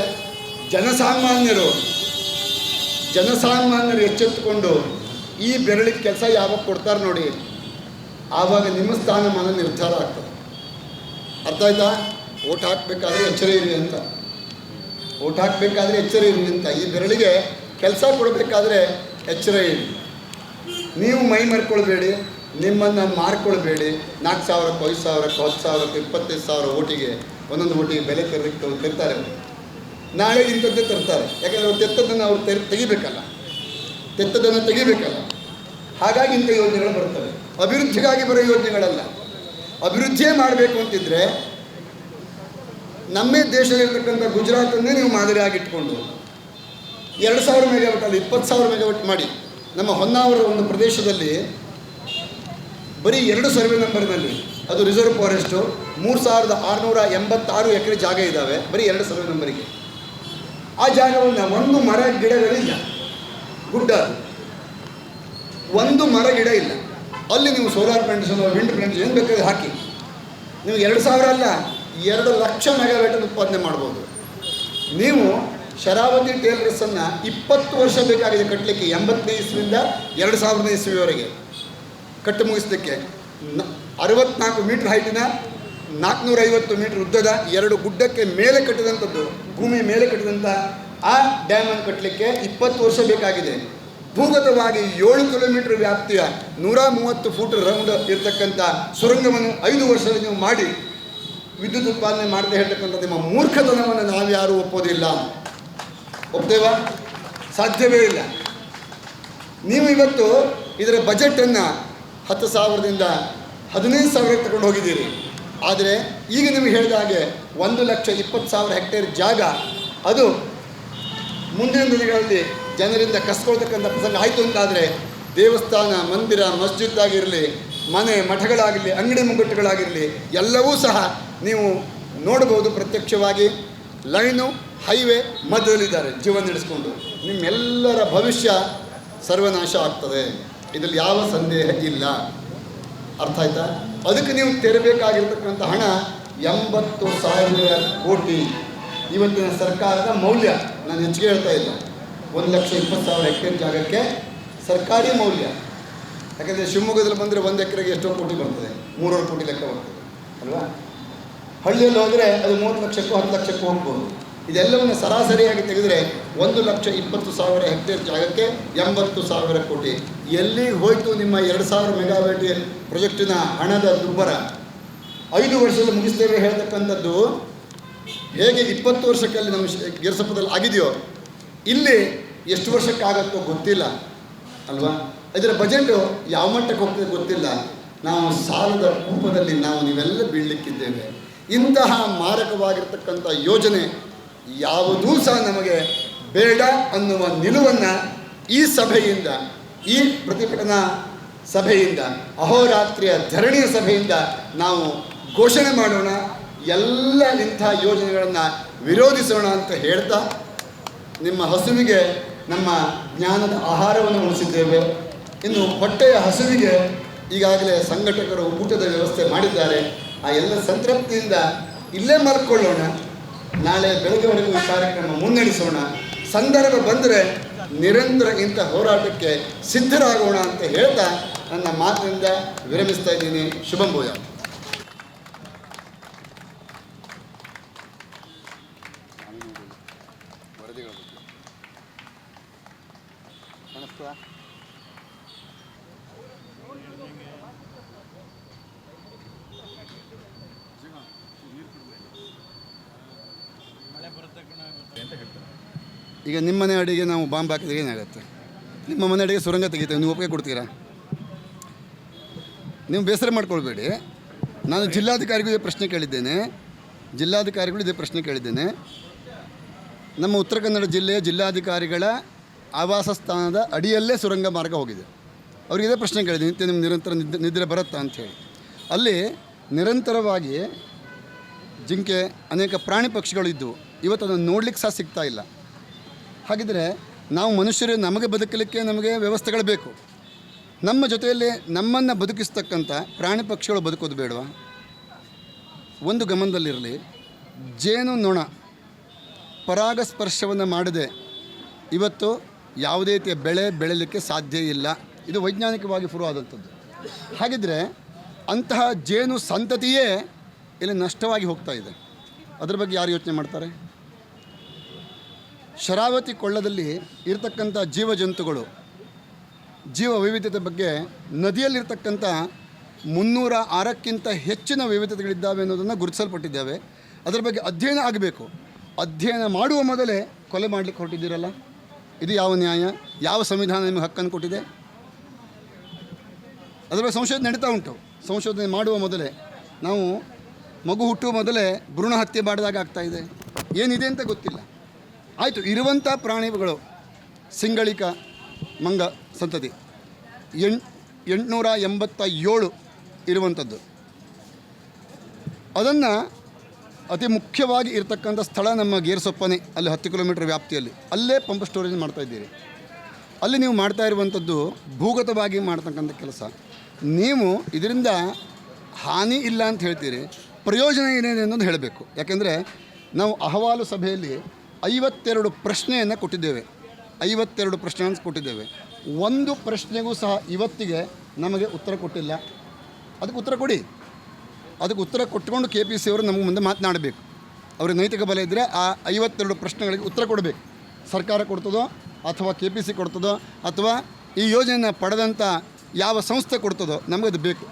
ಜನಸಾಮಾನ್ಯರು ಎಚ್ಚೆತ್ತುಕೊಂಡು ಈ ಬೆರಳಿಗೆ ಕೆಲಸ ಯಾವಾಗ ಕೊಡ್ತಾರೆ ನೋಡಿ, ಆವಾಗ ನಿಮ್ಮ ಸ್ಥಾನಮಾನ ನಿರ್ಧಾರ ಆಗ್ತದೆ. ಅರ್ಥ ಆಯ್ತಾ? ಓಟ್ ಹಾಕಬೇಕಾದ್ರೆ ಎಚ್ಚರ ಇರಿ ಅಂತ, ಓಟ್ ಹಾಕಬೇಕಾದ್ರೆ ಎಚ್ಚರ ಇರಿ ಅಂತ. ಈ ಬೆರಳಿಗೆ ಕೆಲಸ ಕೊಡಬೇಕಾದ್ರೆ ಎಚ್ಚರ ಇರಿ. ನೀವು ಮೈ ಮರ್ಕೊಳ್ಬೇಡಿ, ನಿಮ್ಮನ್ನು ಮಾರ್ಕೊಳ್ಬೇಡಿ. 4,000ಕ್ಕೆ 5,000ಕ್ಕೆ 10,000ಕ್ಕೆ 25,000 ಓಟಿಗೆ, ಒಂದೊಂದು ಓಟಿಗೆ ಬೆಲೆ ತರ್ತಾರೆ. ನಾಳೆ ಇಂಥದ್ದೇ ತರ್ತಾರೆ. ಯಾಕೆಂದರೆ ಅವ್ರು ತೆತ್ತದನ್ನು ಅವ್ರು ತೆಗಿಬೇಕಲ್ಲ. ಹಾಗಾಗಿ ಇಂಥ ಯೋಜನೆಗಳು ಬರ್ತವೆ. ಅಭಿವೃದ್ಧಿಗಾಗಿ ಬರೋ ಯೋಜನೆಗಳಲ್ಲ. ಅಭಿವೃದ್ಧಿಯೇ ಮಾಡಬೇಕು ಅಂತಿದ್ರೆ ನಮ್ಮ ದೇಶದಲ್ಲಿರ್ತಕ್ಕಂಥ ಗುಜರಾತನ್ನೇ ನೀವು ಮಾದರಿಯಾಗಿಟ್ಕೊಂಡು 2,000 ಮೆಗಾವಾಟ್ ಅಲ್ಲಿ 20,000 ಮೆಗಾವಾಟ್ ಮಾಡಿ. ನಮ್ಮ ಹೊನ್ನಾವರ ಒಂದು ಪ್ರದೇಶದಲ್ಲಿ ಬರೀ 2 ಸರ್ವೆ ನಂಬರ್ನಲ್ಲಿ, ಅದು ರಿಸರ್ವ್ ಫಾರೆಸ್ಟು, 3,686 ಎಕರೆ ಜಾಗ ಇದ್ದಾವೆ ಬರೀ 2 ಸರ್ವೆ ನಂಬರಿಗೆ. ಆ ಜಾಗವನ್ನು ಒಂದು ಮರ ಗಿಡಗಳಿಲ್ಲ, ಗುಡ್ಡ, ಒಂದು ಮರ ಗಿಡ ಇಲ್ಲ. ಅಲ್ಲಿ ನೀವು ಸೋಲಾರ್ ಪ್ಲಾಂಟ್ಸ್, ವಿಂಡ್ ಪ್ಲಾಂಟ್ಸ್ ಏನು ಬೇಕಾದ್ರೆ ಹಾಕಿ, ನೀವು 2,000 ಅಲ್ಲ 2 ಲಕ್ಷ ಮೆಗಾವ್ಯಾಟನ್ನು ಉತ್ಪಾದನೆ ಮಾಡ್ಬೋದು. ನೀವು ಶರಾವತಿ ಟೇಲರ್ಸನ್ನು 20 ವರ್ಷ ಬೇಕಾಗಿದೆ ಕಟ್ಟಲಿಕ್ಕೆ. 80ನೇ ಇಸ್ವಿಯಿಂದ 2000ನೇ ಇಸ್ವಿಯವರೆಗೆ ಕಟ್ಟು ಮುಗಿಸಲಿಕ್ಕೆ. 64 ಮೀಟ್ರ್ ಹೈಟಿನ 450 ಮೀಟ್ರ್ ಉದ್ದದ 2 ಗುಡ್ಡಕ್ಕೆ ಮೇಲೆ ಕಟ್ಟಿದಂಥದ್ದು, ಭೂಮಿ ಮೇಲೆ ಕಟ್ಟಿದಂಥ ಆ ಡ್ಯಾಮನ್ನು ಕಟ್ಟಲಿಕ್ಕೆ 20 ವರ್ಷ ಬೇಕಾಗಿದೆ. ಭೂಗತವಾಗಿ 7 ಕಿಲೋಮೀಟರ್ ವ್ಯಾಪ್ತಿಯ 130 ಫೂಟ್ ರೌಂಡ್ ಇರತಕ್ಕಂಥ ಸುರಂಗವನ್ನು 5 ವರ್ಷದಲ್ಲಿ ನೀವು ಮಾಡಿ ವಿದ್ಯುತ್ ಉತ್ಪಾದನೆ ಮಾಡದೆ ಹೇಳ್ತಕ್ಕಂಥ ನಿಮ್ಮ ಮೂರ್ಖತನವನ್ನು ನಾವ್ಯಾರೂ ಒಪ್ಪೋದಿಲ್ಲ. ಒಪ್ತೇವಾ? ಸಾಧ್ಯವೇ ಇಲ್ಲ. ನೀವು ಇವತ್ತು ಇದರ ಬಜೆಟನ್ನು 10,000ದಿಂದ 15,000 ತಗೊಂಡು ಹೋಗಿದ್ದೀರಿ. ಆದರೆ ಈಗ ನಿಮಗೆ ಹೇಳಿದ ಹಾಗೆ 1,20,000 ಹೆಕ್ಟೇರ್ ಜಾಗ ಅದು ಮುಂದಿನ ದಿನಗಳಲ್ಲಿ ಜನರಿಂದ ಕಸ್ಕೊಳ್ತಕ್ಕಂಥ ಪ್ರಸಂಗ ಆಯಿತು ಅಂತಾದರೆ ದೇವಸ್ಥಾನ, ಮಂದಿರ, ಮಸ್ಜಿದ್ ಆಗಿರಲಿ, ಮನೆ ಮಠಗಳಾಗಿರಲಿ, ಅಂಗಡಿ ಮುಂಗಟ್ಟುಗಳಾಗಿರಲಿ ಎಲ್ಲವೂ ಸಹ ನೀವು ನೋಡ್ಬೋದು. ಪ್ರತ್ಯಕ್ಷವಾಗಿ ಲೈನು ಹೈವೇ ಮಧ್ಯದಲ್ಲಿದ್ದಾರೆ ಜೀವನ ನಡೆಸ್ಕೊಂಡು. ನಿಮ್ಮೆಲ್ಲರ ಭವಿಷ್ಯ ಸರ್ವನಾಶ ಆಗ್ತದೆ, ಇದರಲ್ಲಿ ಯಾವ ಸಂದೇಹ ಇಲ್ಲ. ಅರ್ಥ ಆಯ್ತಾ? ಅದಕ್ಕೆ ನೀವು ತೆರಬೇಕಾಗಿರ್ತಕ್ಕಂಥ ಹಣ 80,000 ಕೋಟಿ ಇವತ್ತಿನ ಸರ್ಕಾರದ ಮೌಲ್ಯ. ನಾನು ಹೆಚ್ಚಿಗೆ ಹೇಳ್ತಾ ಇಲ್ಲ. 1,20,000 ಹೆಕ್ಟೇರ್ ಜಾಗಕ್ಕೆ ಸರ್ಕಾರಿ ಮೌಲ್ಯ. ಯಾಕೆಂದರೆ ಶಿವಮೊಗ್ಗದಲ್ಲಿ ಬಂದರೆ 1 ಎಕರೆಗೆ ಎಷ್ಟೋ ಕೋಟಿ ಬರ್ತದೆ, 300 ಕೋಟಿ ಲೆಕ್ಕ ಬರ್ತದೆ ಅಲ್ವಾ? ಹಳ್ಳಿಯಲ್ಲಿ ಹೋದರೆ ಅದು 30 ಲಕ್ಷಕ್ಕೂ 10 ಲಕ್ಷಕ್ಕೂ ಹೋಗ್ಬೋದು. ಇದೆಲ್ಲವನ್ನು ಸರಾಸರಿಯಾಗಿ ತೆಗೆದರೆ 1,20,000 ಹೆಕ್ಟೇರ್ ಜಾಗಕ್ಕೆ 80,000 ಕೋಟಿ. ಎಲ್ಲಿಗೆ ಹೋಯಿತು ನಿಮ್ಮ 2,000 ಮೆಗಾವ್ಯಾಟ್ ಪ್ರಾಜೆಕ್ಟಿನ ಹಣದ ದುಬ್ಬರ? 5 ವರ್ಷದಲ್ಲಿ ಮುಗಿಸ್ತೇವೆ ಹೇಳ್ತಕ್ಕಂಥದ್ದು ಹೇಗೆ 20 ವರ್ಷಕ್ಕಲ್ಲಿ ನಮ್ಮ ಗಿರ್ಸಪ್ಪದಲ್ಲಿ ಆಗಿದೆಯೋ, ಇಲ್ಲಿ ಎಷ್ಟು ವರ್ಷಕ್ಕಾಗತ್ತೋ ಗೊತ್ತಿಲ್ಲ ಅಲ್ವಾ? ಇದರ ಬಜೆಟು ಯಾವ ಮಟ್ಟಕ್ಕೆ ಹೋಗ್ತದೆ ಗೊತ್ತಿಲ್ಲ. ನಾವು ಸಾಲದ ಕೂಪದಲ್ಲಿ ನೀವೆಲ್ಲ ಬೀಳಲಿಕ್ಕಿದ್ದೇವೆ. ಇಂತಹ ಮಾರಕವಾಗಿರ್ತಕ್ಕಂಥ ಯೋಜನೆ ಯಾವುದೂ ಸಹ ನಮಗೆ ಬೇಡ ಅನ್ನುವ ನಿಲುವನ್ನು ಈ ಸಭೆಯಿಂದ ಈ ಪ್ರತಿಭಟನಾ ಸಭೆಯಿಂದ, ಅಹೋರಾತ್ರಿಯ ಧರಣಿಯ ಸಭೆಯಿಂದ ನಾವು ಘೋಷಣೆ ಮಾಡೋಣ, ಎಲ್ಲ ಇಂಥ ಯೋಜನೆಗಳನ್ನು ವಿರೋಧಿಸೋಣ ಅಂತ ಹೇಳ್ತಾ, ನಿಮ್ಮ ಹಸುವಿಗೆ ನಮ್ಮ ಜ್ಞಾನದ ಆಹಾರವನ್ನು ಉಣಿಸಿದ್ದೇವೆ. ಇನ್ನು ಹೊಟ್ಟೆಯ ಹಸುವಿಗೆ ಈಗಾಗಲೇ ಸಂಘಟಕರು ಊಟದ ವ್ಯವಸ್ಥೆ ಮಾಡಿದ್ದಾರೆ. ಆ ಎಲ್ಲ ಸಂತೃಪ್ತಿಯಿಂದ ಇಲ್ಲೇ ಮಲ್ಕೊಳ್ಳೋಣ. ನಾಳೆ ಬೆಳಗ್ಗೆವರೆಗೂ ಈ ಕಾರ್ಯಕ್ರಮ ಮುನ್ನಡೆಸೋಣ. ಸಂದರ್ಭ ಬಂದರೆ ನಿರಂತರ ಇಂಥ ಹೋರಾಟಕ್ಕೆ ಸಿದ್ಧರಾಗೋಣ ಅಂತ ಹೇಳ್ತಾ ನನ್ನ ಮಾತಿನಿಂದ ವಿರಮಿಸ್ತಾ ಇದ್ದೀನಿ. ಶುಭಂಭೂಯ. ಈಗ ನಿಮ್ಮ ಮನೆ ಅಡಿಗೆ ನಾವು ಬಾಂಬ್ ಹಾಕಿದ್ರೆ ಏನಾಗುತ್ತೆ? ನಿಮ್ಮ ಮನೆ ಅಡಿಗೆ ಸುರಂಗ ತೆಗಿತೇವೆ, ನೀವು ಒಪ್ಪಿಗೆ ಕೊಡ್ತೀರಾ? ನೀವು ಬೇಸರ ಮಾಡ್ಕೊಳ್ಬೇಡಿ. ನಾನು ಜಿಲ್ಲಾಧಿಕಾರಿಗೂ ಇದೇ ಪ್ರಶ್ನೆ ಕೇಳಿದ್ದೇನೆ. ನಮ್ಮ ಉತ್ತರ ಕನ್ನಡ ಜಿಲ್ಲೆಯ ಜಿಲ್ಲಾಧಿಕಾರಿಗಳ ಆವಾಸ ಸ್ಥಾನದ ಅಡಿಯಲ್ಲೇ ಸುರಂಗ ಮಾರ್ಗ ಹೋಗಿದೆ. ಅವ್ರಿಗೆ ಇದೇ ಪ್ರಶ್ನೆ ಕೇಳಿದ್ದೀನಿ, ನಿತ್ಯ ನಿಮ್ಮ ನಿರಂತರ ನಿದ್ರೆ ಬರುತ್ತಾ ಅಂಥೇಳಿ. ಅಲ್ಲಿ ನಿರಂತರವಾಗಿ ಜಿಂಕೆ, ಅನೇಕ ಪ್ರಾಣಿ ಪಕ್ಷಿಗಳು ಇದ್ದವು. ಇವತ್ತು ಅದನ್ನು ನೋಡ್ಲಿಕ್ಕೆ ಸಹ ಸಿಗ್ತಾ ಇಲ್ಲ. ಹಾಗಿದ್ರೆ ನಾವು ಮನುಷ್ಯರು, ನಮಗೆ ಬದುಕಲಿಕ್ಕೆ ನಮಗೆ ವ್ಯವಸ್ಥೆಗಳು ಬೇಕು. ನಮ್ಮ ಜೊತೆಯಲ್ಲಿ ನಮ್ಮನ್ನು ಬದುಕಿಸ್ತಕ್ಕಂಥ ಪ್ರಾಣಿ ಪಕ್ಷಿಗಳು ಬದುಕೋದು ಬೇಡವಾ? ಒಂದು ಗಮನದಲ್ಲಿರಲಿ, ಜೇನು ನೊಣ ಪರಾಗಸ್ಪರ್ಶವನ್ನು ಮಾಡದೆ ಇವತ್ತು ಯಾವುದೇ ರೀತಿಯ ಬೆಳೆ ಬೆಳೀಲಿಕ್ಕೆ ಸಾಧ್ಯ ಇಲ್ಲ. ಇದು ವೈಜ್ಞಾನಿಕವಾಗಿ ಪ್ರೂವ್ ಆದಂಥದ್ದು. ಹಾಗಿದ್ರೆ ಅಂತಹ ಜೇನು ಸಂತತಿಯೇ ಇಲ್ಲಿ ನಷ್ಟವಾಗಿ ಹೋಗ್ತಾ ಇದೆ. ಅದರ ಬಗ್ಗೆ ಯಾರು ಯೋಚನೆ ಮಾಡ್ತಾರೆ? ಶರಾವತಿ ಕೊಳ್ಳದಲ್ಲಿ ಇರತಕ್ಕಂಥ ಜೀವಜಂತುಗಳು, ಜೀವ ವೈವಿಧ್ಯತೆ ಬಗ್ಗೆ ನದಿಯಲ್ಲಿರ್ತಕ್ಕಂಥ 306ಕ್ಕಿಂತ ಹೆಚ್ಚಿನ ವೈವಿಧ್ಯತೆಗಳಿದ್ದಾವೆ ಅನ್ನೋದನ್ನು ಗುರುತಿಸಲ್ಪಟ್ಟಿದ್ದಾವೆ. ಅದರ ಬಗ್ಗೆ ಅಧ್ಯಯನ ಆಗಬೇಕು. ಅಧ್ಯಯನ ಮಾಡುವ ಮೊದಲೇ ಕೊಲೆ ಮಾಡಲಿಕ್ಕೆ ಹೊರಟಿದ್ದೀರಲ್ಲ, ಇದು ಯಾವ ನ್ಯಾಯ? ಯಾವ ಸಂವಿಧಾನ ನಿಮಗೆ ಹಕ್ಕನ್ನು ಕೊಟ್ಟಿದೆ? ಅದರ ಬಗ್ಗೆ ಸಂಶೋಧನೆ ನಡೀತಾ ಉಂಟು. ಸಂಶೋಧನೆ ಮಾಡುವ ಮೊದಲೇ, ನಾವು ಮಗು ಹುಟ್ಟುವ ಮೊದಲೇ ಭ್ರೂಣ ಹತ್ಯೆ ಮಾಡಿದಾಗ ಆಗ್ತಾಯಿದೆ. ಏನಿದೆ ಅಂತ ಗೊತ್ತಿಲ್ಲ. ಆಯಿತು, ಇರುವಂಥ ಪ್ರಾಣಿಗಳು ಸಿಂಗಳಿಕ ಮಂಗ ಸಂತತಿ 887 ಇರುವಂಥದ್ದು. ಅದನ್ನು ಅತಿ ಮುಖ್ಯವಾಗಿ ಇರತಕ್ಕಂಥ ಸ್ಥಳ ನಮ್ಮ ಗೇರ್ಸೊಪ್ಪನೆ, ಅಲ್ಲಿ 10 ಕಿಲೋಮೀಟರ್ ವ್ಯಾಪ್ತಿಯಲ್ಲಿ, ಅಲ್ಲೇ ಪಂಪ್ ಸ್ಟೋರೇಜ್ ಮಾಡ್ತಾಯಿದ್ದೀರಿ. ಅಲ್ಲಿ ನೀವು ಮಾಡ್ತಾ ಇರುವಂಥದ್ದು ಭೂಗತವಾಗಿ ಮಾಡ್ತಕ್ಕಂಥ ಕೆಲಸ. ನೀವು ಇದರಿಂದ ಹಾನಿ ಇಲ್ಲ ಅಂತ ಹೇಳ್ತೀರಿ, ಪ್ರಯೋಜನ ಏನೇನು ಅನ್ನೋದು ಹೇಳಬೇಕು. ಯಾಕೆಂದರೆ ನಾವು ಅಹವಾಲು ಸಭೆಯಲ್ಲಿ 52 ಪ್ರಶ್ನೆಯನ್ನು ಕೊಟ್ಟಿದ್ದೇವೆ. 52 ಪ್ರಶ್ನೆಯನ್ನು ಕೊಟ್ಟಿದ್ದೇವೆ. ಒಂದು ಪ್ರಶ್ನೆಗೂ ಸಹ ಇವತ್ತಿಗೆ ನಮಗೆ ಉತ್ತರ ಕೊಟ್ಟಿಲ್ಲ. ಅದಕ್ಕೆ ಉತ್ತರ ಕೊಡಿ. ಅದಕ್ಕೆ ಉತ್ತರ ಕೊಟ್ಕೊಂಡು KPC ಅವರು ನಮಗೆ ಮುಂದೆ ಮಾತನಾಡಬೇಕು. ಅವ್ರಿಗೆ ನೈತಿಕ ಬಲ ಇದ್ದರೆ ಆ 52 ಪ್ರಶ್ನೆಗಳಿಗೆ ಉತ್ತರ ಕೊಡಬೇಕು. ಸರ್ಕಾರ ಕೊಡ್ತದೋ ಅಥವಾ KPC ಕೊಡ್ತದೋ ಅಥವಾ ಈ ಯೋಜನೆಯನ್ನು ಪಡೆದಂಥ ಯಾವ ಸಂಸ್ಥೆ ಕೊಡ್ತದೋ, ನಮಗದು ಬೇಕು.